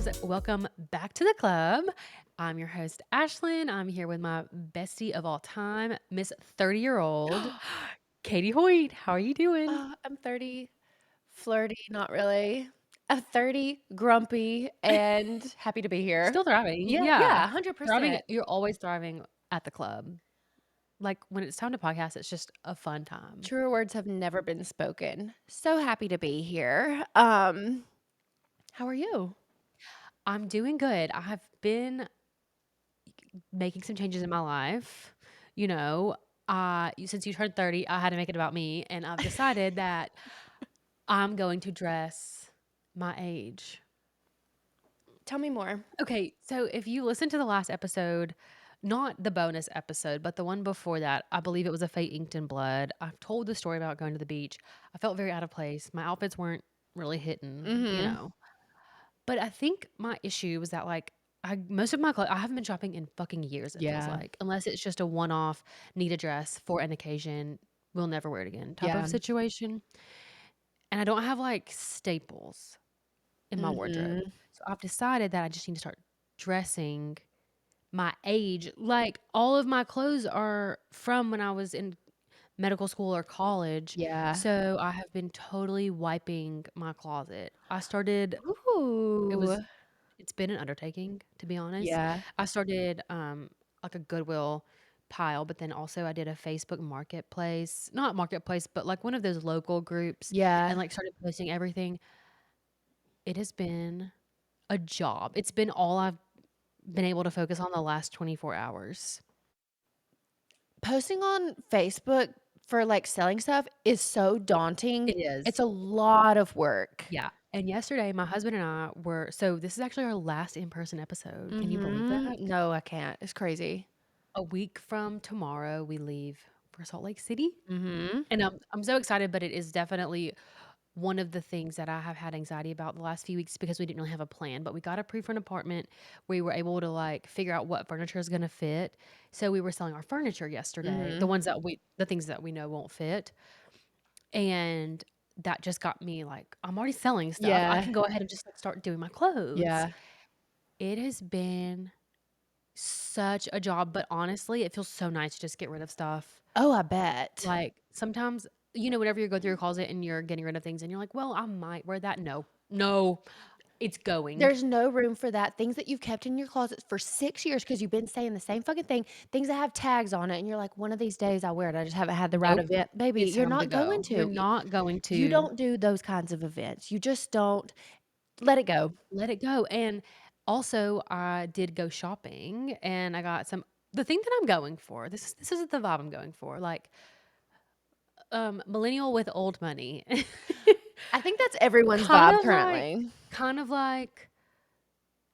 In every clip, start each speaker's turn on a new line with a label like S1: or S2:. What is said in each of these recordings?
S1: guys. Welcome back to the club. I'm your host, Ashlyn. I'm here with my bestie of all time, Miss 30-year-old Katie Hoyt. How are you doing?
S2: I'm 30, flirty, not really. 30, grumpy, and happy to be here.
S1: Still thriving.
S2: Yeah,
S1: Yeah.
S2: yeah,
S1: Thriving.
S2: 100%.
S1: You're always thriving at the club. Like when it's time to podcast, it's just a fun time.
S2: Truer words have never been spoken. So happy to be here. How are you?
S1: I'm doing good. I have been making some changes in my life. You know, since you turned 30, I had to make it about me. And I've decided that I'm going to dress my age.
S2: Tell me more.
S1: Okay, so if you listen to the last episode, not the bonus episode, but the one before that, I believe it was a Fate Inked in Blood. I've told the story about going to the beach. I felt very out of place. My outfits weren't really hitting.
S2: Mhm.
S1: But I think my issue was that like most of my clothes I haven't been shopping in fucking years, it feels
S2: Yeah.
S1: like. Unless it's just a one-off, need a dress for an occasion, we'll never wear it again type of
S2: Yeah.
S1: situation. And I don't have like staples in my wardrobe.
S2: Mhm.
S1: So I've decided that I just need to start dressing my age. Like all of my clothes are from when I was in medical school or college.
S2: Yeah.
S1: So I have been totally wiping my closet. It
S2: Ooh.
S1: was it's been an undertaking, to be honest.
S2: Yeah.
S1: I started like a Goodwill pile, but then also I did a Facebook marketplace, not marketplace, but like one of those local groups and
S2: Yeah.
S1: like started posting everything. It has been a job. It's been all I've been able to focus on the last 24 hours.
S2: Posting on Facebook for like selling stuff is so daunting.
S1: It is.
S2: It's a lot of work.
S1: Yeah. And yesterday, my husband and I were so this is actually our last in-person episode. Can you believe
S2: Mhm.
S1: that?
S2: No, I can't. It's crazy.
S1: A week from tomorrow, we leave for Salt Lake City.
S2: Mhm.
S1: And I'm so excited, but it is definitely one of the things that I have had anxiety about the last few weeks because we didn't really have a plan. But we got approved for an apartment. We were able to like figure out what furniture is going to fit. So we were selling our furniture yesterday,
S2: Mhm.
S1: the things that we know won't fit. And that just got me like, I'm already selling stuff. I
S2: Yeah.
S1: can go ahead and just like start doing my clothes.
S2: Yeah.
S1: It has been such a job, but honestly, it feels so nice to just get rid of stuff.
S2: Oh, I bet.
S1: Like sometimes, whenever you go through your closet and you're getting rid of things and you're like, well, I might wear that. No, no, it's going.
S2: There's no room for that. Things that you've kept in your closet for 6 years because 'cause you've been saying the same fucking thing, things that have tags on it, and you're like, "One of these days I'll wear it. I just haven't had the right
S1: Nope.
S2: event." Baby,
S1: It's
S2: you're
S1: time to
S2: not going
S1: go. You're
S2: to.
S1: not going
S2: You
S1: to
S2: don't do those kinds of events. You just don't. Let it go.
S1: let it go. And also, I did go shopping and I got the thing that I'm going for. This is the vibe I'm going for. Like millennial with old money.
S2: I think that's everyone's
S1: kind
S2: vibe
S1: of like
S2: currently.
S1: kind of like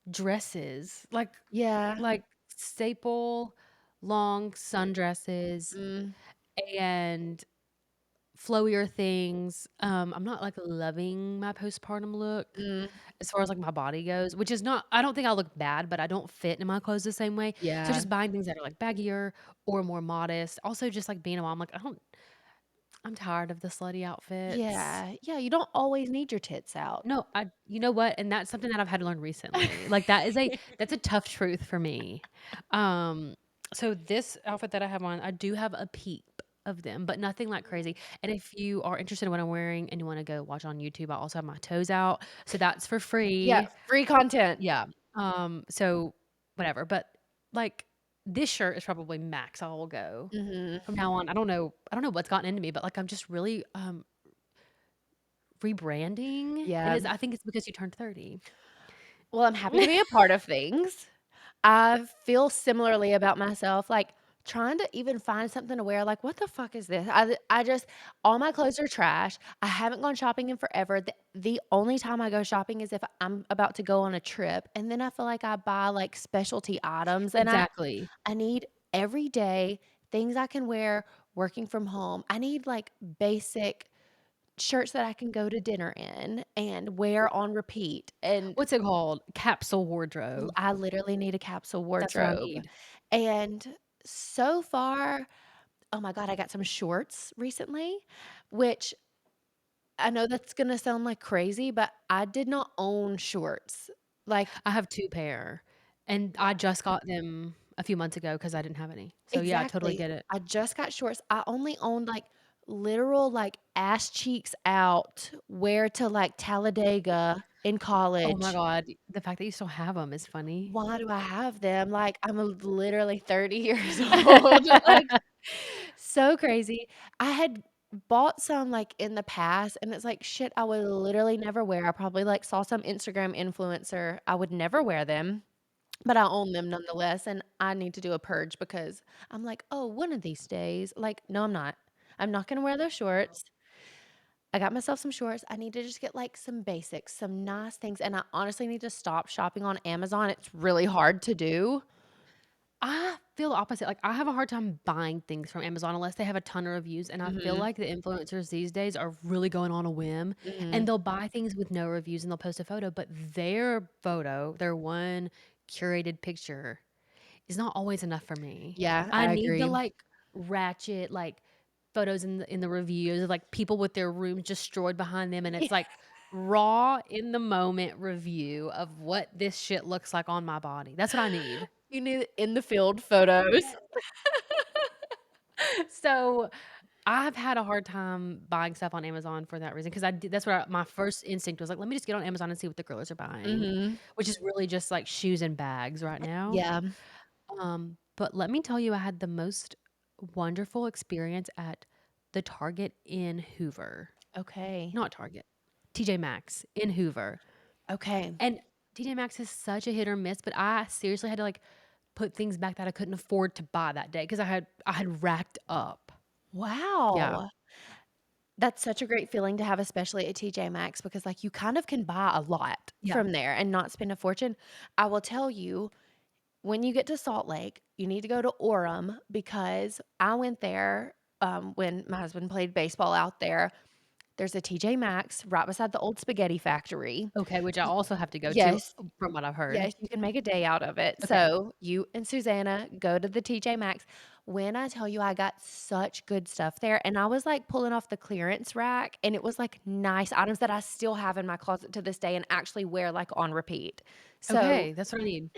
S1: dresses.
S2: Yeah.
S1: Like staple long sundresses
S2: Mm,
S1: and flowier things. I'm not like loving my postpartum look
S2: mm,
S1: as far as like my body goes, which is not, I don't think I look bad, but I don't fit in my clothes the same way. So
S2: yeah.
S1: just buying things that are like baggier or more modest. Also, just like being a mom, like I'm tired of the slutty outfits.
S2: Yeah. Yeah, you don't always need your tits out.
S1: No, you know what? And that's something that I've had to learn recently. Like that's a tough truth for me. Um, so this outfit that I have on, I do have a peep of them, but nothing like crazy. And if you are interested in what I'm wearing and you want to go watch on YouTube, I also have my toes out. So that's for
S2: Yeah,
S1: free.
S2: free content.
S1: Yeah. So whatever. But like this shirt is probably max I will go.
S2: Mhm.
S1: From now on, I don't know what's gotten into me, but like I'm just really rebranding, and
S2: Yeah.
S1: I think it's because you turned 30.
S2: Well, I'm happy to be a part of things. I feel similarly about myself, like, trying to even find something to wear, like, "What the fuck is this?" I just all my clothes are trash. I haven't gone shopping in forever. The only time I go shopping is if I'm about to go on a trip, and then I feel like I buy, like, specialty items, and
S1: Exactly.
S2: I need everyday things I can wear working from home. I need, like, basic shirts that I can go to dinner in and wear on repeat, and
S1: What's it called? Capsule wardrobe.
S2: I literally need a capsule
S1: That's what I
S2: wardrobe,
S1: need.
S2: and so far oh my god, I got some shorts recently, which I know that's gonna sound like crazy, but I did not own shorts, Like
S1: I have 2 pair, and I
S2: yeah.
S1: just got them a few months ago because I didn't have any. So, yeah, I totally
S2: Exactly.
S1: get it.
S2: I just got shorts. I only owned, like, literal, like, ass cheeks out, wear to, like, Talladega in
S1: Oh my
S2: college.
S1: god, the fact that you still have them is funny.
S2: Why do I have them? Like, I'm literally 30 years old. Like, so crazy. I had bought some, like, in the past, and it's like, shit I would literally never wear. I probably, like, saw some Instagram influencer. I would never wear them. But I own them nonetheless, and I need to do a purge because I'm like, "Oh, one of these days." Like, no, I'm not. I'm not gonna wear those shorts. I got myself some shorts. I need to just get, like, some basics, some nice things, and I honestly need to stop shopping on Amazon. It's really hard to do.
S1: I feel opposite, like, I have a hard time buying things from Amazon unless they have a ton of reviews, and I feel
S2: Mhm,
S1: like the influencers these days are really going on a whim, and
S2: mhm.
S1: they'll buy things with no reviews, and they'll post a photo, but their photo, their one curated picture is not always enough for me.
S2: Yeah,
S1: I
S2: I
S1: need the,
S2: agree.
S1: like, ratchet, like, photos in the reviews of, like, people with their rooms destroyed behind them, and
S2: Yeah,
S1: it's, like, raw, in the moment review of what this shit looks like on my body. That's what I need.
S2: you need in the field photos.
S1: So, I've had a hard time buying stuff on Amazon for that reason, 'cause I did that's where my first instinct was like, "Let me just get on Amazon and see what the girls are buying,"
S2: Mhm.
S1: which is really just, like, shoes and bags right now.
S2: Yeah.
S1: But let me tell you, I had the most wonderful experience at the Target in Hoover.
S2: Okay.
S1: Not Target, TJ Maxx in Hoover.
S2: Okay.
S1: And TJ Maxx is such a hit or miss, but I seriously had to, like, put things back that I couldn't afford to buy that day because I had racked up. Yeah.
S2: Wow. That's such a great feeling to have, especially at TJ Maxx, because, like, you kind of can buy a lot
S1: Yeah.
S2: from there and not spend a fortune. I will tell you, when you get to Salt Lake, you need to go to Orem because I went there, when my husband played baseball out there. There's a TJ Maxx right beside the old spaghetti factory.
S1: Okay, which I
S2: Y
S1: also have to go to,
S2: Yes.
S1: from what I've heard.
S2: Yes, you can make a day out of it.
S1: Okay.
S2: So, you and Susanna go to the TJ Maxx. When I tell you I got such good stuff there, and I was, like, pulling off the clearance rack, and it was, like, nice items that I still have in my closet to this day and actually wear, like, on repeat. So,
S1: Okay, that's what I need.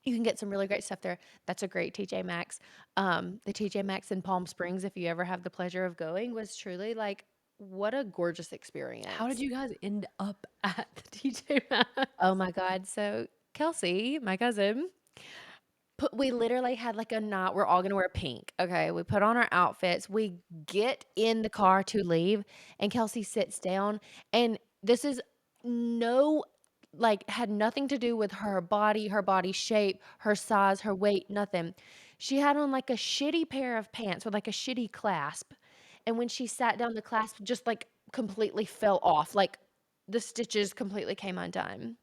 S2: you can get some really great stuff there. That's a great TJ Maxx. The TJ Maxx in Palm Springs, if you ever have the pleasure of going, was truly, like, what a gorgeous
S1: How did
S2: experience.
S1: you guys end up at the TJ Maxx?
S2: Oh my god. So, Kelsey, my cousin, we literally had, like, a night we're all gonna wear pink, okay? We put on our outfits, we get in the car to leave, and Kelsey sits down, and this is no like, had nothing to do with her body shape, her size, her weight, nothing. She had on, like, a shitty pair of pants with, like, a shitty clasp, and when she sat down, the clasp just, like, completely fell off, like, the stitches completely came undone.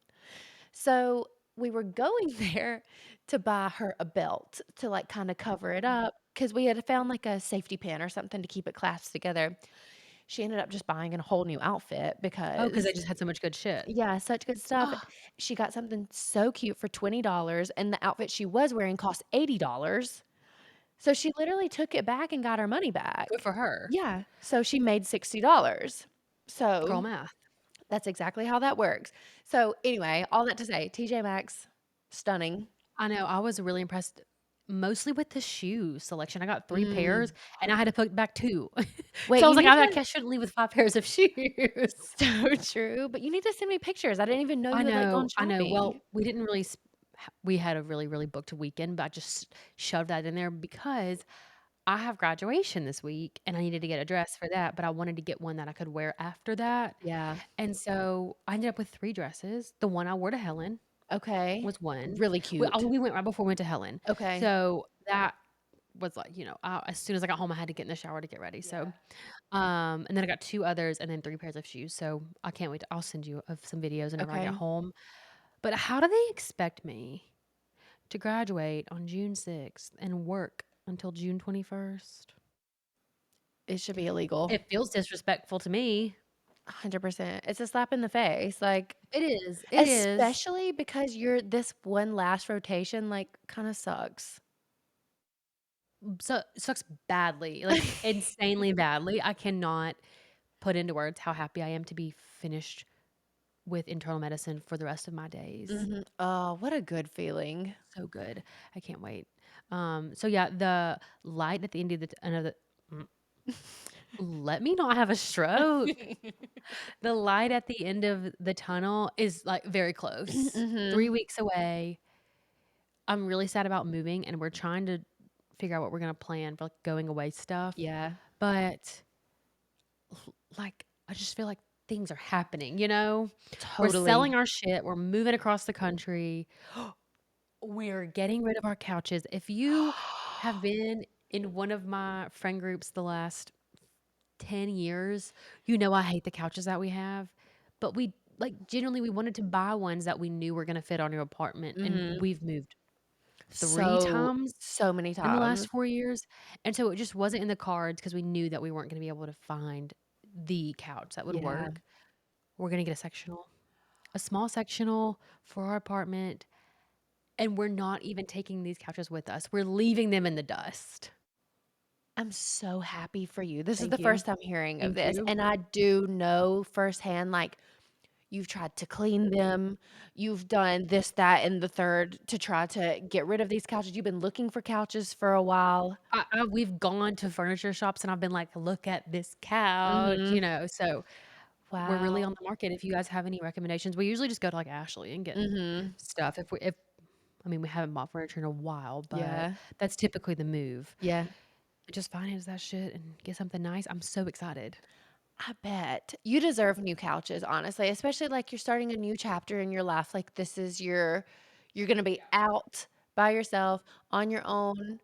S2: So, we were going there to buy her a belt to, like, kinda cover it up because we had found, like, a safety pin or something to keep it clasped together. She ended up just buying a whole new outfit
S1: Oh, because they
S2: because
S1: just had so much good shit.
S2: yeah, such good stuff.
S1: Oh,
S2: She got something so cute for $20, and the outfit she was wearing cost $80. So, she literally took it back and got her money
S1: good
S2: back.
S1: for her.
S2: Yeah, so she made $60.
S1: Girl
S2: So
S1: math.
S2: that's exactly how that works. So, anyway, all that to say, TJ Maxx, stunning.
S1: I know, I was really impressed mostly with the shoe selection. I got 3 pairs,
S2: Mm.
S1: and I had to put back 2.
S2: Wait,
S1: So I was
S2: you
S1: like,
S2: need
S1: I
S2: to
S1: shouldn't leave with 5 pairs of shoes."
S2: so true, but you need to send me pictures. I didn't even know you had, like, gone
S1: I know.
S2: shopping.
S1: Well, we didn't really we had a really, really booked weekend, but I just shoved that in there because I have graduation this week, and I needed to get a dress for that, but I wanted to get one that I could wear after that,
S2: Yeah,
S1: and so I ended up with 3 dresses. The one I wore to Helen
S2: okay.
S1: was one.
S2: Really cute.
S1: We went right before we went to Helen.
S2: Okay.
S1: So that was like, as soon as I got home, I had to get in the shower to get ready. So,
S2: Yeah.
S1: and then I got 2 others and then 3 pairs of shoes. So I can't wait. I'll send you of some videos whenever I get
S2: Okay.
S1: home. But how do they expect me to graduate on June 6th and work until June 21st?
S2: It should be illegal.
S1: It feels disrespectful to me.
S2: 100%. It's a slap in the face, like,
S1: It is. It is.
S2: especially because you're this one last rotation, like, kinda sucks.
S1: So sucks badly, like insanely badly. I cannot put into words how happy I am to be finished with internal medicine for the rest of my days.
S2: Mhm. Oh, what a good feeling.
S1: So good. I can't wait. So yeah, the light at the end of mm, let me not have a stroke. The light at the end of the tunnel is, like, very close. 3
S2: Mhm.
S1: weeks away. I'm really sad about moving, and we're trying to figure out what we're gonna plan for, like, going away stuff,
S2: Yeah,
S1: but, like, I just feel like things are happening, you know? We're
S2: totally.
S1: selling our shit, we're moving across the country, we're getting rid of our couches. If you have been in one of my friend groups the last 10 years, you know I hate the couches that we have, but we like, generally, we wanted to buy ones that we knew were gonna fit on your apartment, and
S2: Mhm.
S1: we've moved 3
S2: So
S1: times
S2: so many
S1: in the last
S2: times.
S1: 4 years, and so it just wasn't in the cards because we knew that we weren't gonna be able to find the couch that would
S2: Yeah.
S1: work. We're gonna get a small sectional for our apartment, and we're not even taking these couches with us. We're leaving them in the dust.
S2: I'm so happy for you. This is
S1: Thank
S2: the
S1: you.
S2: first I'm hearing of
S1: Thank
S2: this,
S1: you.
S2: and I do know firsthand, like, you've tried to clean them, you've done this, that, and the third to try to get rid of these couches. You've been looking for couches for a while.
S1: We've gone to furniture shops, and I've been like, "Look at this couch,"
S2: Mhm.
S1: so we're really
S2: Wow.
S1: on the market. If you guys have any recommendations, we usually just go to, like, Ashley and get
S2: Mhm.
S1: stuff if I mean, we haven't bought furniture in a while, but
S2: Yeah.
S1: that's typically the move.
S2: Yeah.
S1: Just finance that shit and get something nice. I'm so excited.
S2: I bet. You deserve new couches, honestly, especially, like, you're starting a new chapter in your life, like, this is you're gonna be out by yourself, on your own.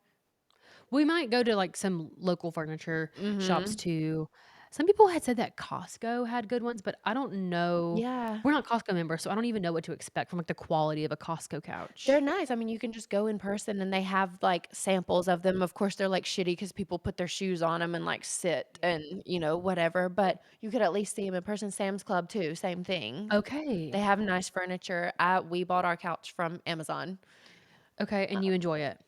S1: We might go to, like, some local furniture shops
S2: Mhm.
S1: too. Some people had said that Costco had good ones, but I don't know.
S2: Yeah.
S1: We're not Costco members, so I don't even know what to expect from, like, the quality of a Costco
S2: They're
S1: couch.
S2: nice. I mean, you can just go in person and they have, like, samples of them. Of course, they're, like, shitty because people put their shoes on them and, like, sit and, whatever, but you could at least see them in person. Sam's Club too, same thing. They
S1: Okay.
S2: have nice furniture. We bought our couch from Amazon.
S1: Okay, and you enjoy it.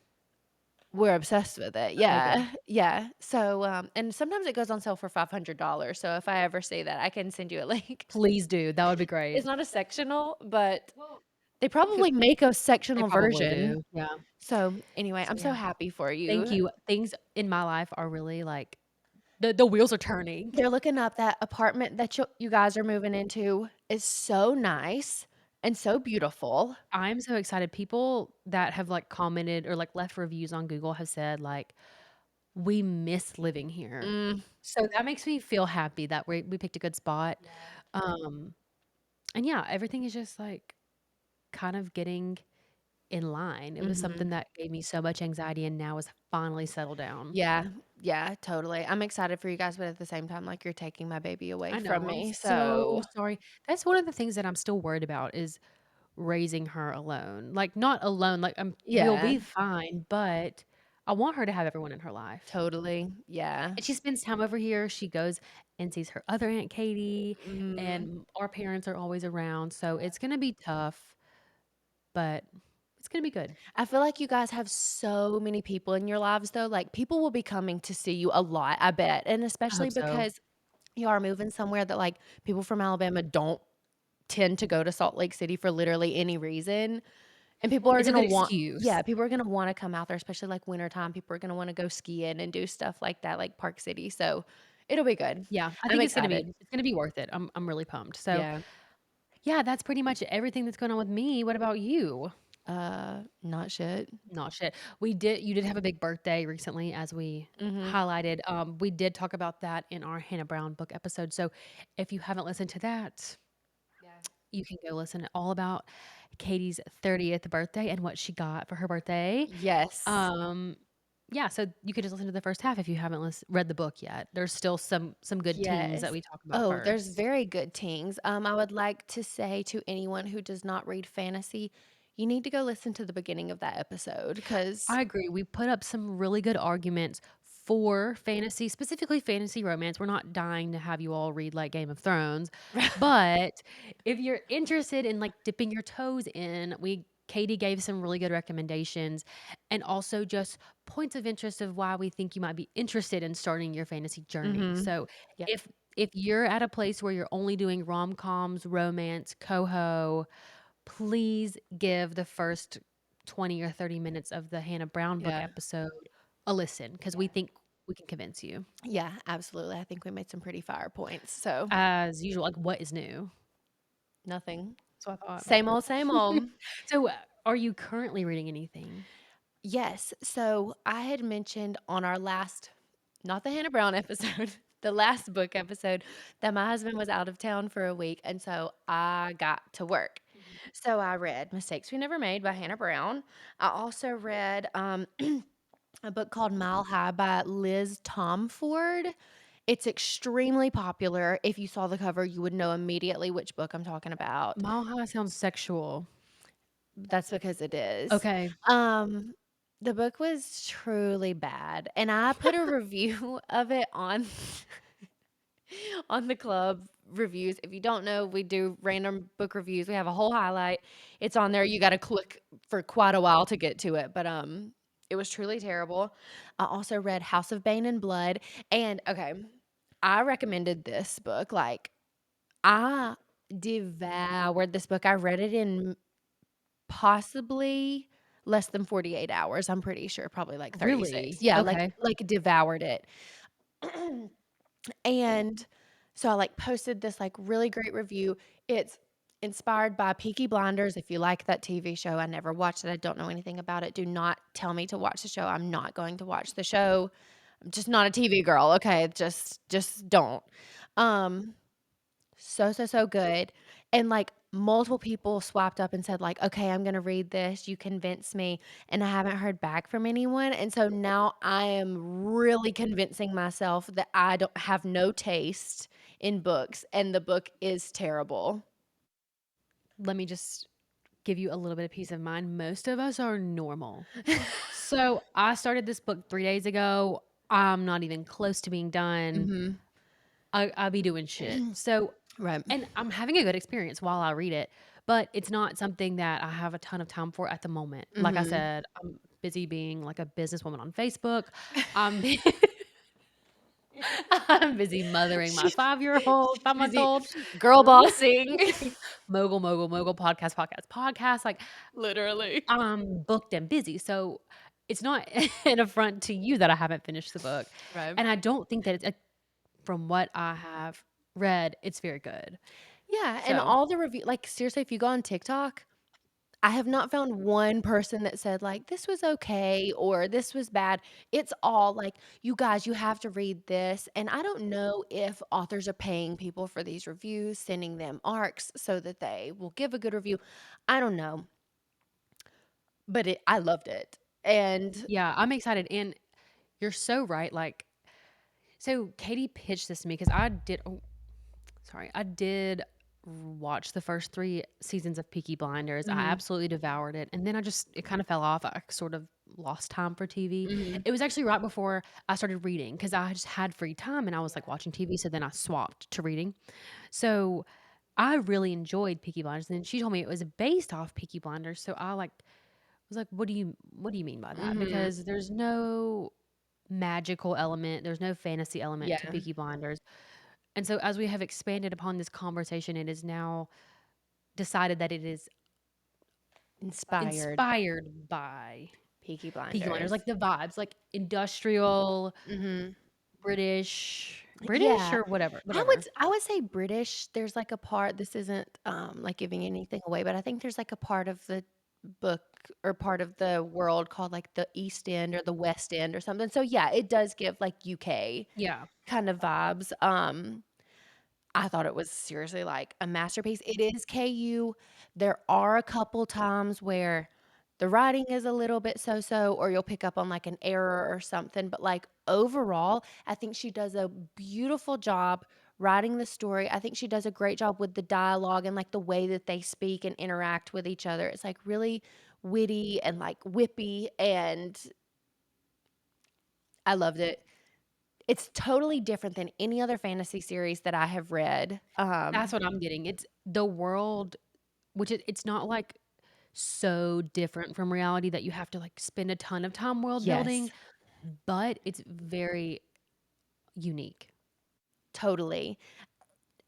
S2: We're obsessed with it.
S1: Okay, good.
S2: Yeah, yeah. So, and sometimes it goes on sale for $500, so if I ever see that, I can send you a link.
S1: Please do. That would be
S2: It's
S1: great.
S2: not a sectional, but
S1: Well,
S2: they
S1: we could
S2: probably make a
S1: they
S2: sectional
S1: probably
S2: version.
S1: do. Yeah.
S2: So, anyway,
S1: So,
S2: I'm so
S1: yeah.
S2: happy for
S1: Thank
S2: you.
S1: you. Things in my life are really, like the wheels are turning.
S2: They're looking up that apartment that you guys are moving into is so nice and so beautiful.
S1: I'm so excited. People that have, like, commented or, like, left reviews on Google have said, like, "We miss living here."
S2: Mm,
S1: So that makes me feel happy that we picked a good spot. Um, and yeah, everything is just, like, kind of getting in line. It was
S2: mhm.
S1: something that gave me so much anxiety and now is finally settled down.
S2: Yeah, yeah, totally. I'm excited for you guys, but at the same time, like, you're taking my baby away
S1: I
S2: from
S1: know, I'm
S2: me,
S1: so
S2: so
S1: sorry. That's one of the things that I'm still worried about is raising her alone. Like, not alone, like, we'll
S2: yeah,
S1: be fine, but I want her to have everyone in her life.
S2: totally, yeah.
S1: And she spends time over here. She goes and sees her other Aunt Katie,
S2: Mhm.
S1: and our parents are always around, so it's gonna be tough, but it's gonna be good.
S2: I feel like you guys have so many people in your lives, though, like, people will be coming to see you a lot, I bet, and
S1: I
S2: especially
S1: hope so.
S2: because you are moving somewhere that, like, people from Alabama don't tend to go to Salt Lake City for literally any reason. And people are
S1: It's a
S2: gonna
S1: good
S2: want
S1: excuse.
S2: yeah, people are gonna wanna come out there, especially, like, wintertime. People are gonna wanna go skiing and do stuff like that, like Park City, so it'll be good.
S1: Yeah, I
S2: I'm
S1: think
S2: excited.
S1: it's gonna be worth it. I'm really pumped. So,
S2: Yeah.
S1: yeah, that's pretty much everything that's going on with me. What about you?
S2: Not shit.
S1: Not shit. You did have a big birthday recently, as we
S2: Mhm.
S1: highlighted. We did talk about that in our Hannah Brown book episode. So if you haven't listened to that,
S2: Yeah.
S1: you can go listen all about Katie's 30th birthday and what she got for her birthday.
S2: Yes.
S1: Um, yeah, so you could just listen to the first half if you haven't read the book yet. There's still some good teams that
S2: Yes.
S1: we talk about
S2: Oh, there's
S1: first.
S2: very good teams. I would like to say to anyone who does not read fantasy, you need to go listen to the beginning of that episode because
S1: I agree. We put up some really good arguments for fantasy, specifically fantasy romance. We're not dying to have you all read like Game of Thrones, but if you're interested in like dipping your toes in, we Katie gave some really good recommendations and also just points of interest of why we think you might be interested in starting your fantasy journey.
S2: Mhm.
S1: So
S2: Yeah.
S1: if If you're at a place where you're only doing rom-coms, romance, coho, please give the first 20 or 30 minutes of the Hannah Brown book
S2: Yeah.
S1: episode a listen because we think we can convince you.
S2: Yeah, absolutely. I think we made some pretty fire points. So,
S1: As usual, like, what is new?
S2: nothing.
S1: So I thought.
S2: Same old, same old.
S1: So, are you currently reading anything?
S2: Yes. So, I had mentioned on our last, not the Hannah Brown episode, the last book episode, that my husband was out of town for a week. And so I got to work.
S1: Mhm.
S2: So I read Mistakes We Never Made by Hannah Brown. I also read a book called Mile High by Liz Tomford. It's extremely popular. If you saw the cover, you would know immediately which book I'm talking about.
S1: Mile High sounds sexual.
S2: That's because it is.
S1: Okay.
S2: Um, the book was truly bad, and I put a review of it on on the club reviews. If you don't know, we do random book reviews. We have a whole highlight. It's on there. You got to click for quite a while to get to it, but it was truly terrible. I also read House of Bane and Blood, and okay, I recommended this book. Like I devoured this book. I read it in possibly less than 48 hours. I'm pretty sure, probably like 36.
S1: Really?
S2: Yeah,
S1: Okay.
S2: like devoured it. And so I like posted this like really great review. It's inspired by Peaky Blinders. If you like that TV show, I never watched it. I don't know anything about it. Do not tell me to watch the show. I'm not going to watch the show. I'm just not a TV girl. Okay, just don't. Um so good. And like multiple people swapped up and said like, "Okay, I'm going to read this. You convinced me." And I haven't heard back from anyone. And so now I am really convincing myself that I don't have no taste in books and the book is terrible.
S1: Let me just give you a little bit of peace of mind. Most of us are normal. So, I started this book 3 days ago. I'm not even close to being done.
S2: Mhm.
S1: I'll be doing shit. So,
S2: Right.
S1: and I'm having a good experience while I read it, but it's not something that I have a ton of time for at the moment. Like I
S2: Mhm.
S1: said, I'm busy being like a businesswoman on Facebook. I'm bu I'm busy mothering my
S2: She's
S1: 5-year-old,
S2: she's busy
S1: five-month-old.
S2: girl bossing.
S1: Mogul, mogul, mogul, podcast, podcast, podcast. Like,
S2: Literally.
S1: I'm booked and busy. So it's not an affront to you that I haven't finished the book.
S2: Right.
S1: And I don't think that it's from what I have read, it's very good.
S2: Yeah, and
S1: So
S2: all the review like seriously, if you go on TikTok, I have not found one person that said, like, "This was okay," or "This was bad." It's all like, "You guys, you have to read this," and I don't know if authors are paying people for these reviews, sending them ARCs so that they will give a good review. I don't know, but I loved it, and
S1: yeah, I'm excited. And you're so right. Like, so Katie pitched this to me because I did watch the first 3 seasons of Peaky Blinders. I
S2: Mhm,
S1: absolutely devoured it, and then it kinda fell off. I sort of lost time for TV.
S2: mhm.
S1: It was actually right before I started reading because I just had free time and I was, like, watching TV, so then I swapped to reading. So, I really enjoyed Peaky Blinders, and she told me it was based off Peaky Blinders, so I, like, was like, "What do you mean by that?"
S2: Mhm.
S1: Because there's no magical element, there's no fantasy element to
S2: Yeah,
S1: Peaky Blinders. And so as we have expanded upon this conversation, it is now decided that it is
S2: inspired
S1: inspired by
S2: Peaky
S1: Peaky Blinders,
S2: Blinders.
S1: like the vibes, like industrial,
S2: Mhm.
S1: British
S2: Yeah.
S1: or whatever,
S2: I would
S1: whatever.
S2: I would say British. There's like a part this isn't, like, giving anything away, but I think there's like a part of the book or part of the world called like the East End or the West End or something. So, yeah, it does give like UK
S1: Yeah,
S2: kind of vibes. I thought it was seriously like a masterpiece. It is KU. There are a couple times where the writing is a little bit so-so, or you'll pick up on like an error or something. But like overall, I think she does a beautiful job writing the story. I think she does a great job with the dialogue and like the way that they speak and interact with each other. It's like really witty and like whippy, and I loved it. It's totally different than any other fantasy series that I have read.
S1: that's what I'm getting. It's the world, which it's not like so different from reality that you have to like spend a ton of time world building,
S2: Yes.
S1: but it's very unique.
S2: totally.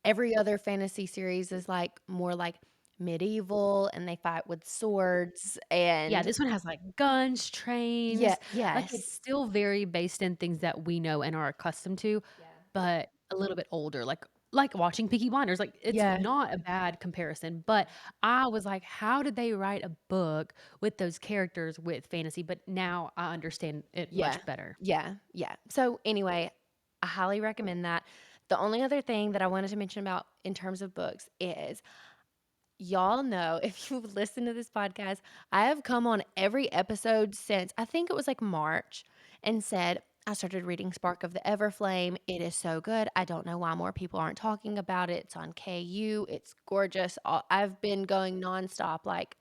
S2: Every other fantasy series is, like, more, like, medieval, and they fight with swords,
S1: Yeah,
S2: and
S1: this one has, like, guns,
S2: yeah,
S1: trains, like, it's
S2: yes.
S1: still very based in things that we know and are accustomed to,
S2: Yeah.
S1: but a little bit older, like watching Peaky Blinders, like, it's
S2: Yeah.
S1: not a bad comparison, but I was like, "How did they write a book with those characters with fantasy?" But now I understand it
S2: Yeah.
S1: much better.
S2: Yeah, yeah. So, anyway, I highly recommend that. The only other thing that I wanted to mention about in terms of books is y'all know if you've listened to this podcast, I have come on every episode since I think it was like March and said, I started reading Spark of the Everflame. It is so good. I don't know why more people aren't talking about it. It's on KU. It's gorgeous. I've been going nonstop, like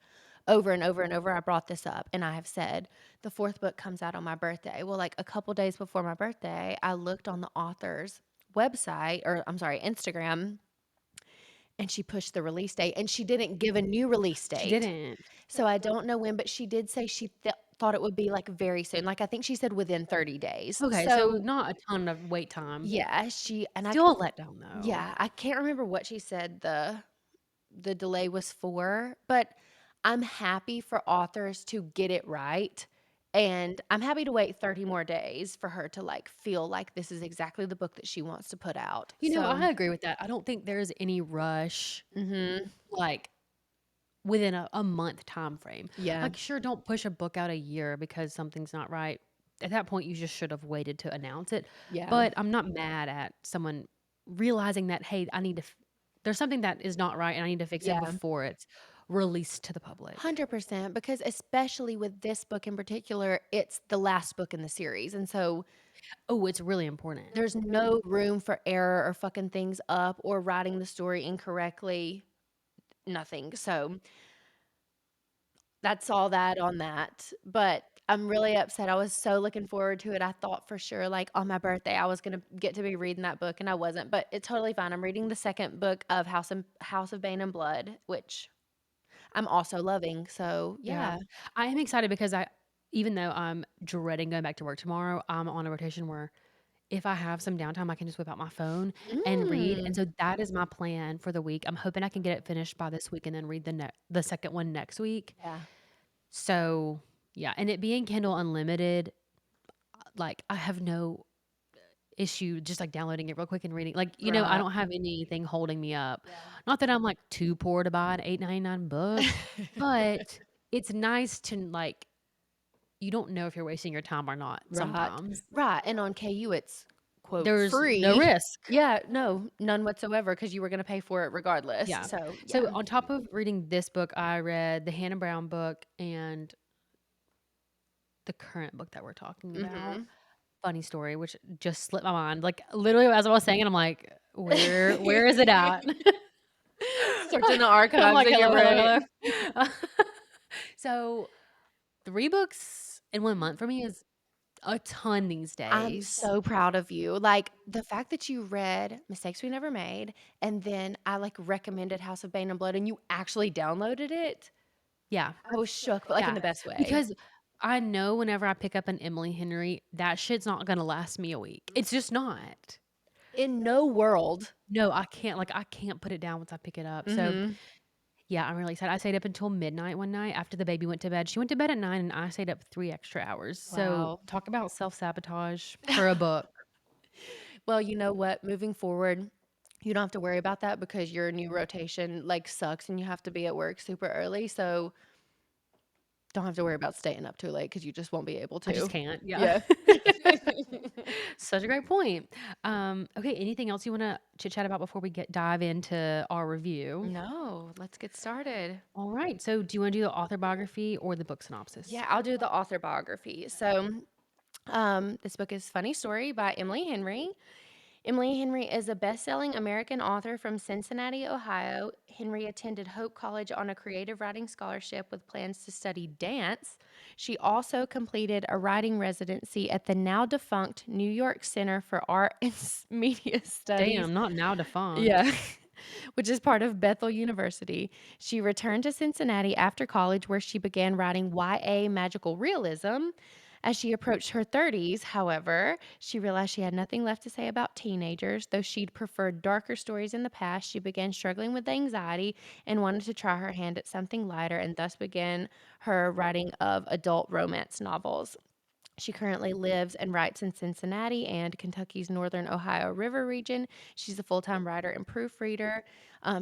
S2: over and over and over. I brought this up and I have said the fourth book comes out on my birthday. Well, like a couple days before my birthday, I looked on the author's website, or I'm sorry, Instagram, and she pushed the release date, and she didn't give a new release
S1: She
S2: date.
S1: didn't.
S2: So I don't know when, but she did say she thought it would be, like, very soon. Like, I think she said within 30 days.
S1: Okay, so
S2: So,
S1: not a ton of wait time.
S2: yeah, she and I
S1: Still a letdown, though.
S2: yeah, I can't remember what she said the delay was for, but I'm happy for authors to get it right, and I'm happy to wait 30 more days for her to, like, feel like this is exactly the book that she wants to put out.
S1: You know,
S2: So
S1: I agree with that. I don't think there's any rush,
S2: mhm.
S1: like, within a month time frame.
S2: Yeah.
S1: Like, sure, don't push a book out a year because something's not right. At that point, you just should have waited to announce it.
S2: Yeah.
S1: But I'm not mad at someone realizing that, hey, I need to, there's something that is not right and I need to fix it
S2: Yeah.
S1: before it's released to the public.
S2: 100%, because especially with this book in particular, it's the last book in the series, and so
S1: Oh, it's really important.
S2: there's no room for error or fucking things up or writing the story incorrectly, nothing, so that's all that on that, but I'm really upset. I was so looking forward to it. I thought for sure, like, on my birthday, I was gonna get to be reading that book, and I wasn't, but it's totally fine. I'm reading the 2nd book of House of Bane and Blood, which I'm also loving, so
S1: Yeah.
S2: yeah.
S1: I am excited because even though I'm dreading going back to work tomorrow, I'm on a rotation where if I have some downtime, I can just whip out my phone and read, and
S2: Mm.
S1: so that is my plan for the week. I'm hoping I can get it finished by this week and then read the second one next week.
S2: Yeah.
S1: So, yeah, and it being Kindle Unlimited, like, I have no issue just, like, downloading it real quick and reading. Like, I
S2: Right.
S1: don't have anything holding me up.
S2: Yeah.
S1: Not that I'm, like, too poor to buy an $8.99 book, but it's nice to, like, you don't know if you're wasting your time or not
S2: Right.
S1: sometimes.
S2: Right, and on KU, it's, quote,
S1: There's no
S2: "free."
S1: risk.
S2: Yeah, no, none whatsoever, because you were gonna pay for it regardless,
S1: Yeah.
S2: so,
S1: So
S2: yeah.
S1: on top of reading this book, I read the Hannah Brown book and the current book that we're talking about.
S2: Mhm.
S1: Funny story, which just slipped my mind. Like literally as I was saying it, I'm like, where is it at?
S2: Searching the
S1: I'm
S2: archives
S1: like,
S2: in your
S1: hello,
S2: brain.
S1: hello, hello. So 3 books in 1 month for me is a ton these
S2: I'm
S1: days.
S2: so proud of you, like, the fact that you read Mistakes We Never Made, and then I, like, recommended House of Bane and Blood, and you actually downloaded it,
S1: Yeah.
S2: I was shook, but, like, in
S1: Yeah.
S2: the best way.
S1: Because I know whenever I pick up an Emily Henry, that shit's not gonna last me a week. It's just not.
S2: In no world.
S1: No, I can't put it down once I pick it up. So,
S2: Mhm.
S1: yeah, I'm really excited. I stayed up until midnight one night after the baby went to bed. She went to bed at 9 and I stayed up 3 extra hours. So,
S2: Wow.
S1: talk about self-sabotage for a book.
S2: Well, you know what? Moving forward, you don't have to worry about that because your new rotation, like, sucks and you have to be at work super early, so don't have to worry about staying up too late because you just won't be able
S1: I just
S2: to.
S1: can't. Yeah.
S2: Yeah.
S1: Such a great point. Okay, anything else you wanna chit-chat about before we dive into our review?
S2: No, let's get started.
S1: All right. So, do you wanna do the author biography or the book synopsis?
S2: Yeah, I'll do the author biography. So, this book is Funny Story by Emily Henry. Emily Henry is a best-selling American author from Cincinnati, Ohio. Henry attended Hope College on a creative writing scholarship with plans to study dance. She also completed a writing residency at the now defunct New York Center for Art and Media Studies.
S1: Damn, not now defunct.
S2: Yeah. Which is part of Bethel University. She returned to Cincinnati after college, where she began writing YA magical realism. As she approached her 30s, however, she realized she had nothing left to say about teenagers. Though she'd preferred darker stories in the past, she began struggling with anxiety and wanted to try her hand at something lighter, and thus began her writing of adult romance novels. She currently lives and writes in Cincinnati and Kentucky's northern Ohio River region. She's a full time writer and proofreader.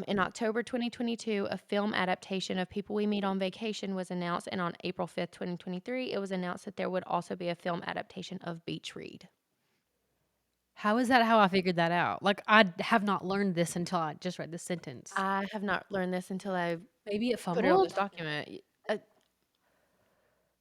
S2: In October 2022, a film adaptation of People We Meet on Vacation was announced, and on April 5th, 2023, it was announced that there would also be a film adaptation of Beach Read.
S1: How is that how I figured that out? Like, I have not learned this until I just read this sentence.
S2: I have not learned this until I
S1: Maybe it
S2: put it on this
S1: fumbled?
S2: document.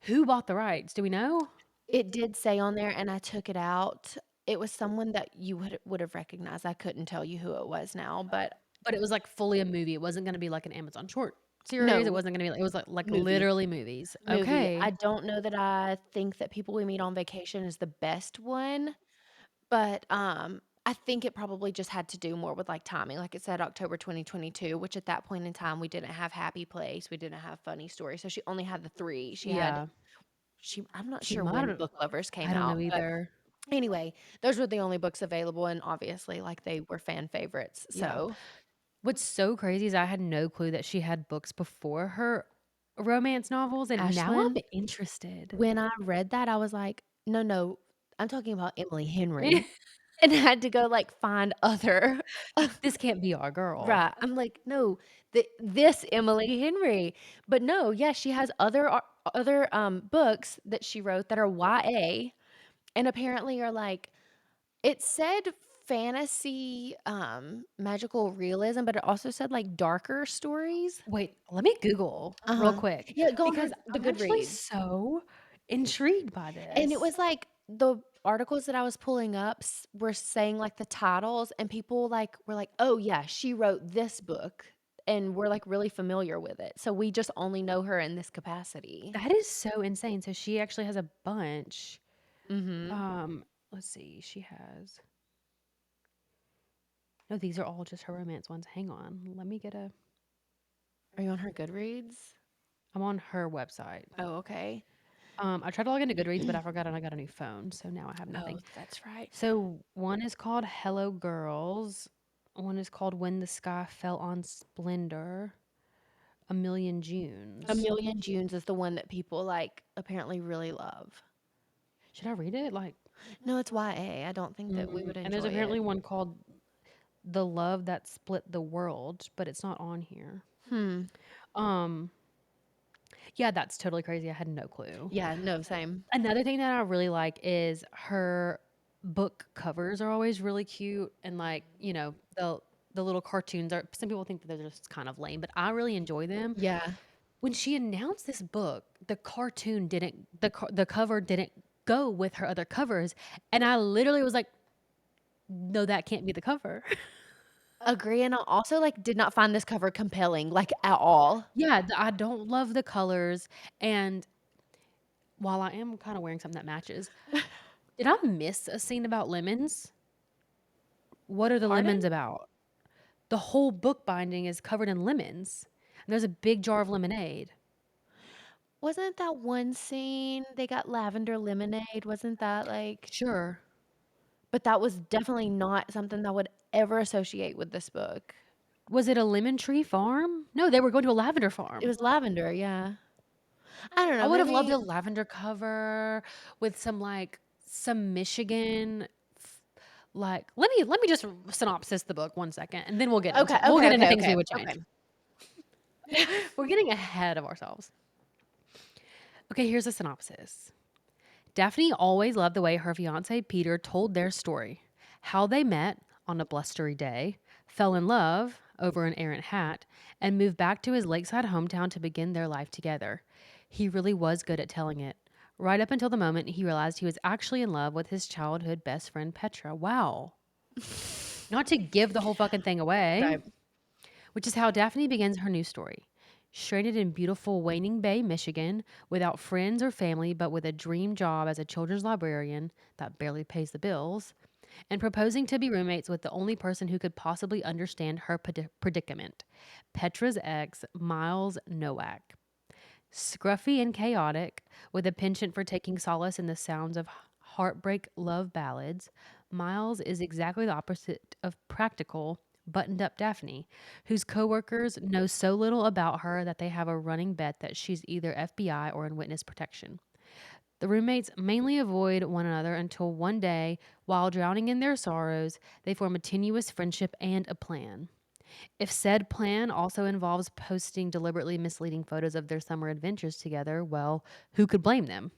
S1: Who bought the rights? Do we know?
S2: It did say on there, and I took it out. It was someone that you would have recognized. I couldn't tell you who it was now, but
S1: But it was, like, fully a movie. It wasn't gonna be like an Amazon short series. It
S2: no,
S1: wasn't gonna be like it was, like,
S2: movie.
S1: literally movies.
S2: Movie. I
S1: Okay.
S2: don't know that I think that People We Meet on Vacation is the best one, but, I think it probably just had to do more with, like, timing. Like it said October 2022, which at that point in time, we didn't have Happy Place, we didn't have Funny Story, so she only had the 3.
S1: Yeah.
S2: I'm not
S1: She
S2: sure
S1: might
S2: when
S1: have
S2: Book Lovers
S1: I
S2: came
S1: don't
S2: out,
S1: know
S2: but
S1: either.
S2: anyway, those were the only books available, and obviously, like, they were fan favorites,
S1: Yeah.
S2: so
S1: What's so crazy is I had no clue that she had books before her romance novels, and now
S2: Ashlyn,
S1: I'm interested.
S2: when I read that, I was like, "No, no, I'm talking about Emily Henry." And I had to go, like, find other
S1: Like, this can't be our girl.
S2: right. I'm like, "No, this Emily Henry." But no, yeah, she has other books that she wrote that are YA and apparently are, like it said fantasy, magical realism, but it also said, like, darker stories.
S1: Wait, let me Google real
S2: Uh-huh.
S1: quick
S2: Yeah, go on her
S1: because
S2: the
S1: I'm actually
S2: Goodreads.
S1: so intrigued by
S2: And it
S1: this.
S2: was like the articles that I was pulling up were saying like the titles, and people like were like, "Oh yeah, she wrote this book," and we're like really familiar with it. So we just only know her in this capacity.
S1: That is so insane. So she actually has a bunch.
S2: Mhm.
S1: Let's see. She has no, these are all just her romance ones. Hang on. Let me get a
S2: Are you on her Goodreads?
S1: I'm on her website.
S2: Oh, okay.
S1: I tried to log into Goodreads, but I forgot and I got a new phone, so now I have
S2: Oh,
S1: nothing.
S2: that's right.
S1: So one is called Hello Girls. One is called When the Sky Fell on Splendor. A Million
S2: A
S1: Junes.
S2: Million Junes is the one that people like apparently really love.
S1: Should I read it? Like,
S2: No, it's YA. I don't think that we would
S1: and there's
S2: enjoy it.
S1: apparently one called The Love That Split the World, but it's not on here.
S2: Hmm.
S1: Um, yeah, that's totally crazy. I had no clue.
S2: Yeah, no, same.
S1: Another thing that I really like is her book covers are always really cute and like, the little cartoons are some people think that they're just kind of lame, but I really enjoy them.
S2: Yeah.
S1: When she announced this book, the cartoon didn't the cover didn't go with her other covers, and I literally was like, "No, that can't be the cover."
S2: Agree, and I also, like, did not find this cover compelling, like, at all.
S1: Yeah, I don't love the colors, and while I am kinda wearing something that matches, did I miss a scene about lemons? What are the
S2: Pardon?
S1: lemons about? The whole book binding is covered in lemons, and there's a big jar of lemonade.
S2: Wasn't that one scene they got lavender lemonade? Wasn't that, like
S1: Sure.
S2: but that was definitely not something that I would ever associate with this book.
S1: Was it a lemon tree farm? No, they were going to a lavender
S2: It
S1: farm.
S2: was lavender, yeah. I don't
S1: I
S2: know,
S1: would have loved
S2: maybe
S1: a lavender cover with some Michigan let me just synopsis the book 1 second, and then
S2: okay,
S1: we'll
S2: okay,
S1: get into
S2: okay,
S1: things we
S2: okay,
S1: would
S2: okay.
S1: change. We're getting ahead of ourselves. Okay, here's a synopsis. Daphne always loved the way her fiance Peter told their story. How they met on a blustery day, fell in love over an errant hat, and moved back to his lakeside hometown to begin their life together. He really was good at telling it. Right up until the moment he realized he was actually in love with his childhood best friend Petra. Wow. Not to give the whole fucking thing away,
S2: Right.
S1: which is how Daphne begins her new story. Stranded in beautiful Waning Bay, Michigan, without friends or family, but with a dream job as a children's librarian that barely pays the bills, and proposing to be roommates with the only person who could possibly understand her predicament, Petra's ex, Miles Nowak. Scruffy and chaotic, with a penchant for taking solace in the sounds of heartbreak love ballads, Miles is exactly the opposite of practical, buttoned up Daphne, whose coworkers know so little about her that they have a running bet that she's either FBI or in witness protection. The roommates mainly avoid one another until one day, while drowning in their sorrows, they form a tenuous friendship and a plan. If said plan also involves posting deliberately misleading photos of their summer adventures together, well, who could blame them?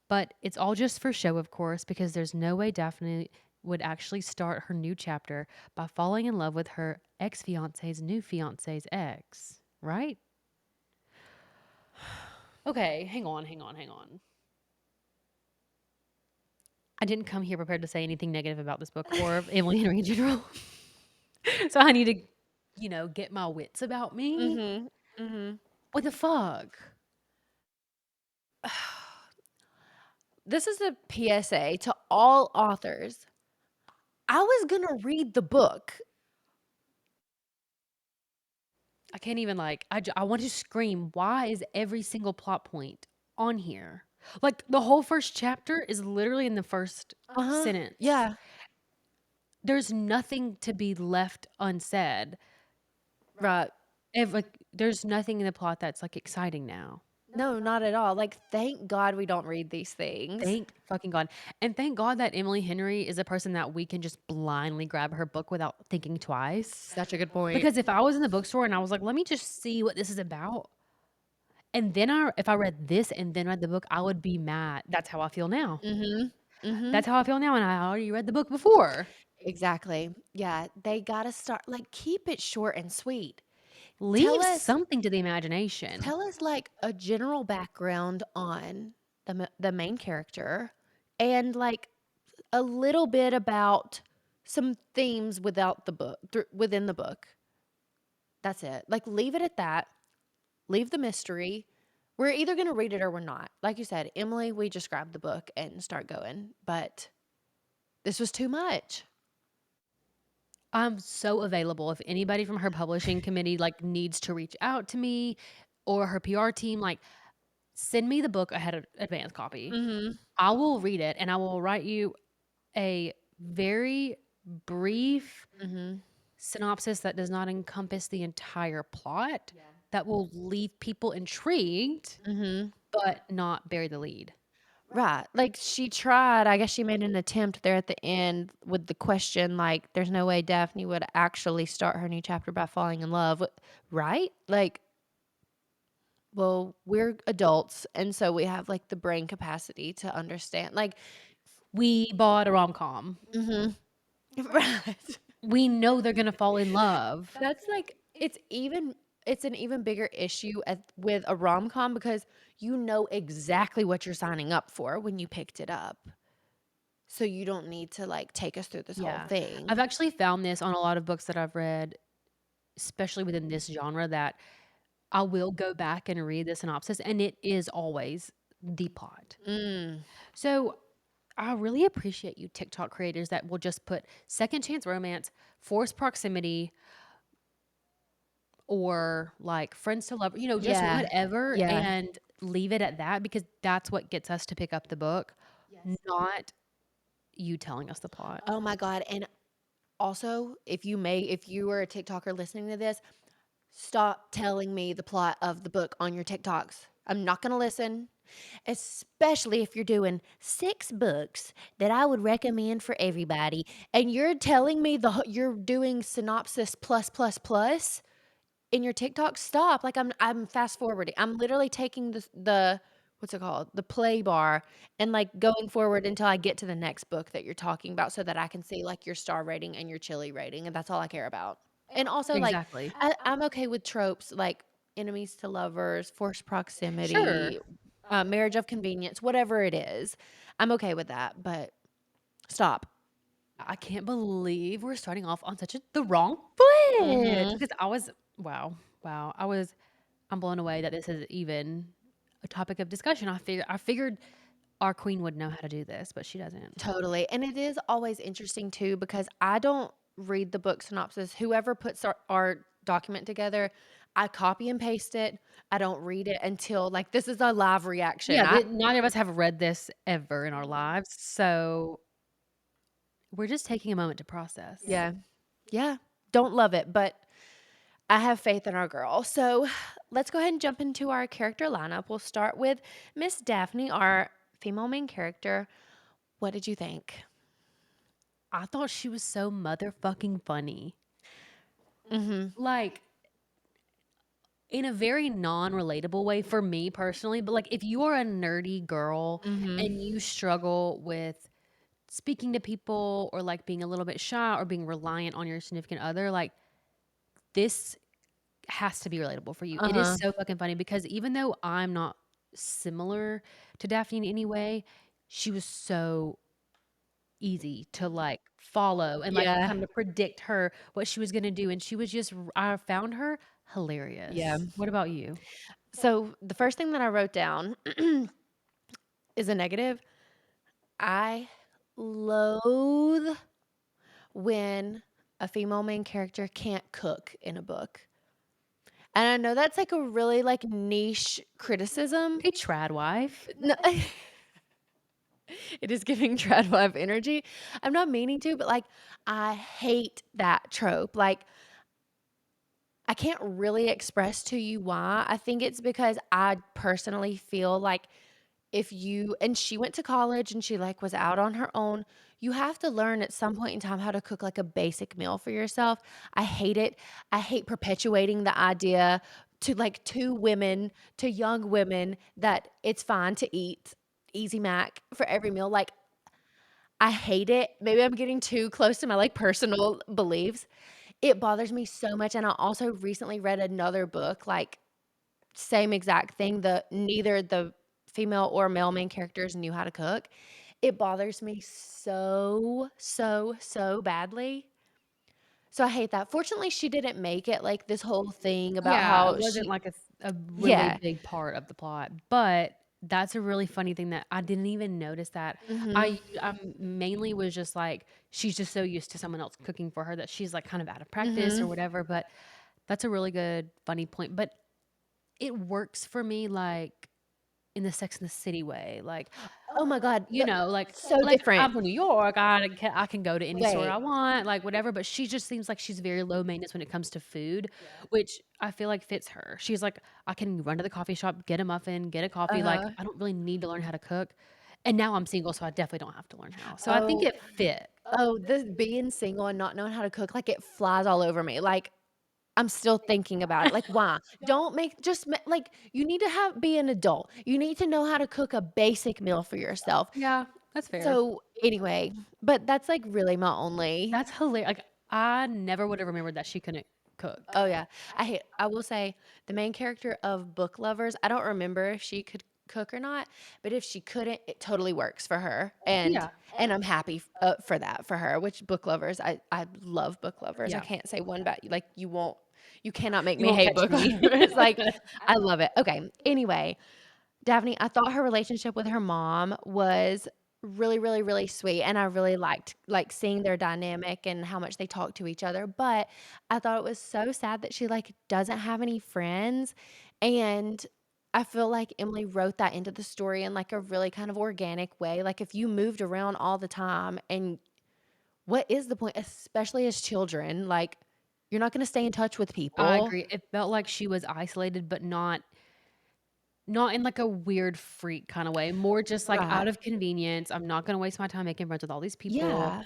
S1: But it's all just for show, of course, because there's no way Daphne would actually start her new chapter by falling in love with her ex fiance's new fiance's ex, right? Okay, hang on. I didn't come here prepared to say anything negative about this book or of Emily Henry in general. So I need to, get my wits about me.
S2: Mhm. Mhm.
S1: What the fuck?
S2: This is a PSA to all authors. I was gonna read the book.
S1: I can't even I want to scream. Why is every single plot point on here? Like the whole first chapter is literally in the first
S2: Uh-huh.
S1: sentence.
S2: Yeah.
S1: There's nothing to be left unsaid.
S2: Right.
S1: There's nothing in the plot that's like exciting now.
S2: No, not at all. Like, thank God we don't read these things.
S1: Thank fucking God. And thank God that Emily Henry is a person that we can just blindly grab her book without thinking twice.
S2: Such a good point.
S1: Because if I was in the bookstore and I was like, let me just see what this is about, and then if I read this and then read the book, I would be mad. That's how I feel now.
S2: Mhm. Mhm.
S1: That's how I feel now, and I already read the book before.
S2: Exactly. Yeah, they gotta start like, keep it short and sweet. Tell
S1: Leave
S2: us
S1: something to the imagination.
S2: tell us, like, a general background on the main character and, like, a little bit about some themes without the book within the book. That's it. Like, leave it at that. Leave the mystery. We're either gonna read it or we're not. Like you said, Emily, we just grab the book and start going, but this was too much.
S1: I'm so available if anybody from her publishing committee, needs to reach out to me or her PR team, send me the book ahead of advance copy.
S2: Mhm.
S1: I will read it, and I will write you a very brief
S2: Mhm.
S1: synopsis that does not encompass the entire plot, that will leave people intrigued,
S2: Mhm.
S1: but not bury the lead.
S2: Right. Like, she tried, I guess she made an attempt there at the end with the question, like, there's no way Daphne would actually start her new chapter by falling in love, right? Like, well, we're adults, and so we have, like, the brain capacity to understand, like.
S1: We bought a rom-com.
S2: Mhm. Right.
S1: We know they're gonna fall in love.
S2: That's, like, it's an even bigger issue with a rom-com because you know exactly what you're signing up for when you picked it up. So you don't need to, like, take us through this whole
S1: Yeah. I've
S2: thing.
S1: actually found this on a lot of books that I've read, especially within this genre, that I will go back and read the synopsis, and it is always the plot.
S2: Mm.
S1: So I really appreciate you TikTok creators that will just put second chance romance, forced proximity, or like friends to love, just
S2: Yeah.
S1: whatever,
S2: Yeah.
S1: and leave it at that, because that's what gets us to pick up the book, not you telling us the plot.
S2: Oh my god, and also, if you were a TikToker listening to this, stop telling me the plot of the book on your TikToks. I'm not gonna listen, especially if you're doing 6 books that I would recommend for everybody, and you're telling me you're doing synopsis plus, plus, plus in your TikTok. Stop, like, I'm fast forwarding. I'm literally taking the what's it called? The play bar and, like, going forward until I get to the next book that you're talking about so that I can see, like, your star rating and your chili rating, and that's all I care about. And also, like,
S1: Exactly.
S2: I'm okay with tropes like enemies to lovers, forced
S1: Sure.
S2: proximity, marriage of convenience, whatever it is. I'm okay with that, but stop.
S1: I can't believe we're starting off on such the wrong foot,
S2: Mhm.
S1: because wow. I'm blown away that this is even a topic of discussion. I figured our queen would know how to do this, but she doesn't.
S2: Totally, and it is always interesting too because I don't read the book synopsis. Whoever puts our document together, I copy and paste it. I don't read it until, like, this is a live reaction.
S1: Yeah,
S2: I
S1: neither of us have read this ever in our
S2: Mhm.
S1: lives, so we're just taking a moment to process.
S2: Yeah. Yeah. Don't love it, but I have faith in our girl. So let's go ahead and jump into our character lineup. We'll start with Miss Daphne, our female main character. What did you think?
S1: I thought she was so motherfucking funny.
S2: Mhm.
S1: Like, in a very non-relatable way for me personally, but, like, if you are a nerdy girl
S2: Mhm.
S1: and you struggle with speaking to people or, like, being a little bit shy or being reliant on your significant other, like, this has to be relatable for you. It is
S2: Uh-huh.
S1: so fucking funny because even though I'm not similar to Daphne in any way, she was so easy to, like, follow and, like,
S2: Yeah.
S1: kind of predict her what she was gonna do, and she was just I found her
S2: Yeah.
S1: hilarious. What about you?
S2: So the first thing that I wrote down is a negative. I loathe when a female main character can't cook in a book. And I know that's like a really like niche criticism.
S1: Hey, trad wife.
S2: No, it is giving trad wife energy. I'm not meaning to, but like I hate that trope. Like I can't really express to you why. I think it's because I personally feel like if you and she went to college and she, like, was out on her own, you have to learn at some point in time how to cook, like, a basic meal for yourself. I hate it. I hate perpetuating the idea to, like, 2 women, to young women that it's fine to eat Easy Mac for every meal. Like, I hate it. Maybe I'm getting too close to my, like, personal beliefs. It bothers me so much, and I also recently read another book, like, same exact thing, neither the female or male main characters knew how to cook. It bothers me so, so, so badly. So I hate that. Fortunately, she didn't make it, like, this whole thing about
S1: Yeah, it
S2: how
S1: wasn't
S2: she
S1: like a really
S2: Yeah.
S1: big part of the plot, but that's a really funny thing that I didn't even notice that.
S2: Mhm.
S1: I mainly was just like, she's just so used to someone else cooking for her that she's, like, kind of out of practice or
S2: Mhm.
S1: whatever, but that's a really good funny point, but it works for me, like, in the Sex and the City way, like,
S2: Oh my god,
S1: you know,
S2: so
S1: like,
S2: different.
S1: I'm from New York, I can go to any store I
S2: Wait.
S1: want, like, whatever, but she just seems like she's very low maintenance when it comes to food, which I feel like fits her. She's like, "I can run to the coffee shop, get a muffin, get a coffee, like,
S2: Uh-huh.
S1: I don't really need to learn how to cook." And now I'm single, so I definitely don't have to learn how. So I think
S2: Oh,
S1: it fit.
S2: this being single and not knowing how to cook, like, it flies all over me. Like, I'm still thinking about it, like, why? Don't make just ma like, you need to be an adult. You need to know how to cook a basic meal for yourself.
S1: Yeah, that's fair.
S2: So, anyway, but that's, like, really my only
S1: That's hilarious. Like, I never would have remembered that she couldn't cook.
S2: Oh, yeah. I will say the main character of Book Lovers, I don't remember if she could cook or not, but if she couldn't, it totally works for her,
S1: Yeah,
S2: and I'm happy for that for her, which Book Lovers, I love Book Lovers. I
S1: yeah.
S2: can't say one bad like, you cannot make
S1: You
S2: me
S1: won't
S2: hate
S1: catch
S2: Book
S1: me.
S2: Lovers, like, I love it. Okay, anyway, Daphne, I thought her relationship with her mom was really, really, really sweet, and I really liked, like, seeing their dynamic and how much they talk to each other, but I thought it was so sad that she, like, doesn't have any friends, and I feel like Emily wrote that into the story in, like, a really kind of organic way, like, if you moved around all the time and what is the point? Especially as children, like, you're not gonna stay in touch with
S1: I
S2: people.
S1: agree. It felt like she was isolated, but not in, like, a weird freak kinda way, more just, like,
S2: Right.
S1: out of convenience. I'm not gonna waste my time making friends with all these people,
S2: Yeah.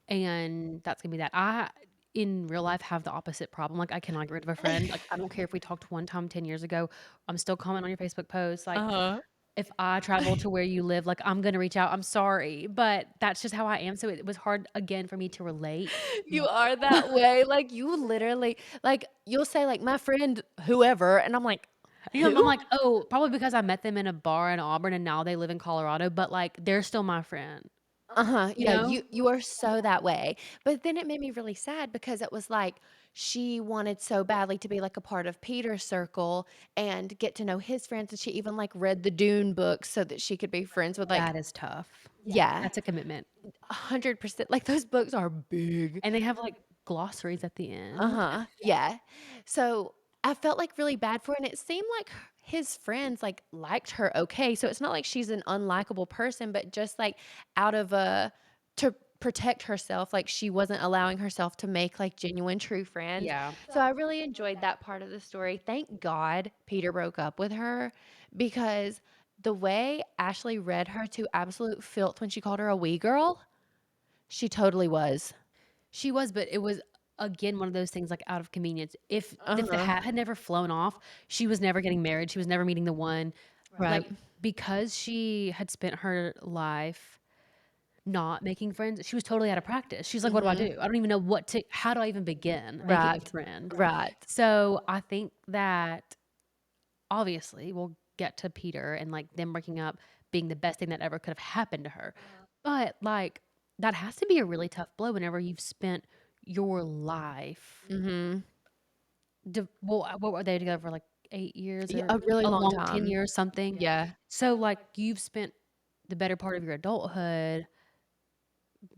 S1: and that's gonna be that. I, in real life, have the opposite problem, like, I cannot get rid of a friend. Like, I don't care if we talked one time 10 years ago, I'm still commenting on your Facebook posts, like,
S2: Uh-huh.
S1: if I travel to where you live, like, I'm gonna reach out, I'm sorry, but that's just how I am, so it was hard, again, for me to relate.
S2: You are that way, like, you literally like, you'll say, like, "My friend whoever," and I'm like,
S1: You know, I'm
S2: "Who?"
S1: like, "Oh, probably because I met them in a bar in Auburn and now they live in Colorado, but, like, they're still my friend."
S2: Uh-huh,
S1: You
S2: yeah,
S1: know?
S2: you are so that way, but then it made me really sad because it was like, she wanted so badly to be, like, a part of Peter's circle and get to know his friends, and she even, like, read the Dune books so that she could be friends with, like
S1: That is tough.
S2: Yeah,
S1: That's a commitment.
S2: 100%, like, those books are big.
S1: And they have, like, glossaries at the end.
S2: Uh-huh, yeah. So I felt, like, really bad for her, and it seemed like his friends, like, liked her okay, so it's not like she's an unlikable person, but just, like, out of a to protect herself, like, she wasn't allowing herself to make, like, genuine true friends.
S1: Yeah.
S2: So I really enjoyed that part of the story. Thank God Peter broke up with her because the way Ashley read her to absolute filth when she called her a wee girl, she totally was.
S1: She was, but it was, again, one of those things, like, out of convenience. If the
S2: Uh-huh.
S1: hat had never flown off, she was never getting married, she was never meeting the one.
S2: Right.
S1: Like, because she had spent her life not making friends, she was totally out of practice. She's like, "What do I
S2: Mhm.
S1: do? I don't even know what to how do I even begin making a
S2: Right.
S1: friend?"
S2: Right.
S1: So, I think that obviously, we'll get to Peter and, like, them breaking up being the best thing that ever could have happened to her. But, like, that has to be a really tough blow whenever you've spent your life
S2: Mhm.
S1: what were they together for, like, 8 years
S2: Yeah,
S1: or
S2: a really
S1: a
S2: long
S1: long 10
S2: time.
S1: years, something?
S2: Yeah.
S1: So, like, you've spent the better part of your adulthood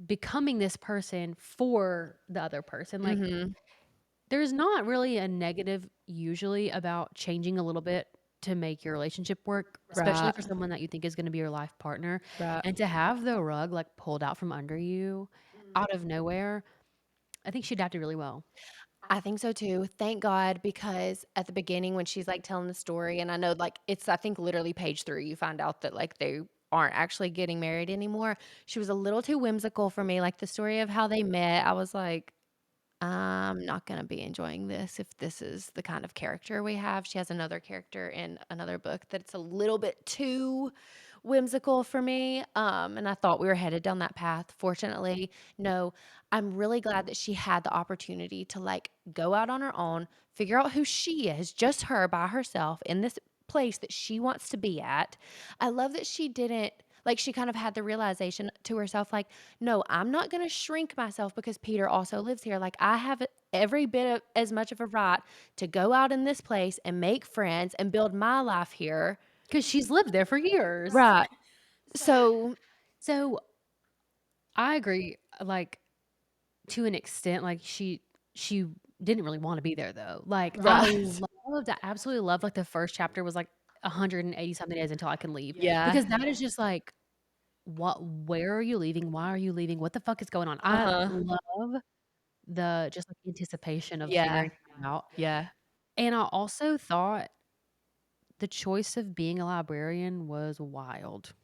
S1: becoming this person for the other person, like,
S2: Mhm.
S1: there's not really a negative usually about changing a little bit to make your relationship work, especially
S2: Right.
S1: for someone that you think is gonna be your life partner,
S2: Right.
S1: and to have the rug, like, pulled out from under you out of nowhere, I think she adapted really well.
S2: I think so too. Thank God because at the beginning when she's, like, telling the story and I know, like, it's I think literally page 3 you find out that, like, they aren't actually getting married anymore. She was a little too whimsical for me, like, the story of how they met, I was like, I'm not gonna be enjoying this if this is the kind of character we have. She has another character in another book that's a little bit too whimsical for me, and I thought we were headed down that path. Fortunately, no. I'm really glad that she had the opportunity to, like, go out on her own, figure out who she is, just her by herself in this place that she wants to be at. I love that she didn't like, she kind of had the realization to herself, like, "No, I'm not gonna shrink myself because Peter also lives here. Like, I have every bit of as much of a right to go out in this place and make friends and build my life here."
S1: 'Cause she's lived there for years.
S2: Right. So
S1: So, I agree, like, to an extent, like, she didn't really wanna be there, though. Like,
S2: right.
S1: I absolutely loved, like, the first chapter was, like, 180 something days until I can leave,
S2: Yeah.
S1: because that is just, like, what where are you leaving? Why are you leaving? What the fuck is going on? I
S2: Uh-huh.
S1: love the just, like, anticipation of
S2: Yeah.
S1: figuring it out,
S2: Yeah.
S1: and I also thought the choice of being a librarian was wild.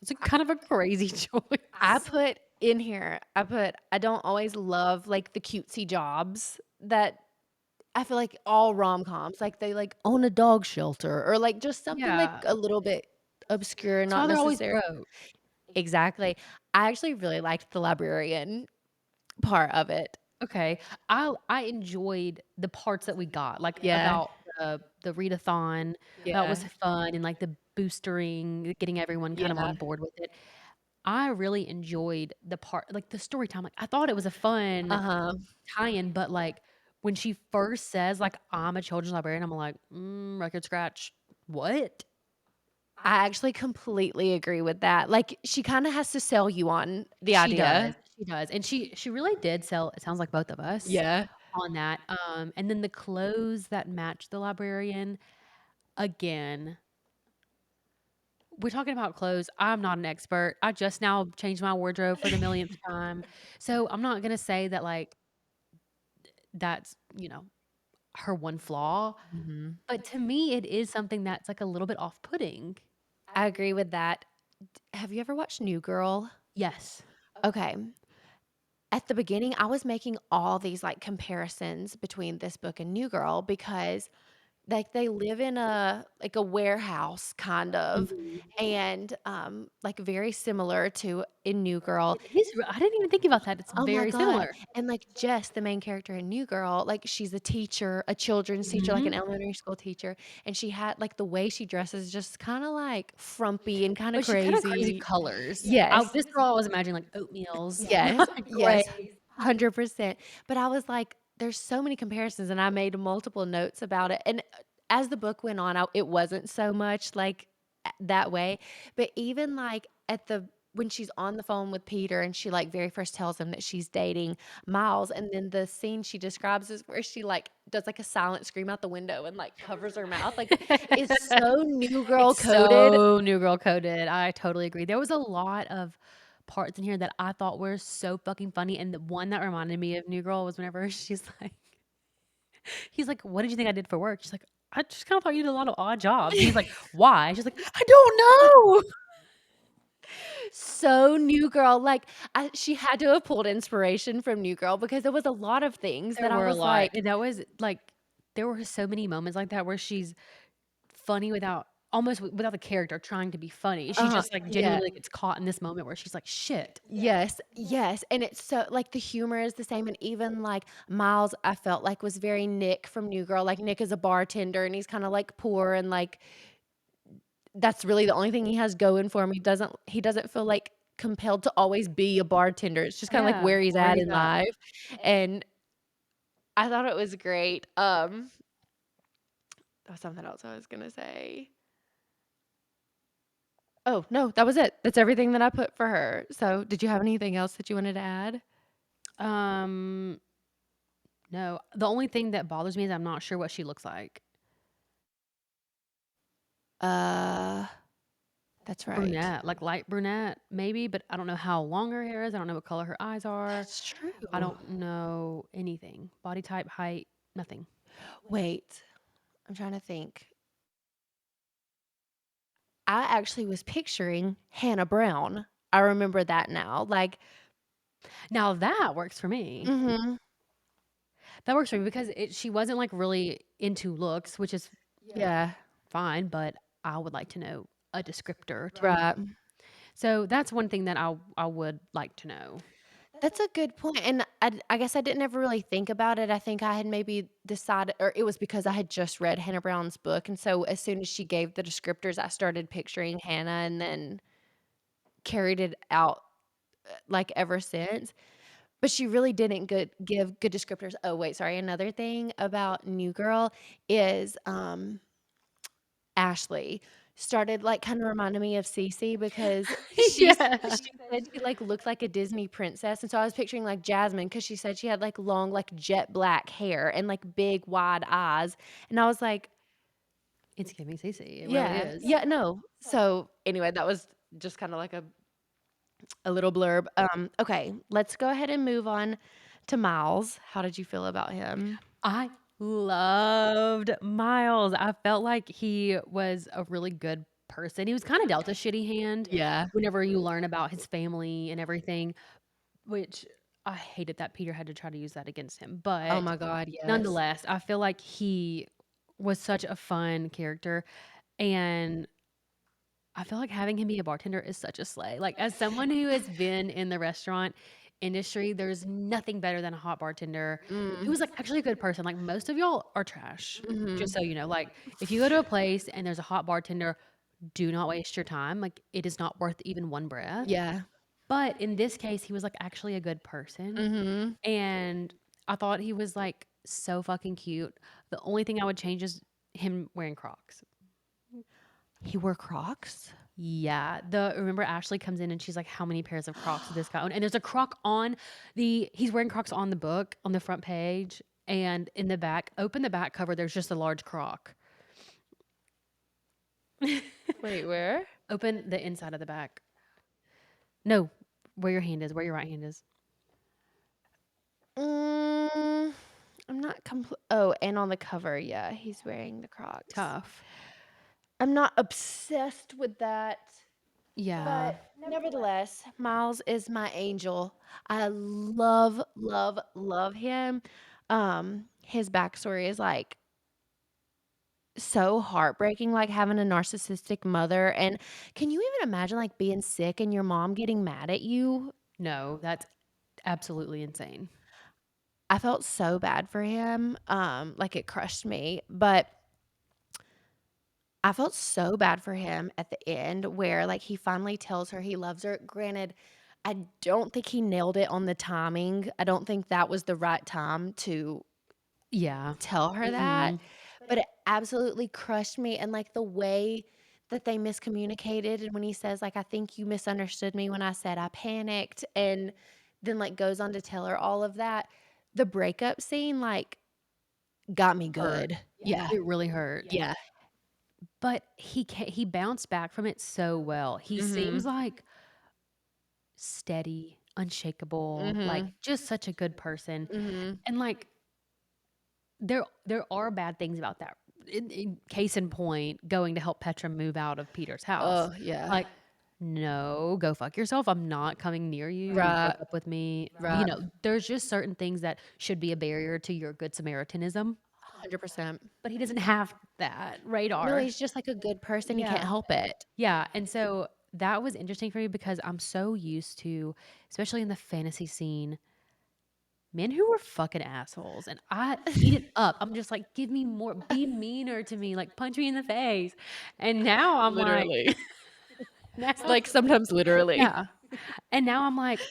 S1: It's a kind of a crazy
S2: I
S1: choice.
S2: put in here, I don't always love, like, the cutesy jobs that I feel like all rom-coms, like, they, like, own a dog shelter or, like, just something, like,
S1: Yeah.
S2: a little bit obscure,
S1: That's
S2: not
S1: why they're always
S2: necessar
S1: broke.
S2: exactly. I actually really liked the librarian part of it.
S1: Okay. I enjoyed the parts that we got, like,
S2: Yeah.
S1: about the readathon, that was
S2: Yeah.
S1: fun, and, like, the boostering, getting everyone kind of
S2: Yeah.
S1: on board with it. I really enjoyed the part like, the story time, like, I thought it was a fun
S2: Uh-huh.
S1: tie-in, but, like, when she first says, like, "I'm a children's librarian," I'm like, record scratch. What?"
S2: I actually completely agree with that. Like, she kinda has to sell you on the idea.
S1: She does, and she really did sell it sounds like both of us
S2: Yeah.
S1: on that, and then the clothes that match the librarian, again, we're talking about clothes, I'm not an expert, I just now changed my wardrobe for the millionth time, so I'm not gonna say that, like, that's, her one flaw,
S2: Mhm.
S1: but to me, it is something that's, like, a little bit off-putting.
S2: I agree with that. Have you ever watched New Girl?
S1: Yes.
S2: Okay. At the beginning, I was making all these, like, comparisons between this book and New Girl because, like, they live in a warehouse kind of,
S1: Mhm.
S2: and, like, very similar to in New Girl.
S1: It is I didn't even think about that, it's
S2: Oh my
S1: very
S2: god,
S1: similar.
S2: and, like, Jess, the main character in New Girl, like, she's a teacher, a children's teacher, like an
S1: Mhm.
S2: elementary school teacher, and she had like, the way she dresses is just kinda, like, frumpy and kinda
S1: But she kinda crazy
S2: crazy.
S1: colors. I
S2: Yes.
S1: this girl I was imagining, like, oatmeals,
S2: Yes,
S1: gray.
S2: yes, 100%. But I was like, there's so many comparisons, and I made multiple notes about it, and, as the book went on, it wasn't so much, like, that way, but even, like, at the when she's on the phone with Peter and she, like, very first tells him that she's dating Miles, and then the scene she describes is where she, like, does, like, a silent scream out the window and, like, covers her mouth, like, it's so New Girl
S1: It's
S2: coded.
S1: so New Girl coded. I totally agree. There was a lot of parts in here that I thought were so fucking funny, and the one that reminded me of New Girl was whenever she's like he's like, "What did you think I did for work?" She's like, "I just kinda thought you did a lot of odd jobs." And he's like, "Why?" She's like, "I don't know."
S2: So New Girl, like, she had to have pulled inspiration from New Girl because there was a lot of things
S1: There
S2: that I
S1: were a
S2: was
S1: lot,
S2: like,
S1: and that was, like there were so many moments like that where she's funny without almost without the character trying to be funny. She just, like,
S2: yeah.
S1: genuinely gets caught in this moment where she's like, "Shit."
S2: Yes, yes, and it's so like, the humor is the same, and even, like, Miles, I felt like was very Nick from New Girl, like, Nick is a bartender, and he's kinda, like, poor and, like, that's really the only thing he has going for him. He doesn't feel, like, compelled to always be a bartender. It's just kinda, like,
S1: Yeah,
S2: where he's
S1: where
S2: at
S1: he's
S2: in
S1: at.
S2: life, and I thought it was great. There was something else I was gonna say. Oh, no, that was it. That's everything that I put for her. So, did you have anything else that you wanted to add?
S1: Um, no, the only thing that bothers me is I'm not sure what she looks like.
S2: Uh, that's right.
S1: Brunette, like light brunette, maybe, but I don't know how long her hair is. I don't know what color her eyes are.
S2: That's
S1: I
S2: true.
S1: don't know anything. Body type, height, nothing.
S2: Wait, I'm trying to think. I actually was picturing Hannah Brown. I remember that now. Like,
S1: Now that works for me.
S2: mhm.
S1: That works for me because she wasn't like really into looks, which is
S2: Yeah,
S1: fine, but I would like to know a descriptor too.
S2: right.
S1: So that's one thing that I would like to know.
S2: That's a good point, and I guess I didn't ever really think about it. I think I had maybe decided or it was because I had just read Hannah Brown's book, and so as soon as she gave the descriptors, I started picturing Hannah and then carried it out, like, ever since. But she really didn't give good descriptors. Oh, wait, sorry, another thing about New Girl is, Ashley started, like, kinda reminding me of Cece because
S1: Yeah.
S2: she said she, like, looked like a Disney princess, and so I was picturing, like, Jasmine because she said she had, like, long, like, jet black hair and, like, big, wide eyes, and I was like,
S1: It's giving CC. It really
S2: "Yeah,
S1: is.
S2: yeah, no." So, anyway, that was just kinda like a little blurb. Okay, let's go ahead and move on to Miles. How did you feel about him?
S1: I loved Miles. I felt like he was a really good person. He was kinda dealt a shitty hand
S2: Yeah.
S1: whenever you learn about his family and everything, which I hated that Peter had to try to use that against him,
S2: Oh
S1: but
S2: my god, yes.
S1: nonetheless, I feel like he was such a fun character, and I feel like having him be a bartender is such a slay. Like, as someone who has been in the restaurant industry, there's nothing better than a hot bartender
S2: Mm,
S1: who's, like, actually a good person. Like, most of y'all are trash, just
S2: mhm.
S1: so you know. Like, if you go to a place and there's a hot bartender, do not waste your time. Like, it is not worth even one breath.
S2: Yeah.
S1: But in this case, he was, like, actually a good person,
S2: Mhm.
S1: and I thought he was, like, so fucking cute. The only thing I would change is him wearing Crocs.
S2: He wore Crocs?
S1: Yeah, remember Ashley comes in and she's like, "How many pairs of Crocs does this guy own?" And there's a Croc on he's wearing Crocs on the book, on the front page, and in the back open the back cover, there's just a large Croc.
S2: Wait, where?
S1: Open the inside of the back. No, where your hand is, where your right hand is.
S2: Mm, I'm not oh, and on the cover, yeah, he's wearing the Crocs.
S1: Tough.
S2: I'm not obsessed with that,
S1: Yeah.
S2: but nevertheless, Miles is my angel. I love, love, love him. His backstory is, like, so heartbreaking, like, having a narcissistic mother, and can you even imagine, like, being sick and your mom getting mad at you?
S1: No, that's absolutely insane.
S2: I felt so bad for him, like, it crushed me, but I felt so bad for him at the end where, like, he finally tells her he loves her. Granted, I don't think he nailed it on the timing. I don't think that was the right time to
S1: Yeah.
S2: tell her that,
S1: Mm-mm.
S2: but it absolutely crushed me, and, like, the way that they miscommunicated, and when he says, like, "I think you misunderstood me when I said I panicked," and then, like, goes on to tell her all of that. The breakup scene, like, got me
S1: Hurt.
S2: good. Yeah,
S1: It really hurt.
S2: yeah.
S1: But he bounced back from it so well. He seems
S2: Mhm,
S1: like steady, unshakable, like,
S2: mhm,
S1: just such a good person,
S2: mhm.
S1: and, like, there are bad things about that. In case in point, going to help Petra move out of Peter's house.
S2: Oh, yeah.
S1: Like, "No, go fuck yourself. I'm not coming near you. You
S2: Right,
S1: broke up with me." You
S2: right.
S1: know, there's just certain things that should be a barrier to your good Samaritanism,
S2: 100%.
S1: but he doesn't have that
S2: No,
S1: radar.
S2: he's just, like, a good person, he can't
S1: Yeah.
S2: help it.
S1: Yeah, and so that was interesting for me because I'm so used to, especially in the fantasy scene, men who were fucking assholes, and I eat it up. I'm just like, "Give me more, be meaner to me, like, punch me in the face." And now I'm like
S2: Literally.
S1: now
S2: Like, sometimes literally.
S1: yeah, and now I'm like,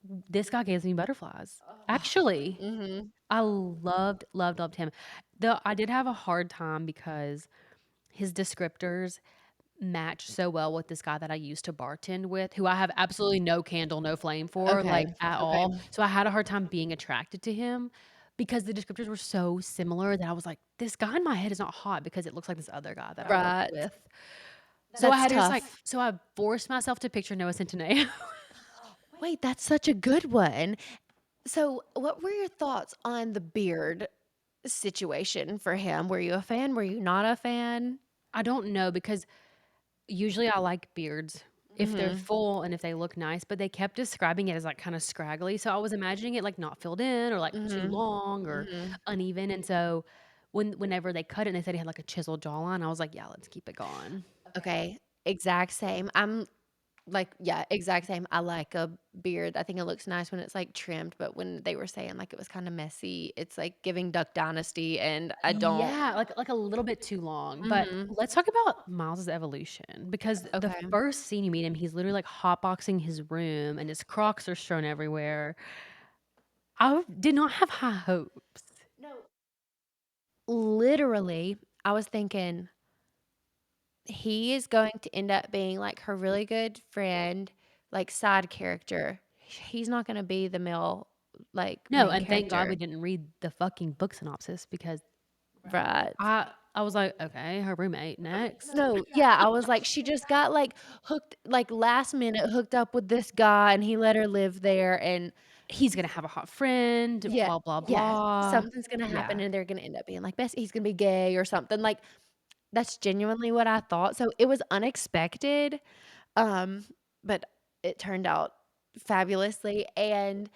S1: "This guy gives me butterflies." Actually,
S2: Mhm.
S1: I loved, loved, loved him. Though I did have a hard time because his descriptors match so well with this guy that I used to bartend with, who I have absolutely no candle, no flame for,
S2: Okay,
S1: like, at
S2: okay.
S1: all. So I had a hard time being attracted to him because the descriptors were so similar that I was like, "This guy in my head is not hot because it looks like this other guy that I worked
S2: Right.
S1: with." So I
S2: That's
S1: had to just, like
S2: tough.
S1: so I forced myself to picture Noah Centineo.
S2: Wait, that's such a good one. So, what were your thoughts on the beard situation for him? Were you a fan? Were you not a fan?
S1: I don't know because usually I like beards if they're
S2: Mhm,
S1: full and if they look nice, but they kept describing it as, like, kinda scraggly, so I was imagining it, like, not filled in or, like, too
S2: mhm,
S1: long or
S2: mhm.
S1: uneven, and so whenever they cut it and they said he had, like, a chiseled jawline, I was like, "Yeah, let's keep it going."
S2: Okay, exact same. I'm like, yeah, exact same. I like a beard. I think it looks nice when it's, like, trimmed, but when they were saying, like, it was kinda messy, it's, like, giving Duck Dynasty, and I don't.
S1: Yeah, like a little bit too long, but
S2: Mhm.
S1: let's talk about Miles's evolution because the
S2: Okay.
S1: first scene you meet him, he's literally, like, hotboxing his room and his Crocs are strewn everywhere. I did not have high hopes.
S2: No. Literally, I was thinking he is going to end up being, like, her really good friend, like, side character. He's not gonna be the male, like,
S1: No,
S2: main
S1: and thank God we
S2: character.
S1: didn't read the fucking book synopsis because
S2: Right.
S1: I was like, "Okay, her roommate, next."
S2: No, yeah, I was like, she just got, like, hooked like, last minute hooked up with this guy, and he let her live there, and
S1: He's gonna have a hot friend,
S2: yeah,
S1: blah, blah,
S2: yeah,
S1: blah.
S2: something's gonna happen,
S1: Yeah.
S2: and they're gonna end up being, like, best he's gonna be gay or something, like, that's genuinely what I thought, so it was unexpected, um, but it turned out fabulously, and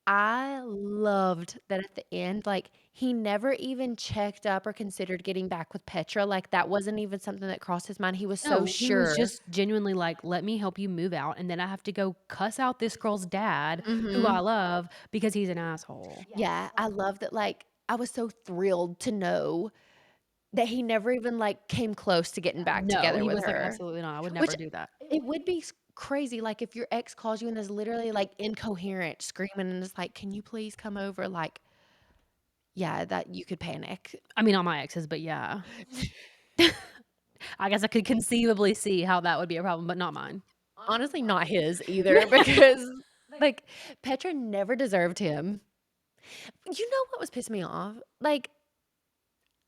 S2: I loved that at the end, like, he never even checked up or considered getting back with Petra, like, that wasn't even something that crossed his mind, he was so
S1: No, he was
S2: sure.
S1: just genuinely like, "Let me help you move out, and then I have to go cuss out this girl's dad, who I
S2: Mhm.
S1: love, because he's an asshole."
S2: Yeah, I love that, like, I was so thrilled to know that he never even, like, came close to getting back
S1: No,
S2: together
S1: he
S2: with
S1: was like,
S2: her,
S1: "Absolutely not, I would
S2: which
S1: never do that."
S2: it would be crazy, like, if your ex calls you and is literally, like, incoherent, screaming, and is like, "Can you please come over?" Like, yeah, that you could panic.
S1: I mean, all my exes, but yeah. I guess I could conceivably see how that would be a problem, but not mine.
S2: Honestly, not his either because, like, Petra never deserved him. You know what was pissing me off? Like,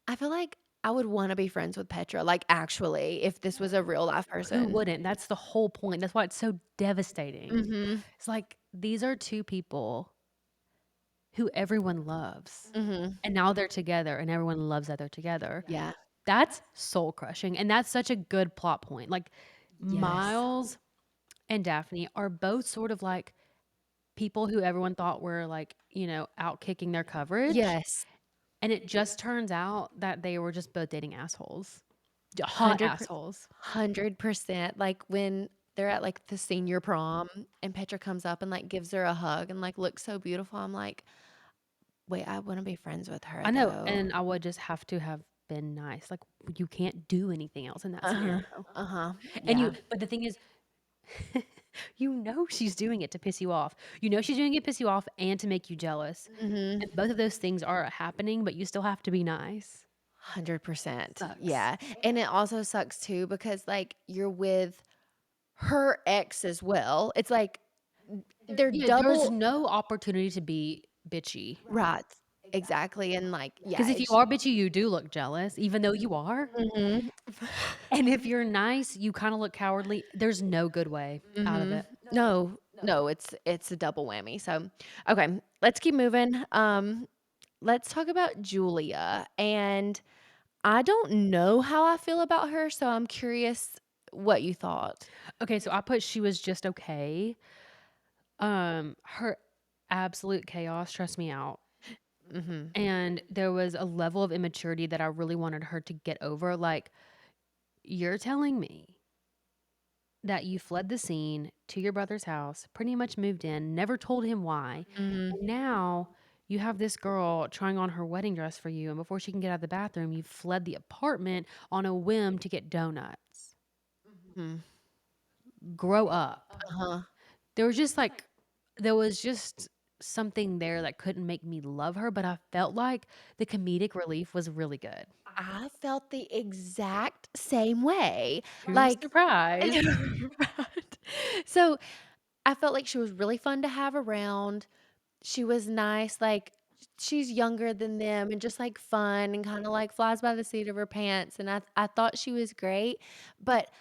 S2: I feel like I would wanna be friends with Petra, like, actually, if this was a real life
S1: Who
S2: person.
S1: wouldn't? That's the whole point, that's why it's so devastating.
S2: Mhm,
S1: It's like, these are 2 people who everyone loves,
S2: mhm.
S1: and now they're together, and everyone loves that they're together.
S2: Yeah.
S1: That's soul crushing, and that's such a good plot point. Like,
S2: Yes.
S1: Miles and Daphne are both sort of like people who everyone thought were, like, out kicking their coverage,
S2: Yes.
S1: and it just turns out that they were just both dating assholes. Hot
S2: 100%. Like, when they're at, like, the senior prom and Petra comes up and, like, gives her a hug and, like, looks so beautiful, I'm like, "Wait, I wanna be friends with her,
S1: I know,
S2: though."
S1: and I would just have to have been nice, like, you can't do anything else in that
S2: Uh-huh,
S1: scenario.
S2: uh-huh,
S1: And
S2: yeah.
S1: but the thing is, she's doing it to piss you off. You know she's doing it to piss you off and to make you jealous,
S2: Mhm.
S1: and both of those things are happening, but you still have to be nice.
S2: 100%.
S1: Sucks.
S2: Yeah, and it also sucks too because, like, you're with her ex as well. It's like they're
S1: Yeah, there's
S2: double.
S1: no opportunity to be bitchy.
S2: Right. Exactly, and, like, yeah,
S1: Because if you
S2: it's
S1: are bitchy, you do look jealous, even though you are.
S2: mhm.
S1: And if you're nice, you kinda look cowardly. There's no good way out of
S2: Mhm.
S1: it.
S2: No, no, it's a double whammy, so, okay, let's keep moving. Let's talk about Julia, and I don't know how I feel about her, so I'm curious what you thought.
S1: Okay, so I put she was just okay. Her absolute chaos stressed me out,
S2: Mhm.
S1: and there was a level of immaturity that I really wanted her to get over, like, "You're telling me that you fled the scene to your brother's house, pretty much moved in, never told him why,
S2: Mhm.
S1: and now you have this girl trying on her wedding dress for you, and before she can get out of the bathroom, you fled the apartment on a whim to get donuts.
S2: Mhm.
S1: Grow up."
S2: Uh-huh.
S1: There was just, like there was just something there that couldn't make me love her, but I felt like the comedic relief was really good.
S2: I felt the exact same way,
S1: Who's
S2: like
S1: surprised?
S2: right. So, I felt like she was really fun to have around. She was nice, like, she's younger than them and just, like, fun and kinda, like, flies by the seat of her pants, and I thought she was great, but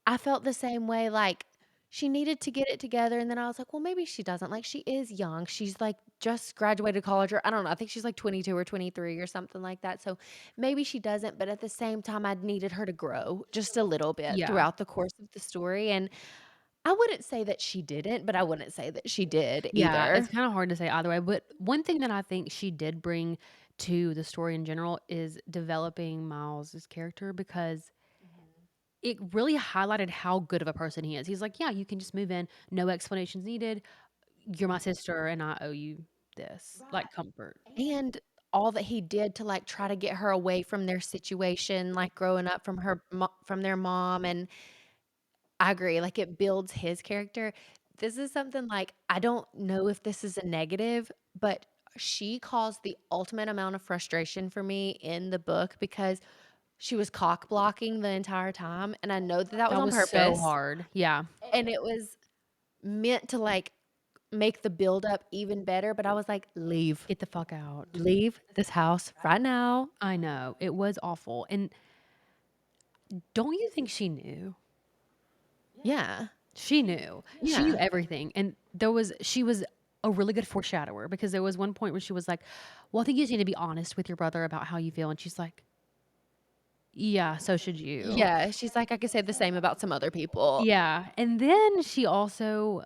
S2: I felt the same way, like, she needed to get it together, and then I was like, "Well, maybe she doesn't." Like, she is young. She's, like, just graduated college, or I don't know, I think she's, like, 22 or 23 or something like that, so maybe she doesn't, but at the same time, I needed her to grow just a little bit
S1: Yeah.
S2: throughout the course of the story, and I wouldn't say that she didn't, but I wouldn't say that she did
S1: Yeah, it's
S2: either.
S1: kinda hard to say either way, but one thing that I think she did bring to the story in general is developing Miles's character because it really highlighted how good of a person he is. He's like, "Yeah, you can just move in, no explanations needed. You're my sister, and I owe you this, like, comfort."
S2: And all that he did to, like, try to get her away from their situation, like, growing up from their mom, and I agree, like, it builds his character. This is something, like, I don't know if this is a negative, but she caused the ultimate amount of frustration for me in the book because she was cock blocking the entire time, and I know that that was
S1: That
S2: on
S1: was so
S2: purpose,
S1: hard. Yeah.
S2: and it was meant to, like, make the buildup even better, but I was like, "Leave.
S1: Get the fuck out.
S2: Leave this house right now."
S1: I know, it was awful, and don't you think she knew?
S2: Yeah.
S1: She knew. She knew
S2: Yeah.
S1: everything, and she was a really good foreshadower because there was one point where she was like, "Well, I think you just need to be honest with your brother about how you feel," and she's like, "Yeah, so should you."
S2: Yeah, she's like, "I could say the same about some other people."
S1: Yeah, and then she also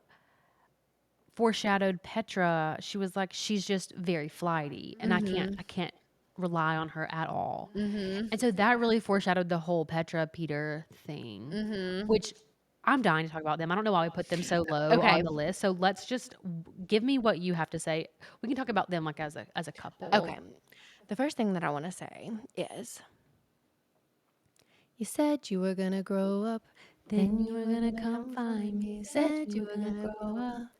S1: foreshadowed Petra. She was like, "She's just very flighty, and
S2: Mhm.
S1: I can't rely on her at all."
S2: Mhm.
S1: And so that really foreshadowed the whole Petra Peter thing,
S2: Mhm.
S1: which I'm dying to talk about them. I don't know why we put them so low on
S2: Okay.
S1: the list. So let's just give me what you have to say. We can talk about them like as a couple.
S2: Okay. The first thing that I wanna say is, "You said you were gonna grow up,
S1: Then
S2: then
S1: you
S2: you
S1: were
S2: were
S1: gonna
S2: gonna
S1: come
S2: come find
S1: find
S2: me.
S1: me. Said
S2: Said
S1: you
S2: you
S1: were
S2: were
S1: gonna
S2: gonna
S1: grow
S2: grow
S1: up.
S2: up.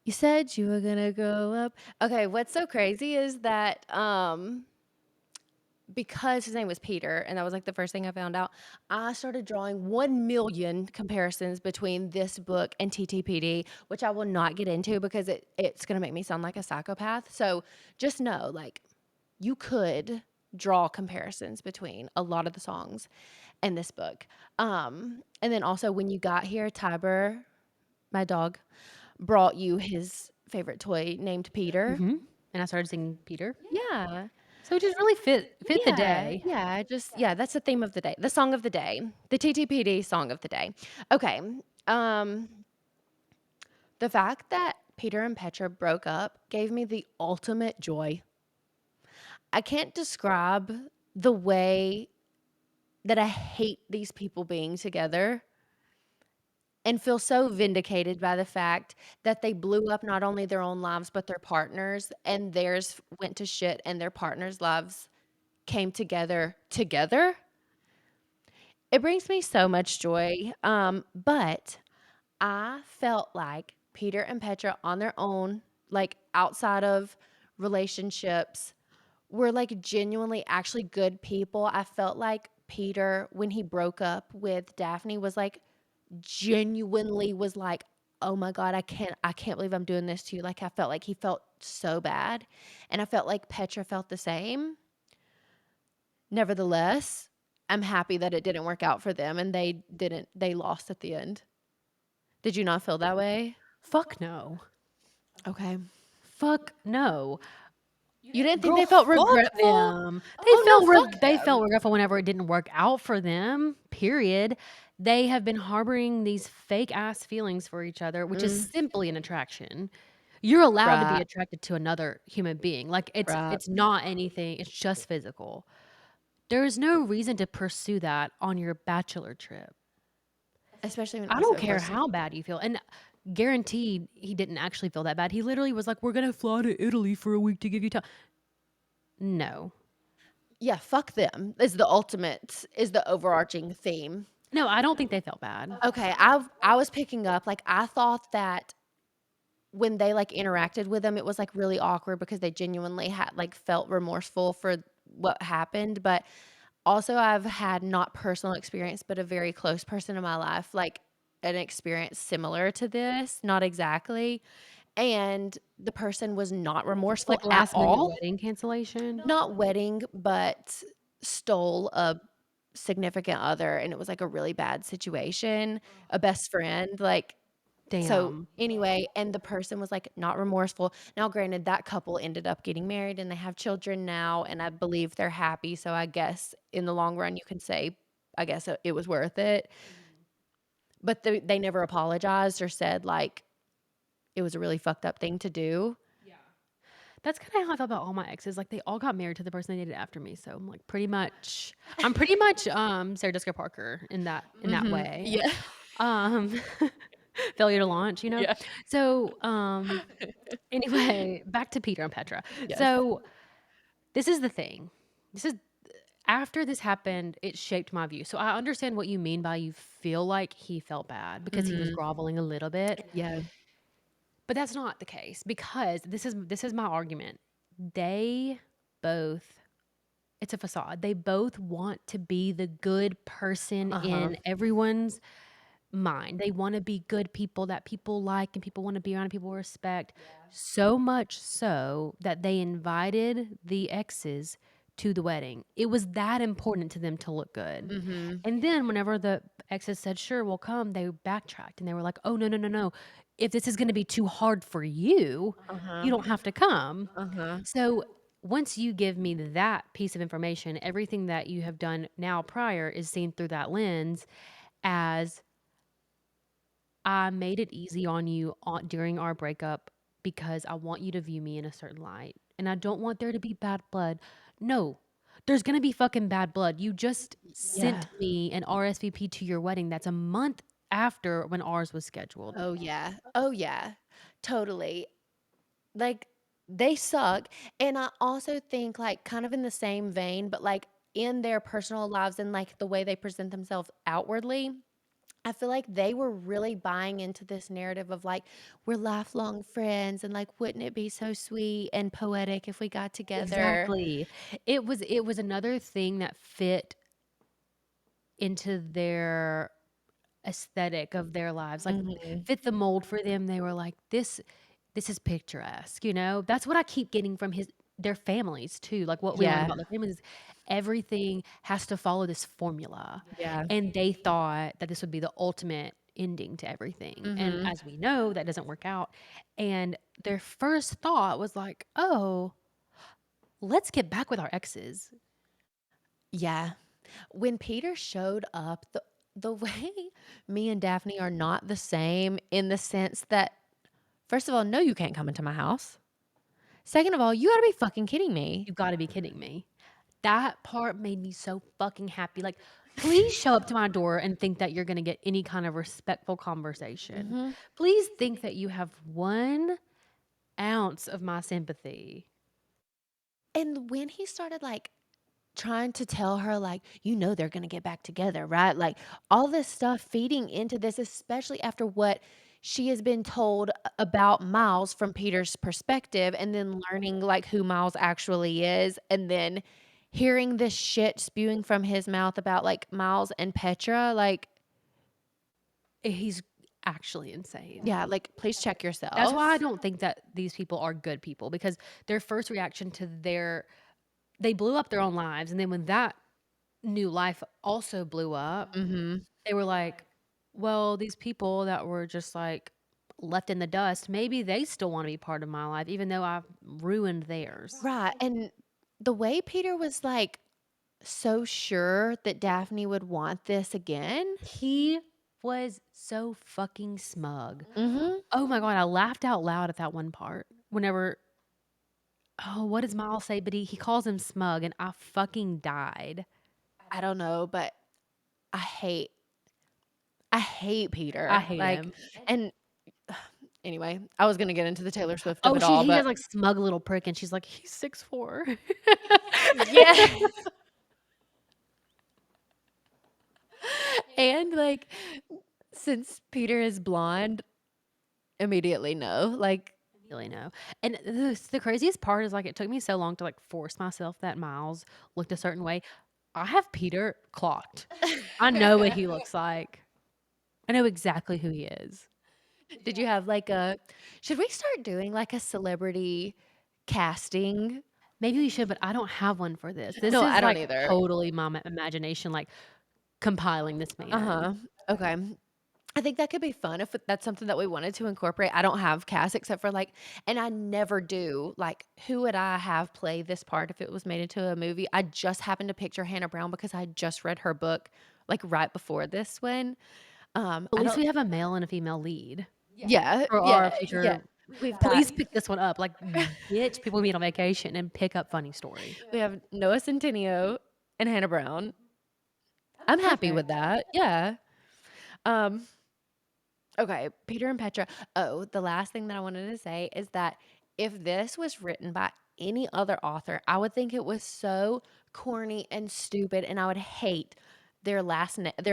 S2: You said you were gonna grow up." Okay, what's so crazy is that, because his name was Peter, and that was, like, the first thing I found out, I started drawing 1,000,000 comparisons between this book and TTPD, which I will not get into because it's gonna make me sound like a psychopath, so just know, like, you could draw comparisons between a lot of the songs and this book. And then also when you got here, Tiber, my dog, brought you his favorite toy named Peter.
S1: Mhm. And I started singing Peter.
S2: Yeah.
S1: So it just really fit the
S2: Yeah,
S1: day.
S2: yeah, just yeah, that's the theme of the day, the song of the day, the TTPD song of the day. Okay, um, the fact that Peter and Petra broke up gave me the ultimate joy. I can't describe the way that I hate these people being together and feel so vindicated by the fact that they blew up not only their own lives, but their partners, and theirs went to shit, and their partners' lives came together. It brings me so much joy, but I felt like Peter and Petra on their own, like, outside of relationships, were, like, genuinely actually good people. I felt like Peter, when he broke up with Daphne, was, like, genuinely was like, "Oh my god, I can't believe I'm doing this to you." Like, I felt like he felt so bad, and I felt like Petra felt the same. Nevertheless, I'm happy that it didn't work out for them and they lost at the end. Did you not feel that way?
S1: Fuck no.
S2: Okay.
S1: Fuck no.
S2: You didn't think
S1: Girl,
S2: they felt
S1: fuck
S2: regretful?
S1: them.
S2: Oh, no, fuck
S1: They
S2: them.
S1: felt regretful whenever it didn't work out for them, period. They have been harboring these fake ass feelings for each other, which is
S2: Mm,
S1: simply an attraction. You're allowed to be
S2: right,
S1: attracted to another human being. Like
S2: right.
S1: it's not anything, it's just physical. There is no reason to pursue that on your bachelor trip.
S2: Especially when it
S1: I
S2: was
S1: don't
S2: so
S1: care
S2: close to.
S1: how bad you feel. And guaranteed he didn't actually feel that bad. He literally was like, "We're gonna fly to Italy for a week to give you time." No.
S2: Yeah, fuck them is the overarching theme.
S1: No, I don't think they felt bad.
S2: Okay, I was picking up, like, I thought that when they, like, interacted with them, it was, like, really awkward because they genuinely had like, felt remorseful for what happened, but also I've had not personal experience, but a very close person in my life, like, an experience similar to this, not exactly, and the person was not remorseful
S1: Like
S2: at
S1: last minute
S2: all.
S1: wedding cancellation?
S2: Not wedding, but stole a significant other, and it was, like, a really bad situation, a best friend, like, so,
S1: Damn.
S2: anyway, and the person was, like, not remorseful. Now, granted, that couple ended up getting married, and they have children now, and I believe they're happy, so I guess in the long run, you can say, I guess it was worth it, but they never apologized or said, like, it was a really fucked up thing to do.
S1: That's kinda how I felt about all my exes, like, they all got married to the person they dated after me, so I'm, like, I'm pretty much, Sarah Jessica Parker in that
S2: Mhm.
S1: way.
S2: Yeah.
S1: Um, failure to launch, you know?
S2: Yeah.
S1: So, anyway, back to Peter and Petra.
S2: Yes.
S1: So, this is the thing. This is after this happened, it shaped my view. So, I understand what you mean by you feel like he felt bad because he was
S2: Mhm.
S1: groveling a little bit.
S2: Yeah.
S1: But that's not the case because this is my argument. They both it's a facade. They both want to be the good person
S2: Uh-huh.
S1: in everyone's mind. They want to be good people that people like and people want to be around and people respect. So much so that they invited the exes to the wedding. It was that important to them to look good.
S2: Mhm.
S1: And then whenever the exes said, "Sure, we'll come," they backtracked and they were like, "Oh, no, no, no, no. If this is gonna be too hard for you, you
S2: Uh-huh.
S1: don't have to come."
S2: Uh-huh.
S1: So, once you give me that piece of information, everything that you have done now prior is seen through that lens as I made it easy on you on during our breakup because I want you to view me in a certain light, and I don't want there to be bad blood. No, there's gonna be fucking bad blood. You just
S2: Yeah.
S1: sent me an RSVP to your wedding that's a month after when ours was scheduled.
S2: Oh, yeah. Oh, yeah. Totally. Like, they suck, and I also think, like, kind of in the same vein, but, like, in their personal lives and, like, the way they present themselves outwardly, I feel like they were really buying into this narrative of, like, "We're lifelong friends," and, like, "Wouldn't it be so sweet and poetic if we got together?"
S1: Exactly. It was another thing that fit into their aesthetic of their lives, like,
S2: Mhm.
S1: fit the mold for them. They were like, this is picturesque," you know? That's what I keep getting from their families too, like, what we learn
S2: Yeah.
S1: about their families is everything has to follow this formula,
S2: Yeah.
S1: and they thought that this would be the ultimate ending to everything, and
S2: Mhm.
S1: as we know, that doesn't work out, and their first thought was like, "Oh, let's get back with our exes."
S2: Yeah. When Peter showed up, the way me and Daphne are not the same in the sense that, first of all, no, you can't come into my house. Second of all, you gotta be fucking kidding me.
S1: "You've gotta be kidding me." That part made me so fucking happy, like, please show up to my door and think that you're gonna get any kind of respectful conversation.
S2: Mhm.
S1: Please think that you have 1 ounce of my sympathy.
S2: And when he started, like, trying to tell her, like, "You know they're gonna get back together, right?" Like, all this stuff feeding into this, especially after what she has been told about Miles from Peter's perspective and then learning, like, who Miles actually is, and then hearing this shit spewing from his mouth about, like, Miles and Petra, like,
S1: He's actually insane.
S2: yeah, like, please check
S1: That's why I
S2: yourself.
S1: don't think that these people are good people because their first reaction to their they blew up their own lives, and then when that new life also blew up,
S2: Mhm.
S1: they were like, "Well, these people that were just, like, left in the dust, maybe they still wanna be part of my life even though I've ruined theirs."
S2: Right, and the way Peter was, like, so sure that Daphne would want this again.
S1: He was so fucking smug.
S2: Mhm.
S1: Oh my god, I laughed out loud at that one part whenever oh, what does Miles say? But he calls him smug, and I fucking died.
S2: I don't know, but I hate I hate
S1: I
S2: Peter,
S1: hate
S2: like,
S1: him.
S2: and anyway, I was gonna get into the Taylor Swift of
S1: Oh,
S2: it all,
S1: he
S2: but
S1: does, like, smug little prick, and she's like, "He's 6'4".
S2: yes, and, like, since Peter is blonde, immediately no, like
S1: Really know. And the craziest part is, like, it took me so long to, like, force myself that Miles looked a certain way. I have Peter clocked. I know what he looks like. I know exactly who he is.
S2: did you have, like, a should we start doing, like, a celebrity casting?
S1: Maybe we should, but I don't have one for this. This
S2: No,
S1: is,
S2: I don't
S1: like,
S2: either.
S1: totally my imagination, like, compiling this man.
S2: Uh-huh, okay. I think that could be fun if that's something that we wanted to incorporate. I don't have cast except for, like and I never do, like, who would I have play this part if it was made into a movie? I just happened to picture Hannah Brown because I just read her book, like, right before this one.
S1: At
S2: I
S1: least
S2: don't
S1: we have a male and a female lead
S2: yeah,
S1: for our
S2: yeah.
S1: future
S2: We've got
S1: please pick this one up. Like, bitch, people meet on vacation and pick up funny story.
S2: we have Noah Centineo and Hannah Brown. I'm happy with
S1: Perfect.
S2: that, yeah. Um Okay, Peter and Petra. Oh, the last thing that I wanted to say is that if this was written by any other author, I would think it was so corny and stupid, and I would hate their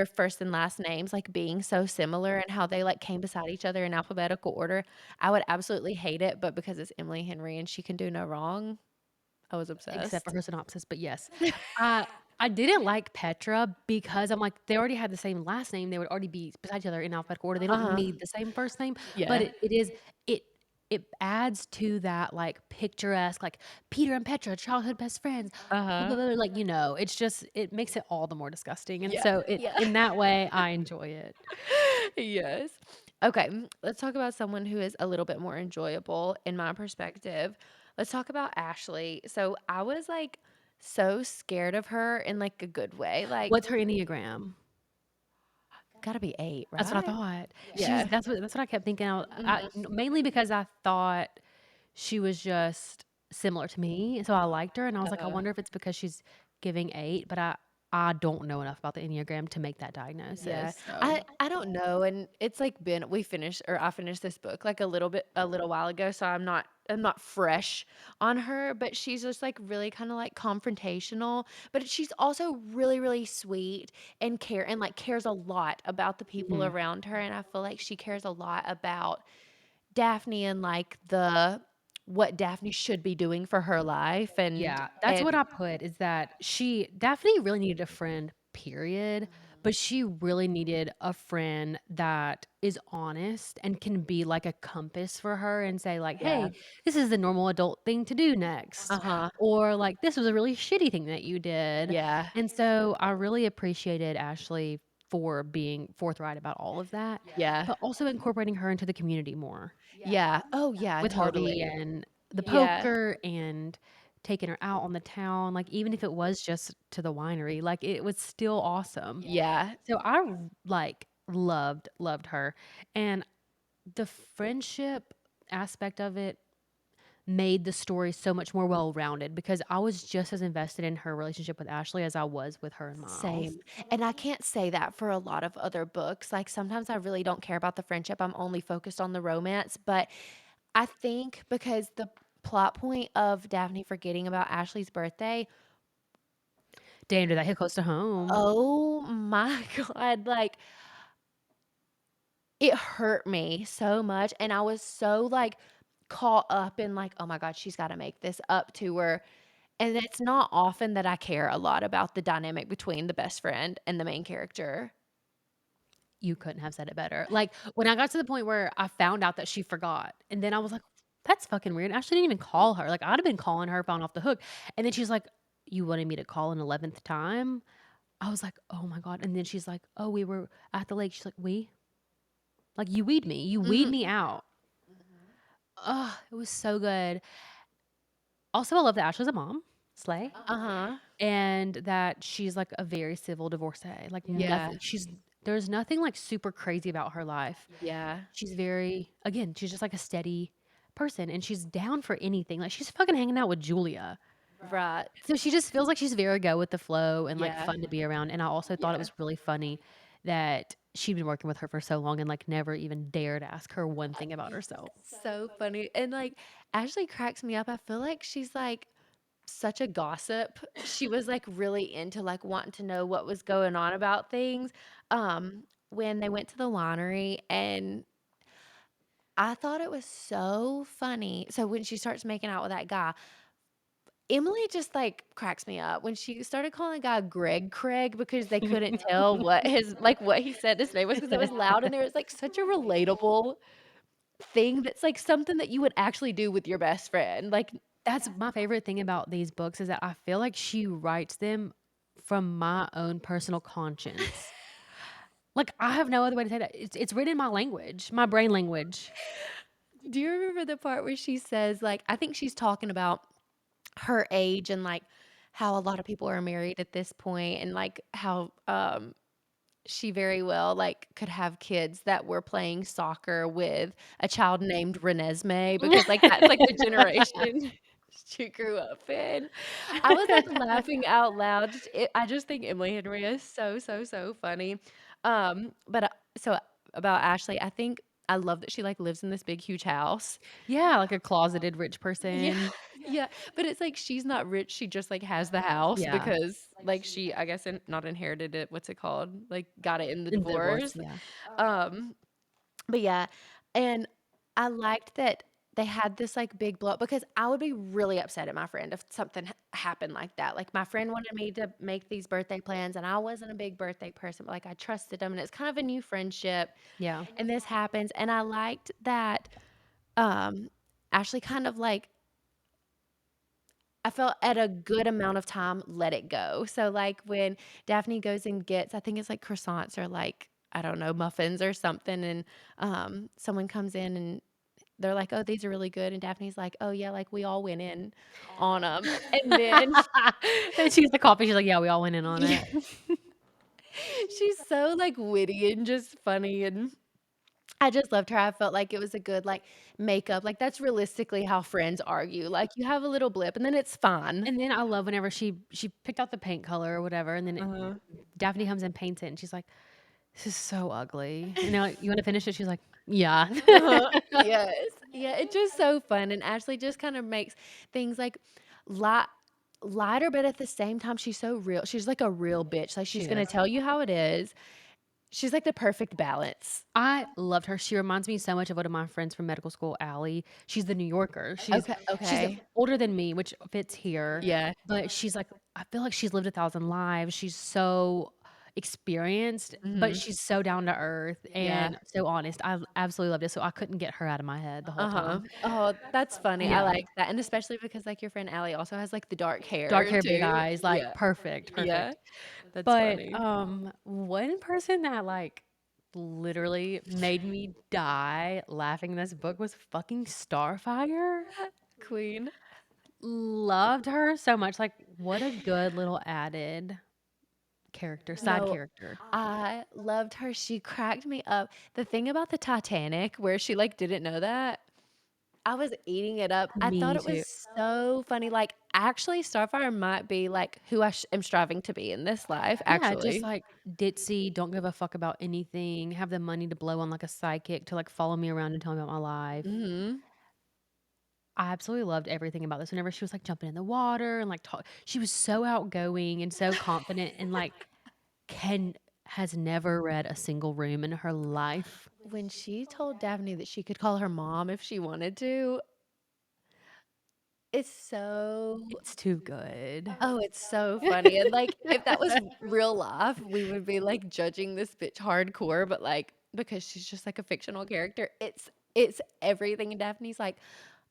S2: first and last names like being so similar and how they like came beside each other in alphabetical order. I would absolutely hate it, but because it's Emily Henry and she can do no wrong, I was
S1: Except for
S2: obsessed.
S1: her synopsis, but yes. I I didn't like Petra because I'm like, they already had the same last name, they would already be beside each other in alphabetical order, they don't
S2: Uh-huh.
S1: need the same first name, but
S2: Yeah.
S1: it is it it adds to that, like, picturesque, like, Peter and Petra, childhood best friends, blah, blah,
S2: Uh-huh.
S1: blah, like, it's just it makes it all the more disgusting, and
S2: Yeah.
S1: so it
S2: Yeah.
S1: in that way, I enjoy it.
S2: Yes. Okay, let's talk about someone who is a little bit more enjoyable in my perspective. Let's talk about Ashley. So I was like so scared of her in like a good way. Like,
S1: What's her Enneagram?
S2: gotta be 8,
S1: That's what I
S2: right?
S1: thought.
S2: Yeah.
S1: That's what I kept thinking.
S2: Mhm.
S1: Mainly because I thought she was just similar to me, so I liked her, and I was like, I
S2: Uh-huh.
S1: wonder if it's because she's giving 8, but I don't know enough about the Enneagram to make that
S2: Yeah.
S1: diagnosis. So
S2: I don't know, and it's like been we finished or I finished this book like a little while ago, so I'm not fresh on her, but she's just like really kind of like confrontational, but she's also really really sweet and like cares a lot about the people
S1: mhm.
S2: around her, and I feel like she cares a lot about Daphne and like the what Daphne should be doing for her life
S1: Yeah, that's
S2: and
S1: what I put is that Daphne really needed a friend, period, but she really needed a friend that is honest and can be like a compass for her and say like,
S2: yeah.
S1: "Hey, this is the normal adult thing to do next."
S2: Uh-huh.
S1: Or like, "This was a really shitty thing that you did."
S2: Yeah.
S1: And so I really appreciated Ashley for being forthright about all of that,
S2: Yeah.
S1: but also incorporating her into the community more
S2: Yeah. Oh, yeah,
S1: with Harvey
S2: totally.
S1: and the
S2: Yeah.
S1: poker and taking her out on the town, like, even if it was just to the winery, like, it was still awesome.
S2: Yeah.
S1: So I, like, loved her, and the friendship aspect of it made the story so much more well-rounded because I was just as invested in her relationship with Ashley as I was with her and Miles.
S2: Same. And I can't say that for a lot of other books. Like sometimes I really don't care about the friendship. I'm only focused on the romance. But I think because the plot point of Daphne forgetting about Ashley's birthday,
S1: Damn, did that hit close to home.
S2: oh my God, like it hurt me so much, and I was so, like, caught up in, like, "Oh my god, she's gotta make this up to her," and it's not often that I care a lot about the dynamic between the best friend and the main character.
S1: You couldn't have said it better. Like, when I got to the point where I found out that she forgot, and then I was like, "That's fucking weird." Ashley didn't even call her. Like, I'd have been calling her if I'm off the hook. And then she's like, "You wanted me to call an 11th time?" I was like, "Oh my god." And then she's like, "Oh, we were at the lake." She's like, "We?" Like, "You weed me. You weed
S2: Mhm.
S1: me out." Oh, it was so good. Also, I love that Ashley's a mom. Slay.
S2: Uh-huh.
S1: And that she's, like, a very civil divorcee. Like,
S2: Yeah.
S1: nothing there's nothing, like, super crazy about her life.
S2: Yeah.
S1: She's very again, she's just like a steady person, and she's down for anything, like, she's fucking hanging out with Julia.
S2: Right.
S1: So she just feels like she's very go with the flow and, like,
S2: Yeah.
S1: fun to be around, and I also thought it
S2: Yeah.
S1: was really funny that she'd been working with her for so long and, like, never even dared ask her one thing about herself.
S2: So funny, and, like, Ashley cracks me up. I feel like she's, like, such a gossip. She was, like, really into, like, wanting to know what was going on about things. When they went to the winery, and I thought it was so funny. So when she starts making out with that guy, Emily just, like, cracks me up when she started calling the guy Greg Craig because they couldn't tell what his like, what he said his name was because it was loud in there. It's, like, such a relatable thing that's, like, something that you would actually do with your best friend. Like,
S1: That's my favorite thing about these books is that I feel like she writes them from my own personal conscience. Like, I have no other way to say that. It's written in my language, my brain language.
S2: do you remember the part where she says, like, I think she's talking about her age and, like, how a lot of people are married at this point and, like, how, she very well, like, could have kids that were playing soccer with a child named Renesmee because, like, that's, like, the generation she grew up in. I was, like, laughing out loud. I just think Emily Henry is so, so, so funny. So about Ashley, I think I love that she, like, lives in this big, huge house.
S1: Yeah, like a closeted rich
S2: Yeah,
S1: person.
S2: yeah, but it's like she's not rich, she just, like, has the house
S1: Yeah,
S2: because, like, she, I guess, not inherited it, what's it called? Like, got it in the
S1: in the divorce,
S2: divorce.
S1: yeah.
S2: Um, but yeah, and I liked that they had this, like, big blow up because I would be really upset at my friend if something happened like that. Like, my friend wanted me to make these birthday plans, and I wasn't a big birthday person, but, like, I trusted him, and it's kind of a new friendship,
S1: Yeah.
S2: and this happens, and I liked that, um, Ashley kind of, like, I felt at a good amount of time let it go. So, like, when Daphne goes and gets I think it's, like, croissants or, like, I don't know, muffins or something, and, someone comes in and they're like, "Oh, these are really good," and Daphne's like, "Oh, yeah, like, we all went in on them." And then
S1: Then she gets the coffee, she's like, "Yeah, we all went in on
S2: yeah,
S1: it."
S2: she's so, like, witty and just funny, and I just loved her. I felt like it was a good, like, makeup. Like, that's realistically how friends argue. Like, you have a little blip, and then it's fine.
S1: And then I love whenever she picked out the paint color or whatever, and then
S2: Uh-huh.
S1: Daphne comes and paints it, and she's like, "This is so ugly." And they're like, "You wanna finish it?" She's like, "Yeah."
S2: Uh-huh. Yes. Yeah, it's just so fun, and Ashley just kind of makes things, like, light lighter, but at the same time, she's so real. She's like a real bitch, like,
S1: She
S2: she's gonna
S1: is.
S2: tell you how it is. She's like the perfect balance.
S1: I loved her. She reminds me so much of one of my friends from medical school, Allie. She's the New Yorker.
S2: Okay,
S1: She's
S2: okay.
S1: older than me, which fits here,
S2: Yeah.
S1: but she's like I feel like she's lived 1,000 lives. She's so experienced, but
S2: Mhm.
S1: she's so down to earth
S2: Yeah.
S1: and so honest. I absolutely loved it, so I couldn't get her out of my head the whole
S2: Uh-huh.
S1: time.
S2: Oh, that's funny. I
S1: Yeah.
S2: like that, and especially because, like, your friend Allie also has, like, the dark
S1: Dark
S2: hair
S1: hair, big
S2: too.
S1: eyes, like,
S2: Yeah.
S1: perfect,
S2: Yeah.
S1: perfect.
S2: That's
S1: But,
S2: funny.
S1: one person that, like, literally made me die laughing in this book was fucking Starfire.
S2: Queen.
S1: Loved her so much, like, what a good little added character, side
S2: No,
S1: character.
S2: I loved her. She cracked me up. The thing about the Titanic where she, like, didn't know that, I was eating it up. I thought
S1: Me
S2: it was
S1: too.
S2: so funny. Like, actually, Starfire might be, like, who I am striving to be in this life,
S1: Yeah, just,
S2: actually.
S1: like, ditzy, don't give a fuck about anything, have the money to blow on, like, a psychic to, like, follow me around and tell me about my life.
S2: Mhm.
S1: I absolutely loved everything about this. Whenever she was, like, jumping in the water and, like, talk she was so outgoing and so confident and, like, can has never read a single room in her life.
S2: when she told Daphne that she could call her mom if she wanted to, it's so
S1: It's too good.
S2: oh, it's so funny, and, like, if that was real life, we would be, like, judging this bitch hardcore, but, like, because she's just, like, a fictional character, it's everything, and Daphne's like,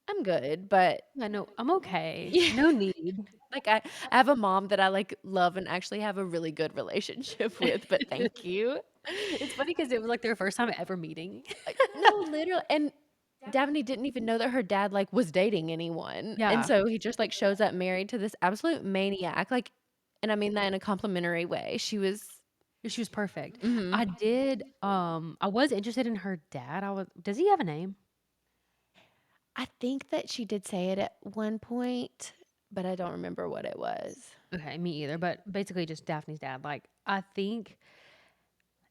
S2: "I'm good," but
S1: Yeah, no, I'm okay.
S2: yeah,
S1: No need.
S2: like, I have a mom that I, like, love and actually have a really good relationship with, but thank you.
S1: It's funny because it was, like, their first time ever meeting.
S2: No, literally, and Daphne didn't even know that her dad, like, was dating anyone, and
S1: Yeah,
S2: so he just, like, shows up married to this absolute maniac, like and I mean that in a complimentary way. She was
S1: she was perfect.
S2: mhm.
S1: I was interested in her dad. I was Does he have a name?
S2: I think that she did say it at one point, but I don't remember what it was.
S1: Okay, me either, but basically just Daphne's dad. Like, I think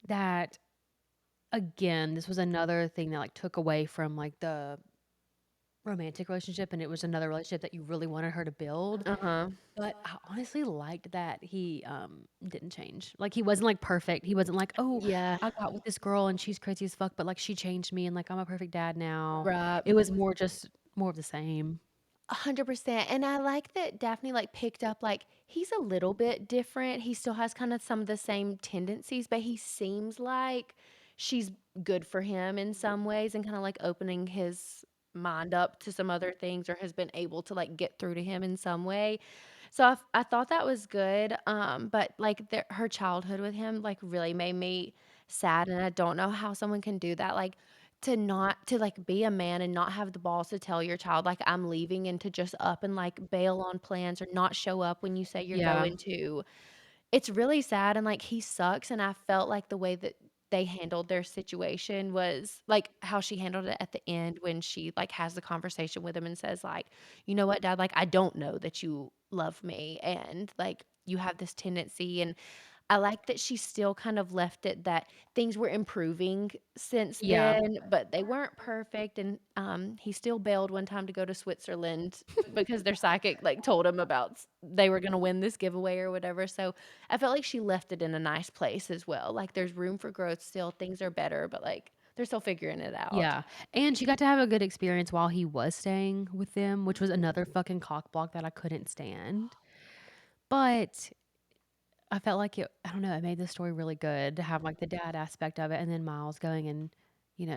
S1: that, again, this was another thing that, like, took away from, like, the romantic relationship, and it was another relationship that you really wanted her to build.
S2: Uh-huh.
S1: But I honestly liked that he, didn't change. Like, he wasn't, like, perfect. He wasn't like, "Oh,
S2: Yeah,
S1: I got with this girl and she's crazy as fuck, but, like, she changed me and, like, I'm a perfect dad now."
S2: right.
S1: It was more of the same.
S2: 100%, and I like that Daphne, like, picked up, like, he's a little bit different, he still has kinda some of the same tendencies, but he seems like she's good for him in some ways and kinda, like, opening his mind up to some other things or has been able to, like, get through to him in some way. So I thought that was good, but, like, her childhood with him, like, really made me sad, and I don't know how someone can do that, like, to, like, be a man and not have the balls to tell your child, like, "I'm leaving," and to just up and, like, bail on plans or not show up when you say you're
S1: Yeah.
S2: going to. It's really sad, and, like, he sucks, and I felt like the way that they handled their situation was like, how she handled it at the end when she, like, has the conversation with him and says, like, "You know what, dad? Like, I don't know that you love me, and, like, you have this tendency," and I like that she still kind of left it that things were improving since
S1: Yeah.
S2: then, but they weren't perfect, and, he still bailed one time to go to Switzerland because their psychic, like, told him about they were gonna win this giveaway or whatever, so I felt like she left it in a nice place as well, like, there's room for growth still, things are better, but, like, they're still figuring it out.
S1: Yeah, and she got to have a good experience while he was staying with them, which was another fucking cock block that I couldn't stand. But I felt like I don't know, it made the story really good to have, like, the dad aspect of it, and then Miles going and,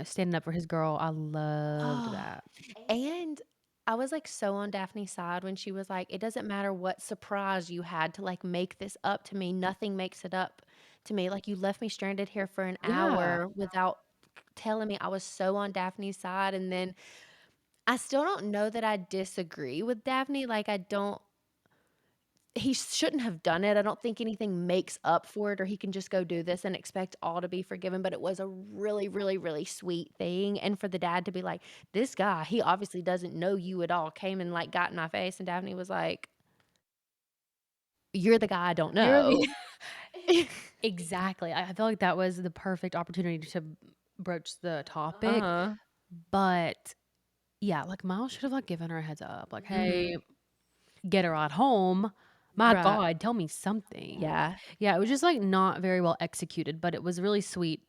S1: standing up for his girl. I loved
S2: Oh,
S1: that.
S2: and I was, like, so on Daphne's side when she was like, "It doesn't matter what surprise you had to, like, make this up to me, nothing makes it up to me, like, you left me stranded here for an
S1: Yeah.
S2: hour without telling me." I was so on Daphne's side, and then I still don't know that I disagree with Daphne, like, I don't he shouldn't have done it. I don't think anything makes up for it or he can just go do this and expect all to be forgiven, but it was a really, really, really sweet thing, and for the dad to be like, "This guy, he obviously doesn't know you at all, came and, like, got in my face," and Daphne was like, "You're the guy I don't
S1: You're
S2: know."
S1: the Exactly. I feel like that was the perfect opportunity to broach the topic,
S2: Uh-huh.
S1: but, yeah, like, Miles should have, like, given her a heads up, like,
S2: Mhm.
S1: "Hey, get her ride home. My
S2: Right.
S1: god, tell me something."
S2: Yeah.
S1: Yeah, it was just, like, not very well executed, but it was really sweet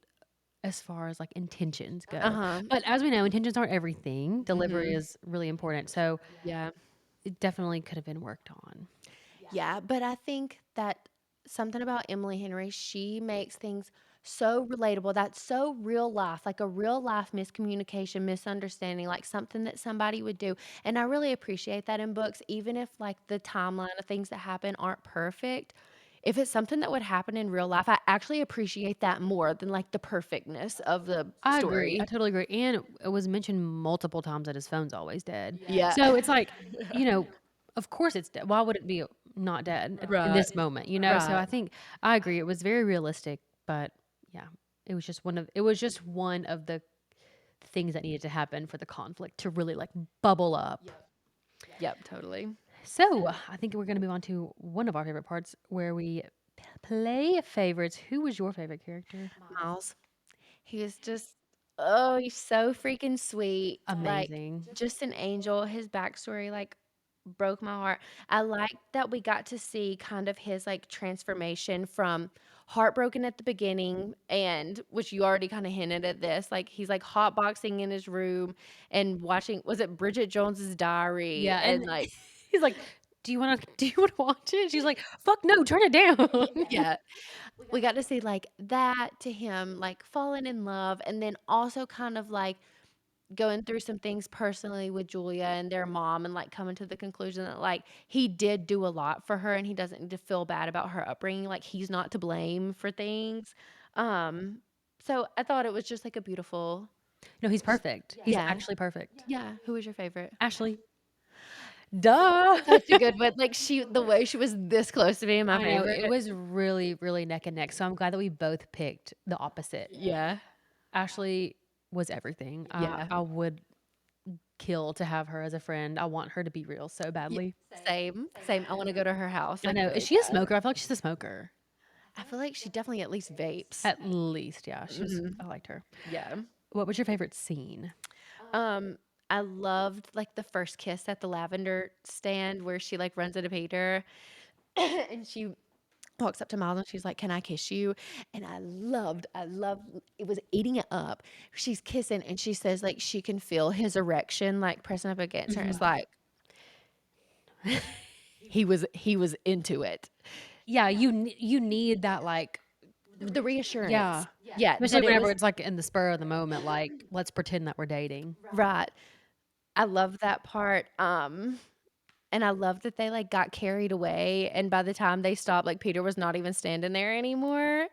S1: as far as, like, intentions go.
S2: Uh-huh.
S1: But as we know, intentions aren't everything. Delivery
S2: Mhm.
S1: is really important, so
S2: Yeah.
S1: it definitely could have been worked on.
S2: Yeah, but I think that something about Emily Henry, she makes things so relatable. That's so real life, like a real life miscommunication, misunderstanding, like something that somebody would do. And I really appreciate that in books, even if like the timeline of things that happen aren't perfect. If it's something that would happen in real life, I actually appreciate that more than like the perfectness of the
S1: I agree, I
S2: story.
S1: totally agree, and it was mentioned multiple times that his phone's always dead.
S2: Yeah.
S1: So it's like, you know, of course it's dead. Why would it be not dead in
S2: Right.
S1: this moment? So
S2: Right.
S1: I think I agree, it was very realistic, but yeah, it was just one of the things that needed to happen for the conflict to really, like, bubble up.
S2: Yep, totally.
S1: So, I think we're gonna move on to one of our favorite parts where we play favorites. Who was your favorite character?
S2: Miles. He was just oh, he's so freaking sweet, like,
S1: Amazing.
S2: just an angel. His backstory, like, broke my heart. I like that we got to see kind of his, like, transformation from heartbroken at the beginning, and which you already kinda hinted at this, like, he's, like, hotboxing in his room and watching was it Bridget Jones's Diary?
S1: Yeah,
S2: And,
S1: and
S2: like
S1: he's like, do you wanna watch it?" She's like, "Fuck no, turn it down."
S2: yeah. We got to see, like, that to him, like, falling in love, and then also kind of, like, going through some things personally with Julia and their mom and, like, coming to the conclusion that, like, he did do a lot for her and he doesn't need to feel bad about her upbringing, like, he's not to blame for things. Um, so I thought it was just, like, a beautiful
S1: No, he's perfect. He's
S2: yeah.
S1: actually perfect.
S2: Yeah. Who was your favorite?
S1: Ashley. Duh.
S2: Such a good one, like, the way she was this close to being my
S1: I know,
S2: favorite.
S1: it was really, really neck and neck, so I'm glad that we both picked the opposite.
S2: Yeah.
S1: Ashley was everything.
S2: Yeah.
S1: I would kill to have her as a friend. I want her to be real so
S2: Yeah.
S1: badly.
S2: Same, same. I wanna go to her house,
S1: I
S2: like,
S1: know. Is
S2: really
S1: she a
S2: bad.
S1: smoker? I feel like she's a smoker.
S2: I feel like she definitely at least vapes.
S1: At least, yeah, she was
S2: Mhm.
S1: I liked her.
S2: Yeah.
S1: What was your favorite scene?
S2: Um, I loved, like, the first kiss at the lavender stand where she, like, runs into Peter, and she walks up to Miles and she's like, "Can I kiss you?" And I loved it was eating it up. She's kissing and she says, like, she can feel his erection, like, pressing up against her, and it's
S1: Mhm.
S2: like, he was into it.
S1: Yeah, you need that, like
S2: The reassurance.
S1: yeah.
S2: Yeah,
S1: Especially
S2: that it
S1: whenever
S2: was
S1: it's, like, in the spur of the moment, like, let's pretend that we're dating.
S2: right. I love that part, and I love that they, like, got carried away, and by the time they stopped, like, Peter was not even standing there anymore.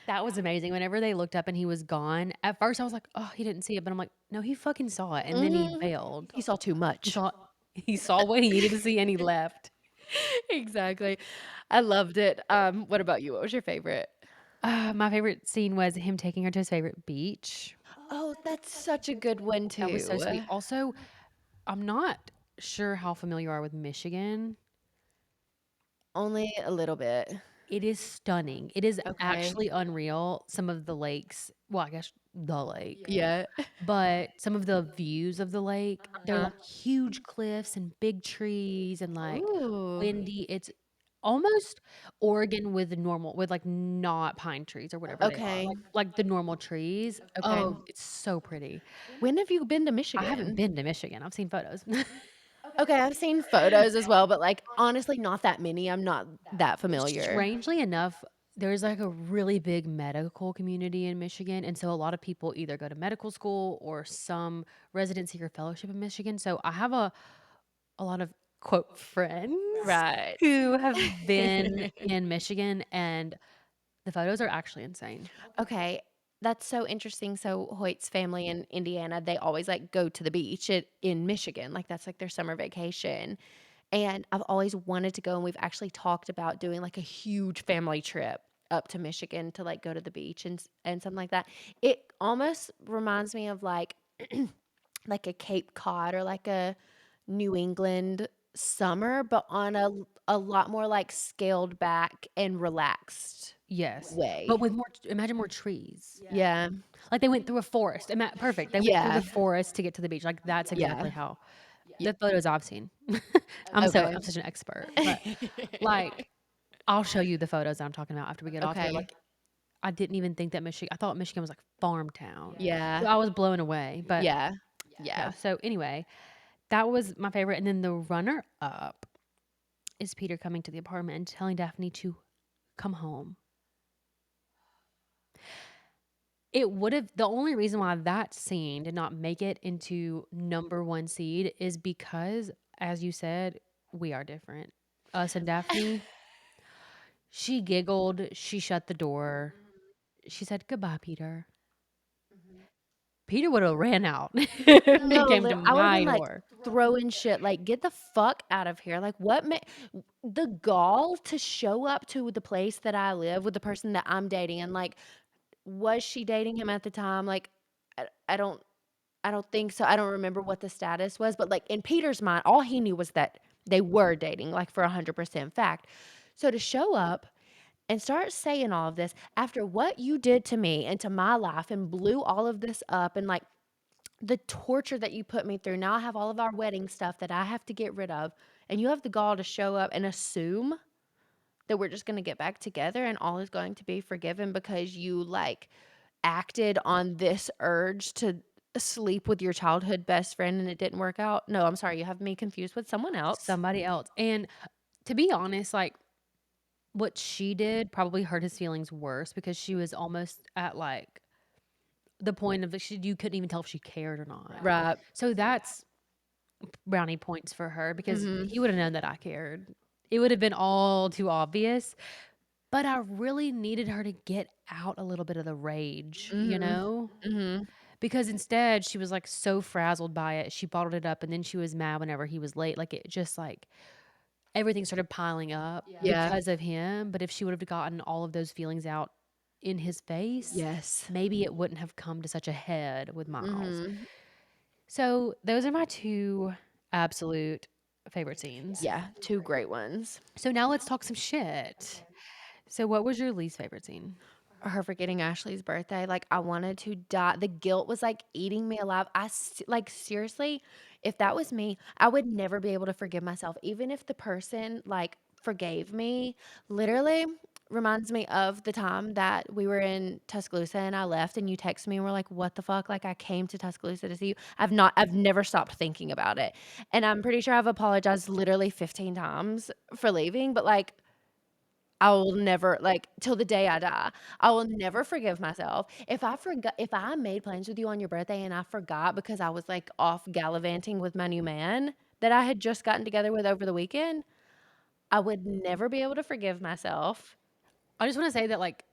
S1: That was amazing. Whenever they looked up and he was gone, at first I was like, "Oh, he didn't see it," but I'm like, "No, he fucking saw it," and then he
S2: Mhm.
S1: bailed.
S2: He saw too
S1: He
S2: much.
S1: saw he saw what he needed to see and he left.
S2: Exactly. I loved it. What about you? What was your favorite?
S1: My favorite scene was him taking her to his favorite beach.
S2: Oh, that's such a good one
S1: That was so
S2: too.
S1: sweet. Also, I'm not sure how familiar you are with Michigan.
S2: Only a little bit.
S1: It is stunning. It is
S2: Okay.
S1: actually unreal, some of the lakes well, I guess the lake,
S2: Yeah.
S1: but some of the views of the lake, they're
S2: Uh-huh.
S1: like huge cliffs and big trees and, like,
S2: Ooh.
S1: windy. It's almost Oregon with, like, not pine trees or whatever they are,
S2: Okay.
S1: like the normal trees.
S2: Okay.
S1: Oh, it's so pretty.
S2: When have you been to
S1: I haven't
S2: Michigan?
S1: been to Michigan. I've seen photos.
S2: Okay, I've seen photos as well, but, like, honestly, not that many. I'm not that familiar.
S1: Strangely enough, there's, like, a really big medical community in Michigan, and so a lot of people either go to medical school or some residency or fellowship in Michigan, so I have a lot of, quote, "friends"
S2: Right.
S1: who have been in Michigan, and the photos are actually insane.
S2: Okay, that's so interesting. So Hoyt's family in Indiana, they always, like, go to the beach in Michigan, like, that's, like, their summer vacation, and I've always wanted to go, and we've actually talked about doing, like, a huge family trip up to Michigan to, like, go to the beach and something like that. It almost reminds me of, like a Cape Cod or, like, a New England summer, but on a lot more, like, scaled back and relaxed
S1: Yes, but
S2: way.
S1: with more imagine more trees.
S2: Yeah.
S1: Like, they went through a forest, perfect, they went through the
S2: Yeah.
S1: forest to get to the beach, like, that's
S2: Yeah.
S1: exactly how
S2: Yeah.
S1: the photos I've seen.
S2: Okay.
S1: I'm such an expert, but, like, I'll show you the photos that I'm talking about after we get off here,
S2: Okay.
S1: like, I didn't even think that I thought Michigan was, like, farm town. So
S2: Yeah.
S1: I was blown away, but
S2: Yeah.
S1: yeah,
S2: Yeah.
S1: so anyway, that was my favorite, and then the runner up is Peter coming to the apartment and telling Daphne to come home. It would've the only reason why that scene did not make it into number 1 seed is because, as you said, we are different. Us and Daphne, she giggled, she shut the door, she said, "Goodbye, Peter." Peter would've ran out and
S2: No,
S1: came to
S2: I would've
S1: my
S2: been, like,
S1: door.
S2: throwing shit, like, "Get the fuck out of here." Like, what ma the gall to show up to the place that I live with the person that I'm dating and, like, was she dating him at the time? Like, I don't think so. I don't remember what the status was, but, like, in Peter's mind, all he knew was that they were dating, like, for 100% fact. So to show up and start saying all of this after what you did to me and to my life and blew all of this up and, like, the torture that you put me through. Now I have all of our wedding stuff that I have to get rid of, and you have the gall to show up and assume? that we're just gonna get back together and all is going to be forgiven because you, like, acted on this urge to sleep with your childhood best friend and it didn't work out. No, I'm sorry, you have me confused with someone else.
S1: Somebody else. And to be honest, like, what she did probably hurt his feelings worse because she was almost at, like, the point of you couldn't even tell if she cared or not.
S2: Right.
S1: So that's brownie points for her because
S2: Mhm.
S1: he would've known that I cared. It would have been all too obvious, but I really needed her to get out a little bit of the rage, you
S2: Mhm.
S1: know?
S2: Mhm.
S1: Because instead, she was, like, so frazzled by it, she bottled it up, and then she was mad whenever he was late, like, it just, like everything started piling up
S2: Yeah.
S1: because of him, but if she would've gotten all of those feelings out in his face,
S2: Yes.
S1: maybe it wouldn't have come to such a head with Miles.
S2: Mhm.
S1: So, those are my 2 absolute favorite scenes.
S2: Yeah, 2 great ones.
S1: So now let's talk some shit. So what was your least favorite scene?
S2: Her forgetting Ashley's birthday, like, I wanted to die. The guilt was, like, eating me alive. Like, seriously, if that was me, I would never be able to forgive myself, even if the person, like, forgave me. Literally reminds me of the time that we were in Tuscaloosa and I left and you texted me and were like, "What the fuck?" Like, I came to Tuscaloosa to see you. I've never stopped thinking about it, and I'm pretty sure I've apologized literally 15 times for leaving, but, like, I will never like, till the day I die, I will never forgive myself. If I made plans with you on your birthday and I forgot because I was, like, off gallivanting with my new man that I had just gotten together with over the weekend, I would never be able to forgive myself.
S1: I just wanna say that, like,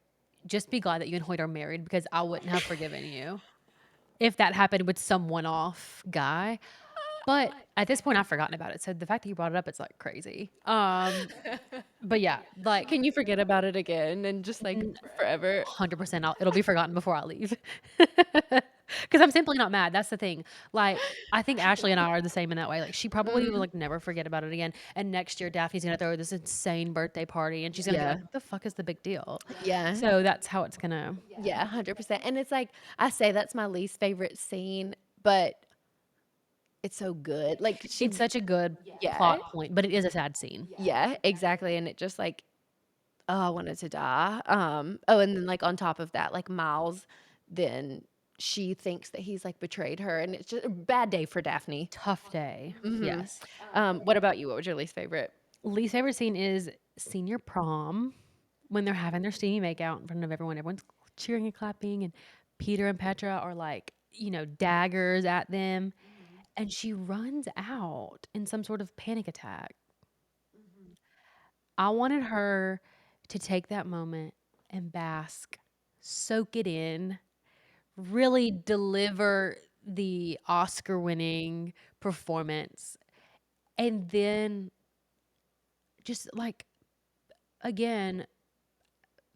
S1: just be glad that you and Hoyt are married because I wouldn't have forgiven you if that happened with some one-off guy, but at this point, I've forgotten about it, so the fact that you brought it up, it's, like, crazy. But yeah, like,
S2: Can you forget about it again and just, like,
S1: n
S2: forever?
S1: 100% it'll be forgotten before I leave. Because 'Cause I'm simply not mad, that's the thing. Like, I think Ashley and I are the same in that way, like, she probably will,
S2: Mhm.
S1: like, never forget about it again, and next year, Daphne's gonna throw this insane birthday party, and she's gonna be
S2: Yeah.
S1: like, "What the fuck is the big deal?"
S2: Yeah.
S1: So, that's how it's gonna
S2: Yeah, 100%, and it's like, I say that's my least favorite scene, but it's so good. Like,
S1: it's such a good
S2: yeah.
S1: plot point, but it is a sad scene.
S2: Yeah, exactly, and it just, like, oh, I wanted to die. Oh, and then, like, on top of that, like, Miles, then she thinks that he's, like, betrayed her, and it's just a bad day for Daphne.
S1: Tough day.
S2: Mhm.
S1: Yes.
S2: What about you? What was your least favorite?
S1: Least favorite scene is senior prom when they're having their steamy makeout in front of everyone. Everyone's cheering and clapping, and Peter and Petra are like, daggers at them. And she runs out in some sort of panic attack. I wanted her to take that moment and bask, soak it in, really deliver the Oscar winning performance, and then just like, again,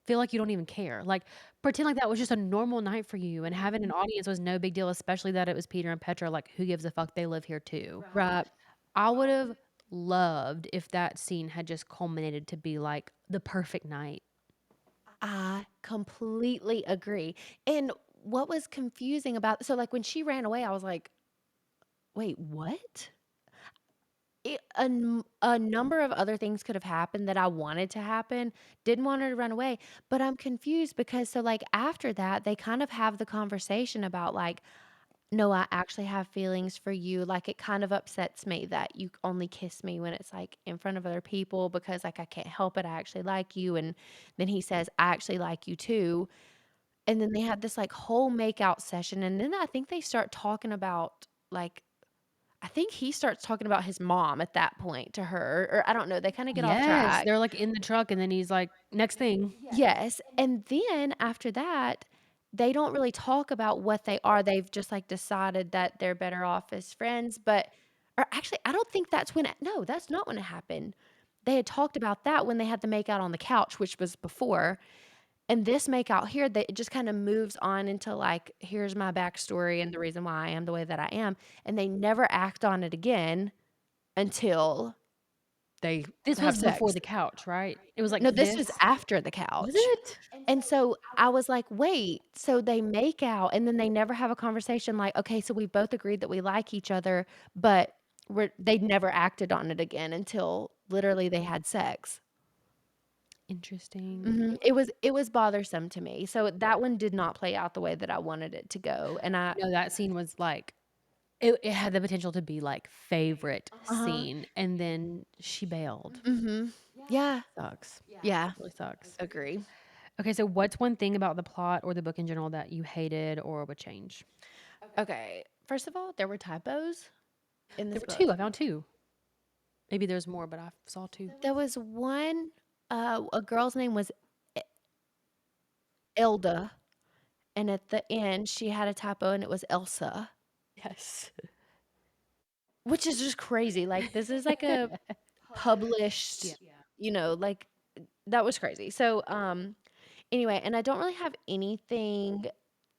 S1: feel like you don't even care. Like, pretend like that was just a normal night for you, and having an audience was no big deal, especially that it was Peter and Petra. Like, who gives a fuck? They live here too.
S2: Right.
S1: I would have loved if that scene had just culminated to be like the perfect night.
S2: I completely agree, and what was confusing about so, like, when she ran away, I was like, "Wait, what?" A number of other things could have happened that I wanted to happen, didn't want her to run away, but I'm confused because so, like, after that, they kind of have the conversation about, like, "No, I actually have feelings for you," like, it kind of upsets me that you only kiss me when it's, like, in front of other people because, like, I can't help it, I actually like you, and then he says, "I actually like you too," and then they have this, like, whole makeout session, and then I think they start talking about, like I think he starts talking about his mom at that point to her, or I don't know, they kinda get off
S1: Yes,
S2: track.
S1: they're like in the truck, and then he's like, "Next thing."
S2: Yes, and then after that, they don't really talk about what they are, they've just, like, decided that they're better off as friends, but or actually, I don't think that's when it no, that's not when it happened. They had talked about that when they had the makeout on the couch, which was before, and this makeout here, that it just kinda moves on into, like, here's my backstory and the reason why I am the way that I am, and they never act on it again until they
S1: This
S2: have
S1: was before
S2: sex.
S1: the couch, right? It was like
S2: No, this was
S1: this?
S2: after the
S1: Was
S2: couch.
S1: it?
S2: And so I was like, "Wait, so they make out and then they never have a conversation like, okay, so we both agreed that we like each other, but they never acted on it again until literally they had sex."
S1: Interesting.
S2: Mhm. It was bothersome to me. So that one did not play out the way that I wanted it to go, and I
S1: No, that scene was, like it had the potential to be, like, favorite
S2: Uh-huh.
S1: scene, and then she bailed.
S2: Mhm. Yeah.
S1: Sucks.
S2: Yeah.
S1: Really sucks.
S2: Agree.
S1: Okay, so what's one thing about the plot or the book in general that you hated or would change?
S2: Okay. First of all, there were typos in
S1: There
S2: this
S1: were
S2: book.
S1: 2, I found 2. Maybe there's more, but I saw 2.
S2: There was one, a girl's name was E Elda, and at the end, she had a typo and it was Elsa,
S1: Yes.
S2: which is just crazy. Like, this is like a
S1: Yeah.
S2: published, like, that was crazy. So, anyway, and I don't really have anything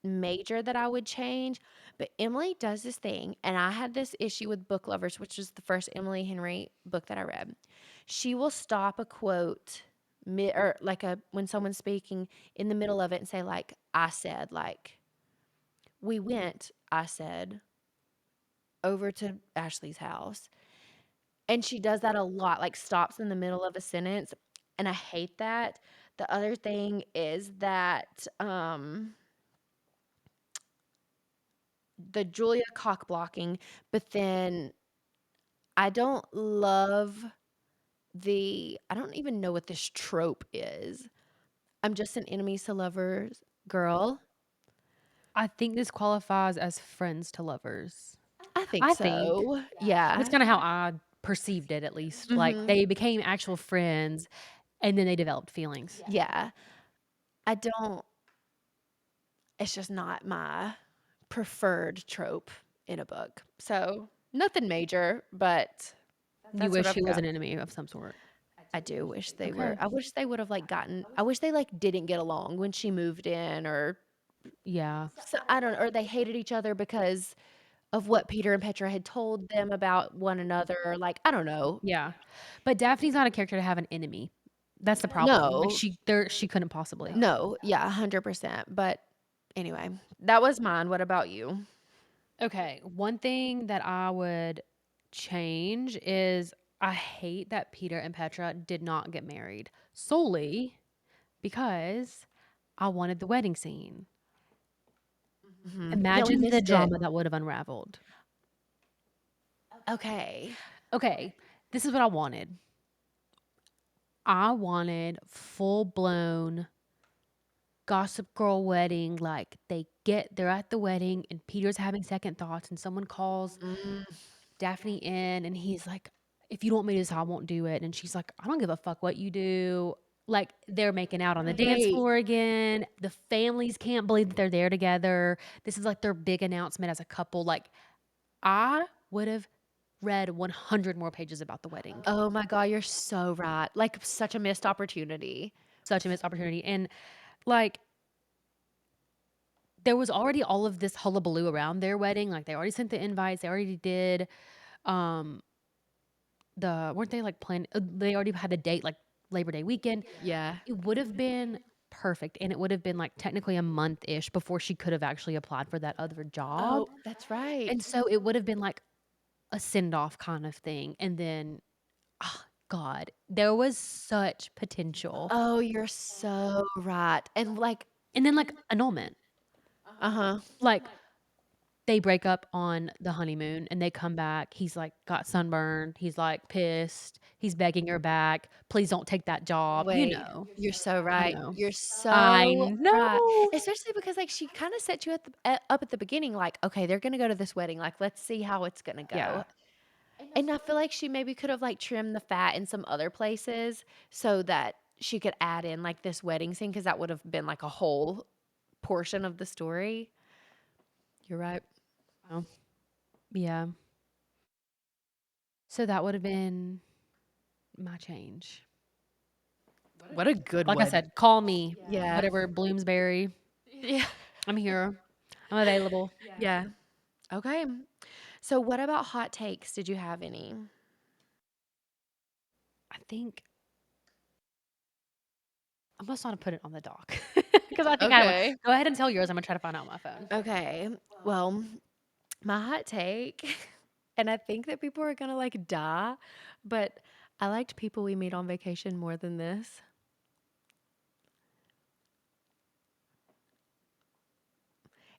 S2: major that I would change, but Emily does this thing, and I had this issue with Book Lovers, which was the first Emily Henry book that I read. She will stop a quote or like a when someone's speaking in the middle of it and say like I said, like we went, I said, over to Ashley's house. And she does that a lot, like stops in the middle of a sentence, and I hate that. The other thing is that the Julia cock blocking, but then I don't love I don't even know what this trope is. I'm just an enemies to lovers girl.
S1: I think this qualifies as friends to lovers.
S2: I think
S1: I think.
S2: so.
S1: That's
S2: Yeah.
S1: kinda how I perceived it, at least. Like,
S2: Mhm.
S1: they became actual friends, and then they developed feelings.
S2: Yeah. I don't it's just not my preferred trope in a book. So, nothing major, but
S1: You
S2: that's what
S1: wish
S2: I've
S1: he was
S2: got.
S1: an enemy of some sort.
S2: I do wish they were
S1: Okay.
S2: I wish they would have, like, I wish they, like, didn't get along when she moved in or
S1: Yeah.
S2: I don't know, or they hated each other because of what Peter and Petra had told them about one another, like, I don't know.
S1: Yeah. But Daphne's not a character to have an enemy. That's the problem. Like,
S2: No.
S1: she couldn't possibly.
S2: No, yeah, 100%, but anyway, that was mine. What about you?
S1: Okay, one thing that I would change is I hate that Peter and Petra did not get married solely because I wanted the wedding scene.
S2: Mhm. Yeah, we
S1: Imagine the
S2: missed it.
S1: drama that would have unraveled.
S2: Okay.
S1: Okay, this is what I wanted. I wanted full blown Gossip Girl wedding. Like they're at the wedding and Peter's having second thoughts and someone calls
S2: Mm,
S1: Daphne in and he's like, if you don't want me to do this, I won't do it. And she's like, I don't give a fuck what you do. Like they're making out on the dance
S2: right.
S1: floor again. The families can't believe that they're there together. This is like their big announcement as a couple. Like I would have read 100 more pages about the wedding.
S2: Oh my god, you're so right. Like, such a missed opportunity.
S1: Such a missed opportunity. And like there was already all of this hullabaloo around their wedding. Like they already sent the invites. They already did um weren't they like plan they already had the date like Labor Day weekend.
S2: Yeah.
S1: It would have been perfect, and it would have been, like, technically a month-ish before she could have actually applied for that other job,
S2: Oh, that's right.
S1: and so it would have been, like, a send-off kind of thing, and then, God, there was such potential.
S2: Oh, you're so right. And, like
S1: And then, like, annulment.
S2: uh-huh.
S1: Like, they break up on the honeymoon, and they come back, he's, like, got sunburned, he's, like, pissed, he's begging her back, "Please don't take that job," you
S2: Wait,
S1: know.
S2: you're so
S1: I
S2: right.
S1: know.
S2: You're
S1: I
S2: so right.
S1: know.
S2: Especially because, like, she kinda set you up at the beginning, like, "Okay, they're gonna go to this wedding, like, let's see how it's gonna
S1: Yeah.
S2: go." And I feel like she maybe could have, like, trimmed the fat in some other places so that she could add in, like, this wedding scene because that would have been, like, a whole portion of the story. You're right.
S1: Oh, yeah. So that would have been my change.
S2: What a good
S1: Like I
S2: one.
S1: said, call me,
S2: Yeah.
S1: whatever, Bloomsbury.
S2: Yeah.
S1: I'm here. I'm available.
S2: Yeah. Okay. So what about hot takes? Did you have any?
S1: I think I must not have put it on the dock because I think I had one.
S2: Okay.
S1: Go ahead and tell yours. I'm gonna try to find out on my phone.
S2: Okay. Well, my hot take, and I think that people are gonna like die, but I liked People We Meet on Vacation more than this.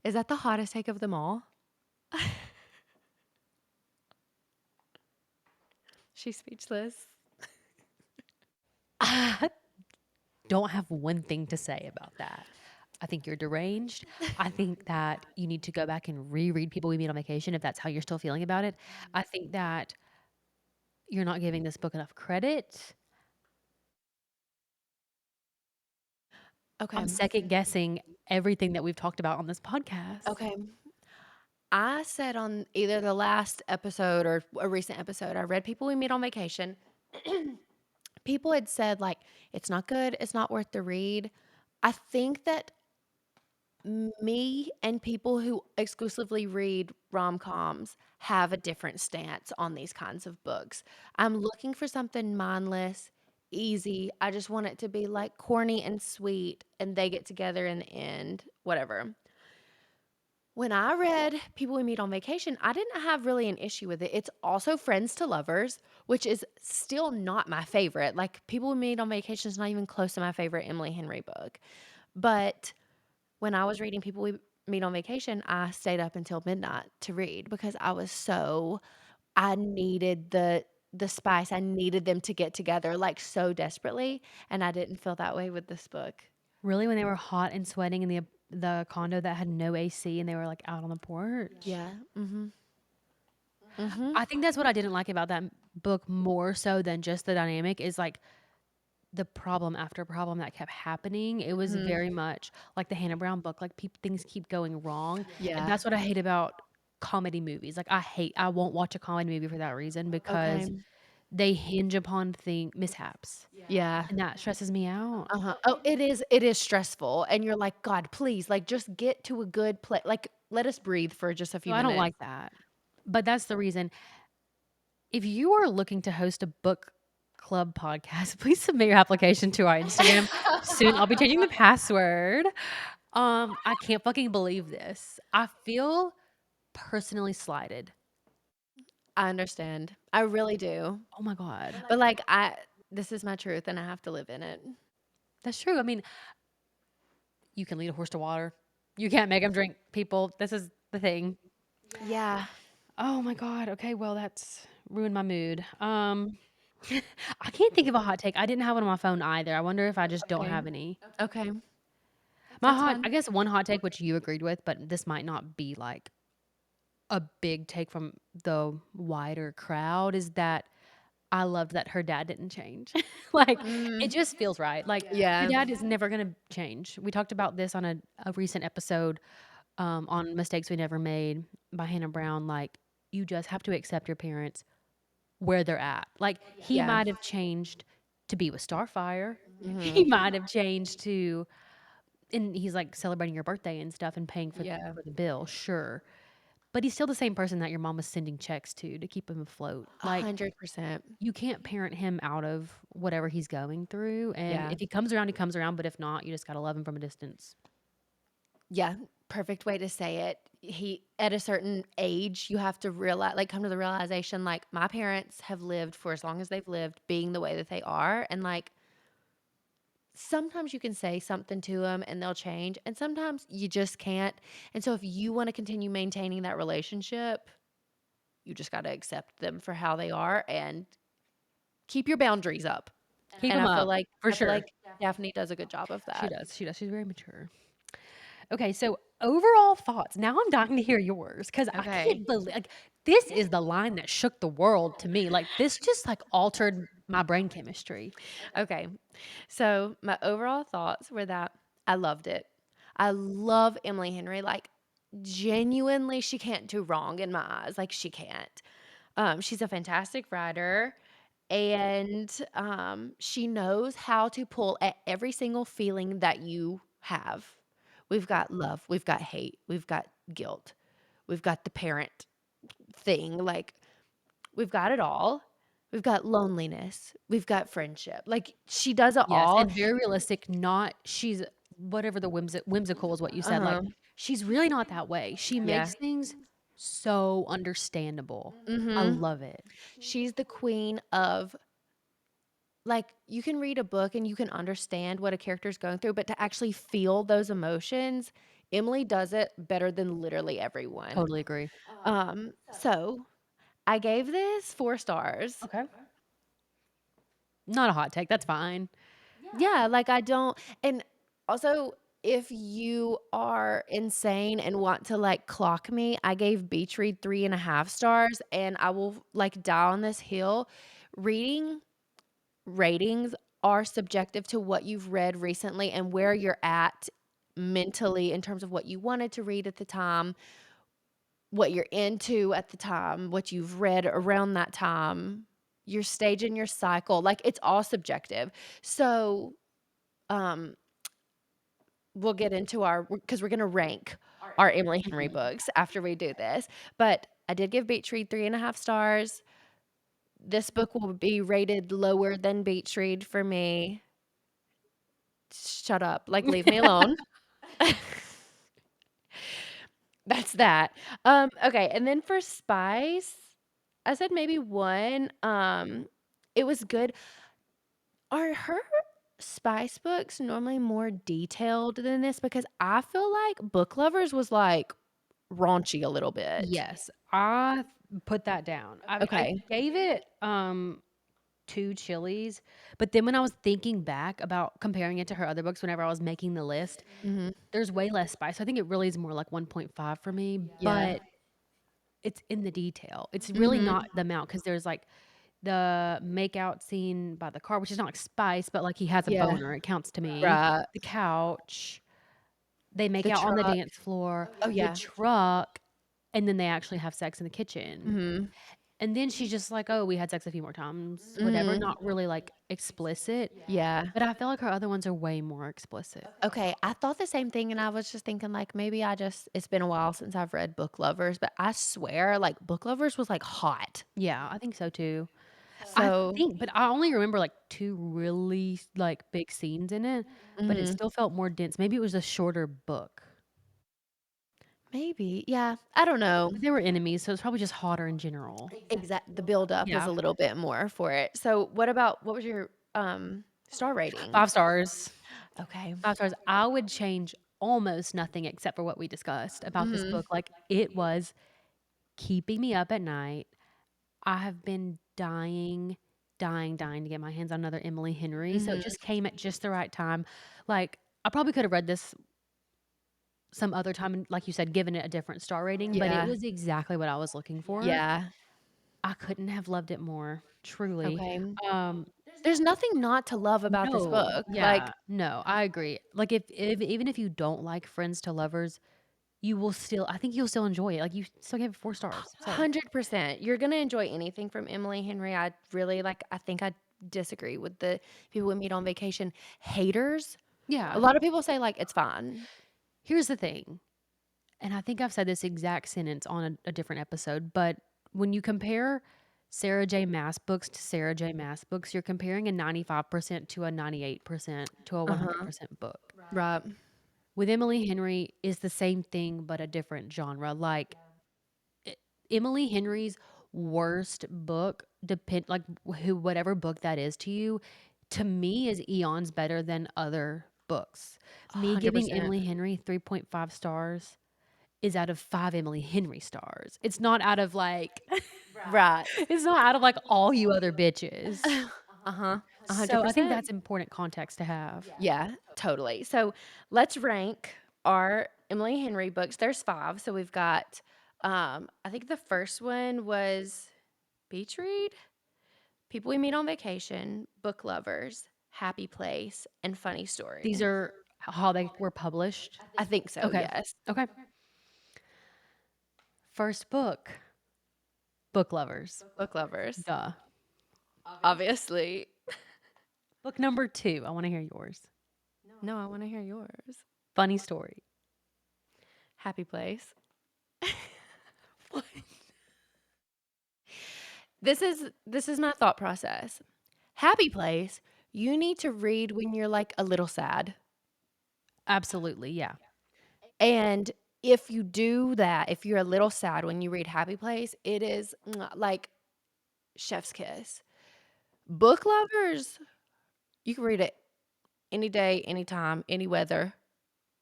S2: Is that the hottest take of them all? She's speechless.
S1: I don't have one thing to say about that. I think you're deranged. I think that you need to go back and reread People We Meet on Vacation if that's how you're still feeling about it. I think that you're not giving this book enough credit.
S2: Okay.
S1: I'm second guessing everything that we've talked about on this podcast.
S2: Okay. I said on either the last episode or a recent episode, I read People We Meet on Vacation. People had said, like, it's not good, it's not worth the read. I think that me and people who exclusively read rom-coms have a different stance on these kinds of books. I'm looking for something mindless, easy. I just want it to be like corny and sweet and they get together in the end, whatever. When I read People We Meet on Vacation, I didn't have really an issue with it. It's also Friends to Lovers, which is still not my favorite. Like People We Meet on Vacation is not even close to my favorite Emily Henry book. But when I was reading People We Meet on Vacation, I stayed up until midnight to read because I needed the spice. I needed them to get together like so desperately, and I didn't feel that way with this book.
S1: Really, when they were hot and sweating in the condo that had no AC and they were like out on the porch.
S2: Yeah. Mhm. Mhm.
S1: I think that's what I didn't like about that book more so than just the dynamic is like the problem after problem that kept happening. It was
S2: Mhm.
S1: very much like the Hannah Brown book, like things keep going wrong. And
S2: Yeah.
S1: that's what I hate about comedy movies. Like I won't watch a comedy movie for that reason because
S2: Okay.
S1: they hinge upon thing mishaps.
S2: Yeah.
S1: And that stresses me out.
S2: Uh-huh. Oh, it is stressful, and you're like, "God, please, like, just get to a good place. Like, let us breathe for just a
S1: So
S2: few
S1: I don't
S2: minutes."
S1: like that. But that's the reason. If you are looking to host a book club podcast, please submit your application to our Instagram soon. I'll be changing the password. I can't fucking believe this. I feel personally slighted.
S2: I understand. I really do.
S1: Oh my god.
S2: But, like, I this is my truth, and I have to live in it.
S1: That's true. I mean, you can lead a horse to water. You can't make them drink, people. This is the thing.
S2: Yeah.
S1: Oh my god. Okay, well that's ruined my mood. I can't think of a hot take. I didn't have one on my phone either. I wonder if I just don't
S2: Okay.
S1: have any.
S2: Okay.
S1: My
S2: That's
S1: hot
S2: fine.
S1: I guess one hot take which you agreed with, but this might not be like a big take from the wider crowd is that I loved that her dad didn't change. Like, it
S2: Mm,
S1: just feels right. Like, your
S2: yeah.
S1: dad is never gonna change. We talked about this on a recent episode, on Mistakes We Never Made by Hannah Brown. Like, you just have to accept your parents where they're at. Like, he
S2: Yeah.
S1: might have changed to be with Starfire. He
S2: Mhm.
S1: might have changed to and he's, like, celebrating your birthday and stuff and paying
S2: Yeah.
S1: for the bill, sure. But he's still the same person that your mom was sending checks to keep him afloat. Like,
S2: 100%.
S1: you can't parent him out of whatever he's going through, and
S2: Yeah.
S1: if he comes around, he comes around, but if not, you just gotta love him from a distance.
S2: Yeah, perfect way to say it. At a certain age, you have to realize, like, come to the realization, like, my parents have lived for as long as they've lived being the way that they are. And, like, sometimes you can say something to them and they'll change, and sometimes you just can't. And so, if you want to continue maintaining that relationship, you just got to accept them for how they are and keep your boundaries up.
S1: Keep
S2: And
S1: him up, for
S2: I feel
S1: sure.
S2: like Daphne does a good job of
S1: She
S2: that.
S1: does, she does, she's very mature. Okay, so overall thoughts. Now I'm dying to hear yours because I
S2: Okay.
S1: can't believe like, this is the line that shook the world to me, like, this just, like, altered my brain chemistry.
S2: Okay. So, my overall thoughts were that I loved it. I love Emily Henry. Like, genuinely, she can't do wrong in my eyes. Like, she can't. She's a fantastic writer, and she knows how to pull at every single feeling that you have. We've got love, we've got hate, we've got guilt, we've got the parent thing. Like, we've got it all. We've got loneliness. We've got friendship. Like, she does it
S1: Yes,
S2: all.
S1: and very realistic, not she's whatever the whimsical is what you said, like,
S2: Uh-huh.
S1: she's really not that way. She
S2: Yeah.
S1: makes things so understandable. I
S2: Mhm.
S1: love it.
S2: She's the queen of, like, you can read a book and you can understand what a character's going through, but to actually feel those emotions Emily does it better than literally everyone.
S1: Totally agree.
S2: So I gave this 4 stars.
S1: Okay. Not a hot take, that's fine.
S2: Yeah, like, I don't and also, if you are insane and want to, like, clock me, I gave Beach Read 3.5 stars, and I will, like, die on this hill. Reading ratings are subjective to what you've read recently and where you're at mentally in terms of what you wanted to read at the time, what you're into at the time, what you've read around that time, your stage in your cycle, like, it's all subjective. So, um we'll get into our because we're gonna rank our Emily Henry
S1: Mhm.
S2: books after we do this, but I did give Beach Read 3.5 stars. This book will be rated lower than Beach Read for me. Shut up, like, leave me alone. That's that. Okay, and then for spice, I said maybe 1, it was good. Are her spice books normally more detailed than this? Because I feel like Book Lovers was, like, raunchy a little bit.
S1: Yes, I put that down. I
S2: Okay.
S1: gave it, 2 chilies, but then when I was thinking back about comparing it to her other books whenever I was making the list,
S2: Mhm.
S1: there's way less spice. I think it really is more like 1.5 for me,
S2: Yeah.
S1: but it's in the detail. It's really
S2: Mhm.
S1: not the amount because there's, like, the makeout scene by the car, which is not like spice, but, like, he has a
S2: Yeah.
S1: boner, it counts to me.
S2: Right.
S1: The couch, they make
S2: The
S1: out on the
S2: truck.
S1: dance floor,
S2: Oh,
S1: the
S2: yeah.
S1: truck, and then they actually have sex in the kitchen.
S2: Mhm.
S1: And then she's just like, "Oh, we had sex a few more times," whatever,
S2: Mhm.
S1: not really, like, explicit,
S2: Yeah.
S1: but I feel like her other ones are way more explicit.
S2: Okay, I thought the same thing, and I was just thinking, like, maybe I just it's been a while since I've read Book Lovers, but I swear, like, Book Lovers was, like, hot.
S1: Yeah, I think so too. I
S2: So
S1: think but I only remember, like, 2 really like, big scenes in it, but it
S2: mhm.
S1: still felt more dense. Maybe it was a shorter book.
S2: Maybe. Yeah. I don't know.
S1: But they were enemies, so it's probably just hotter in general.
S2: The buildup is
S1: Yeah.
S2: a little bit more for it. So, what was your, star rating?
S1: 5 stars.
S2: Okay.
S1: 5 stars. I would change almost nothing except for what we discussed about this
S2: Mhm.
S1: book. Like, it was keeping me up at night. I have been dying to get my hands on another Emily Henry, so it
S2: Mhm.
S1: just came at just the right time. Like, I probably could have read this some other time and, like you said, given it a different star rating, but it
S2: Yeah.
S1: was exactly what I was looking for.
S2: Yeah.
S1: I couldn't have loved it more, truly.
S2: Okay.
S1: Um,
S2: There's nothing not to love about this
S1: no,
S2: book, like
S1: yeah, no, I agree. Like, if even if you don't like Friends to Lovers, you will still I think you'll still enjoy it. Like, you still gave it 4 stars, so
S2: 100%. You're gonna enjoy anything from Emily Henry. I really I think I disagree with the people we meet on vacation. Haters, a
S1: yeah.
S2: lot of people say, like, "It's fine."
S1: Here's the thing, and I think I've said this exact sentence on a different episode, but when you compare Sarah J. Maas books to Sarah J. Maas books, you're comparing a 95% to a 98% to a
S2: Uh-huh.
S1: 100% book.
S2: Right.
S1: With Emily Henry, is the same thing, but a different genre. Like, E Emily Henry's worst book, like, whatever book that is to me is eons better than other books. Me giving
S2: 100%.
S1: Emily Henry 3.5 stars is out of 5 Emily Henry stars. It's not out of, like
S2: Right.
S1: it's not out of, like, all you other bitches.
S2: Uh-huh.
S1: So, I think
S2: 100%.
S1: that's important context to have.
S2: Yeah, totally. So, let's rank our Emily Henry books. There's 5, so we've got, I think the first one was Beach Read, People We Meet on Vacation, Book Lovers, Happy Place, and Funny
S1: These
S2: Story.
S1: are how they were published?
S2: I think so,
S1: Okay.
S2: yes.
S1: Okay. First book, Book Lovers.
S2: Book Lovers,
S1: Duh.
S2: obviously.
S1: Book number 2, I wanna hear yours.
S2: No, I wanna hear yours.
S1: Funny story.
S2: Happy Place.
S1: What?
S2: This is my thought process. Happy Place, you need to read when you're, like, a little sad.
S1: Absolutely, yeah.
S2: And if you do that, if you're a little sad when you read Happy Place, it is mwah, like chef's kiss. Book Lovers, you can read it any day, anytime, any weather.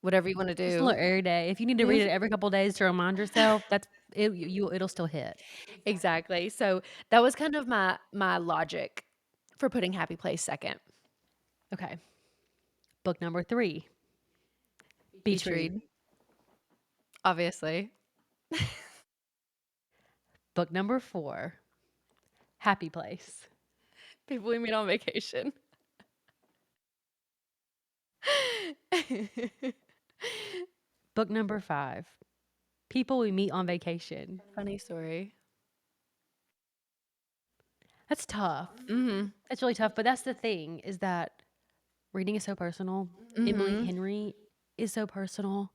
S2: whatever you wanna
S1: Just a
S2: do.
S1: little every day. If you need to read
S2: Mhm.
S1: it every couple days to remind yourself, that's it'll still hit.
S2: Exactly. So, that was kind of my logic for putting Happy Place second.
S1: Okay. Book number 3, beach
S2: Beach
S1: read.
S2: read, obviously.
S1: Book number 4, happy place.
S2: People we meet on vacation.
S1: Book number 5, people we meet on vacation.
S2: Funny story.
S1: That's tough.
S2: Mhm.
S1: That's really tough, but that's the thing is that reading is so personal. Emily
S2: Mhm.
S1: Henry is so personal,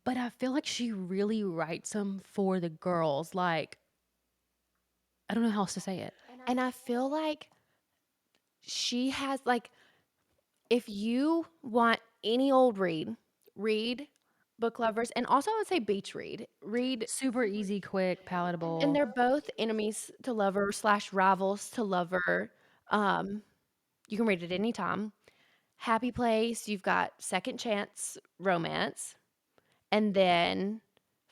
S1: but I feel like she really writes them for the girls. Like, I don't know how else to say it.
S2: And I feel like she has, like, if you want any old read, read Book Lovers, and also I would say beach read. Read
S1: Super easy, quick,
S2: and
S1: palatable.
S2: they're both enemies to lover slash rivals to lover. Um, you can read it anytime. Happy Place, you've got Second Chance Romance, and then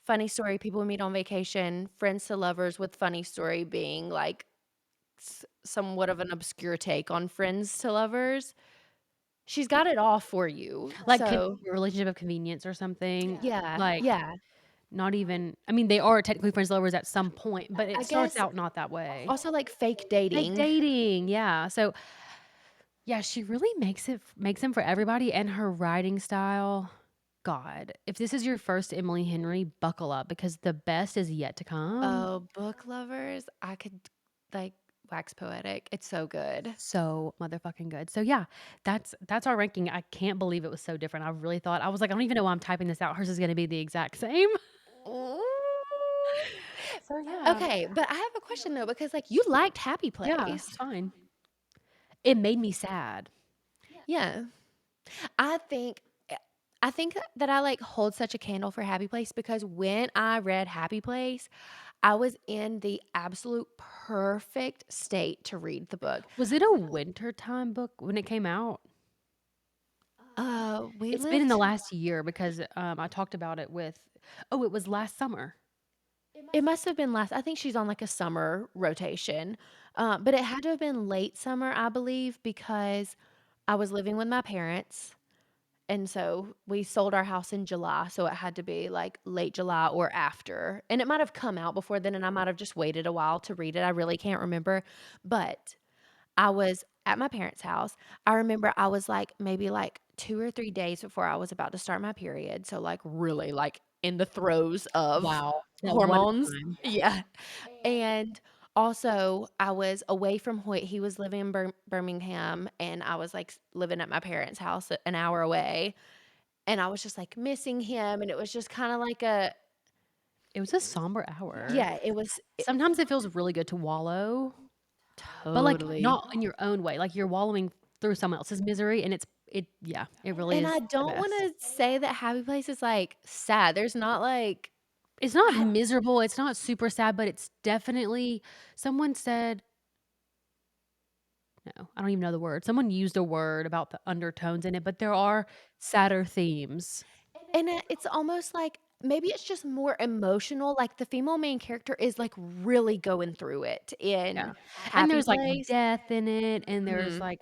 S2: Funny Story, People We Meet on Vacation, Friends to Lovers with Funny Story being like somewhat of an obscure take on Friends to Lovers. She's got it all for you.
S1: Like
S2: So,
S1: relationship of convenience or something.
S2: yeah,
S1: Like,
S2: yeah.
S1: not even I mean, they are technically friends lovers at some point, but it
S2: I
S1: starts
S2: guess
S1: out not that way.
S2: also like fake
S1: Fake
S2: dating.
S1: dating, yeah. So, yeah, she really makes him for everybody, and her writing style, God, if this is your first Emily Henry, buckle up because the best is yet to come.
S2: Oh, Book Lovers, I could like wax poetic. It's so good.
S1: So motherfucking good. So yeah, that's our ranking. I can't believe it was so different. I really thought I was like, I don't even know why I'm typing this out. Hers is gonna be the exact same.
S2: Ooh.
S1: So yeah.
S2: Okay, but I have a question though, because like you liked Happy
S1: Yeah,
S2: Place.
S1: it's fine. It made me sad.
S2: Yeah. I think I think that I like hold such a candle for Happy Place because when I read Happy Place, I was in the absolute perfect state to read the book.
S1: Was it a wintertime book when it came out?
S2: We
S1: It's been in the
S2: lived
S1: last year because, I talked about it with it was last summer.
S2: it must have been last I think she's on, like, a summer rotation, but it had to have been late summer, I believe, because I was living with my parents, and so we sold our house in July, so it had to be, like, late July or after, and it might have come out before then, and I might have just waited a while to read it, I really can't remember, but I was at my parents' house. I remember I was, like, maybe, like, 2 or 3 days before I was about to start my period, so, like, really, like, in the throes of
S1: Wow, that one
S2: hormones.
S1: time.
S2: Yeah, and also, I was away from Hoyt. He was living in Birmingham, and I was, like, living at my parents' house an hour away, and I was just, like, missing him, and it was just kinda like a
S1: It was a somber hour.
S2: yeah, it was
S1: Sometimes it feels really good to wallow, but, like,
S2: totally.
S1: not in your own way, like, you're wallowing through someone else's misery, and yeah, it really
S2: And
S1: is
S2: I
S1: the
S2: don't
S1: best.
S2: wanna say that Happy Place is, like, sad. There's not, like
S1: It's not
S2: I
S1: miserable, it's not super sad, but it's definitely someone said no, I don't even know the word. Someone used a word about the undertones in it, but there are sadder themes.
S2: and it's almost like maybe it's just more emotional, like, the female main character is, like, really going through it
S1: Yeah,
S2: in
S1: and
S2: Happy
S1: there's, like,
S2: Place.
S1: death in it, and there's,
S2: Mhm.
S1: like,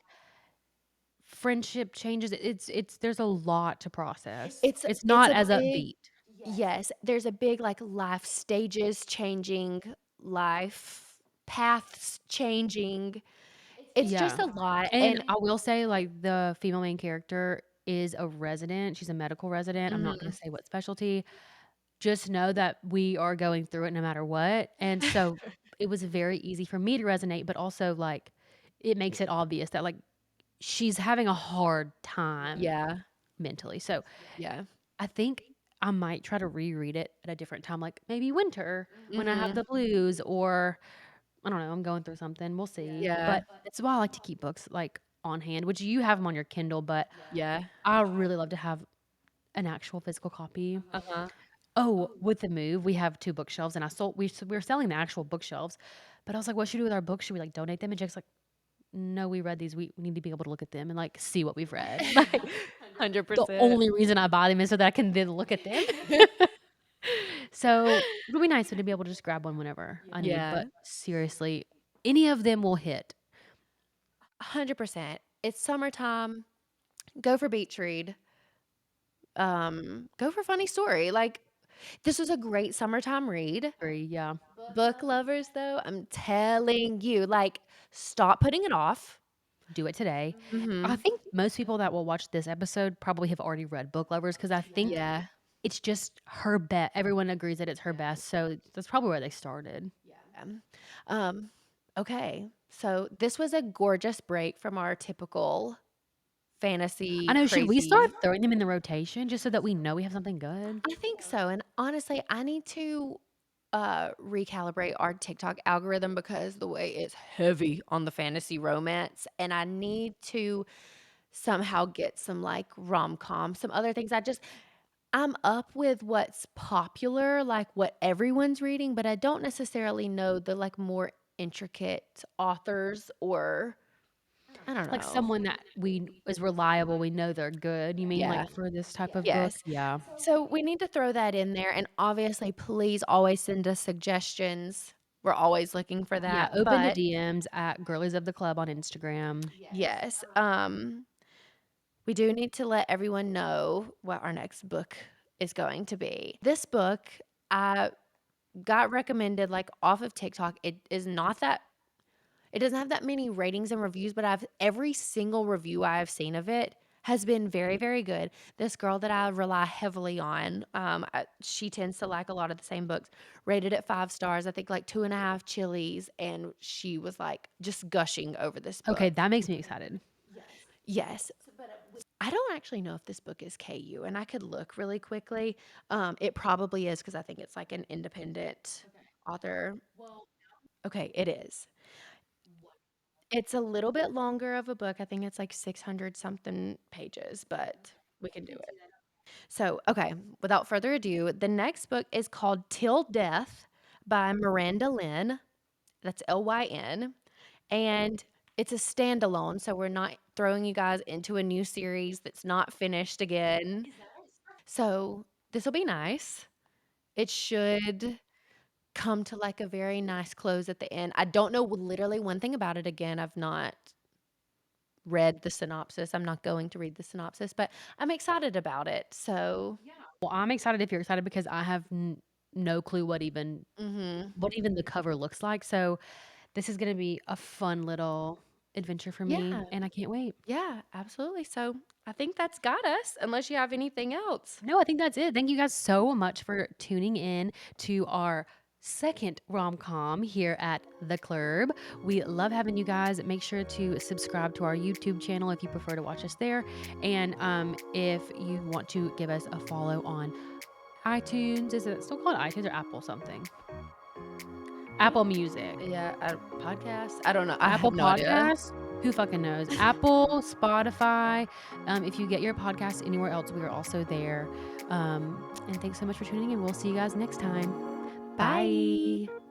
S1: friendship changes. It's there's a lot to process. It's
S2: It's
S1: not
S2: a
S1: as
S2: big
S1: upbeat.
S2: yes, there's a big, like, life stages changing, life paths changing. It's just
S1: Yeah,
S2: a lot,
S1: and
S2: and
S1: I will say, like, the female main character is a resident. She's a medical resident. I'm not gonna
S2: mhm.
S1: say what specialty. Just know that we are going through it no matter what, and so it was very easy for me to resonate, but also, like, it makes it obvious that, like, she's having a hard time
S2: Yeah,
S1: mentally. So,
S2: yeah.
S1: I think I might try to reread it at a different time, like, maybe winter when I have
S2: Mhm.
S1: the blues or I don't know, I'm going through something, we'll see,
S2: Yeah,
S1: but that's why I like to keep books, like, on hand, which you have them on your Kindle, but
S2: yeah.
S1: I really love to have an actual physical copy.
S2: Uh-huh.
S1: Oh, with the move, we have 2 bookshelves, and we were selling the actual bookshelves, but I was like, "What should we do with our books? Should we, like, donate them?" And Jake's like, "No, we read these. We need to be able to look at them and, like, see what we've read." Like The
S2: 100%.
S1: only reason I buy them is so that I can then look at them. So, it'll be nice to be able to just grab one whenever I need,
S2: Yeah,
S1: but seriously, any of them will hit.
S2: 100%. It's summertime. Go for beach read. Go for funny story. Like, this was a great summertime read.
S1: Agree, yeah.
S2: Book lovers, though, I'm telling you, like, stop putting it off.
S1: Do it today. I
S2: Mhm.
S1: think most people that will watch this episode probably have already read Book Lovers because I think
S2: Yeah.
S1: it's just her best. Everyone agrees that it's her best, so that's probably where they started.
S2: Um, um, okay. So this was a gorgeous break from our typical
S1: I
S2: fantasy
S1: know, should we start
S2: crazy.
S1: throwing them in the rotation just so that we know we have something good?
S2: I think so. And honestly, I need to recalibrate our TikTok algorithm because the way it's heavy on the fantasy romance, and I need to somehow get some like rom-com, some other things. I'm up with what's popular, like what everyone's reading, but I don't necessarily know the like more intricate authors or I don't
S1: Like
S2: know.
S1: someone that we is reliable, we know they're good. You mean
S2: Yeah.
S1: like for this type of book?
S2: Yes.
S1: Yeah.
S2: So we need to throw that in there, and obviously, please always send us suggestions. We're always looking for
S1: Yeah,
S2: that,
S1: open the
S2: but
S1: DMs at Girlies of the Club on Instagram.
S2: yes, we do need to let everyone know what our next book is going to be. This book, I got recommended, like, off of TikTok. It doesn't have that many ratings and reviews, but I've every single review I have seen of it has been very, very good. This girl that I rely heavily on, she tends to like a lot of the same books, rated it 5 stars, I think like 2.5 chilies, and she was, like, just gushing over this
S1: Okay,
S2: book.
S1: that makes me excited.
S2: Yes. I don't actually know if this book is KU, and I could look really quickly. It probably is because I think it's, like, an independent author. Okay, it is. It's a little bit longer of a book. I think it's like 600 something pages, but we can do it. So, okay, without further ado, the next book is called Till Death by Miranda Lynn. That's Lyn. And it's a standalone. So, we're not throwing you guys into a new series that's not finished again. So, this will be nice. It should come to like a very nice close at the end. I don't know literally one thing about it. Again, I've not read the synopsis. I'm not going to read the synopsis, but I'm excited about it. So,
S1: Well, I'm excited if you're excited because I have no clue
S2: mhm.
S1: what even the cover looks like. So this is gonna be a fun little adventure for me,
S2: Yeah,
S1: and I can't wait.
S2: yeah, absolutely. So, I think that's got us, unless you have anything else.
S1: No, I think that's it. Thank you guys so much for tuning in to our second rom-com here at The Club. We love having you guys. Make sure to subscribe to our YouTube channel if you prefer to watch us there. And if you want to give us a follow on iTunes, is it still called iTunes or Apple something? Apple Music.
S2: Yeah, podcast? I don't know. I have
S1: Apple
S2: no idea.
S1: Podcasts? Who fucking knows? Apple, Spotify. If you get your podcast anywhere else, we are also there. And thanks so much for tuning in. We'll see you guys next time.
S2: Bye.
S1: Bye.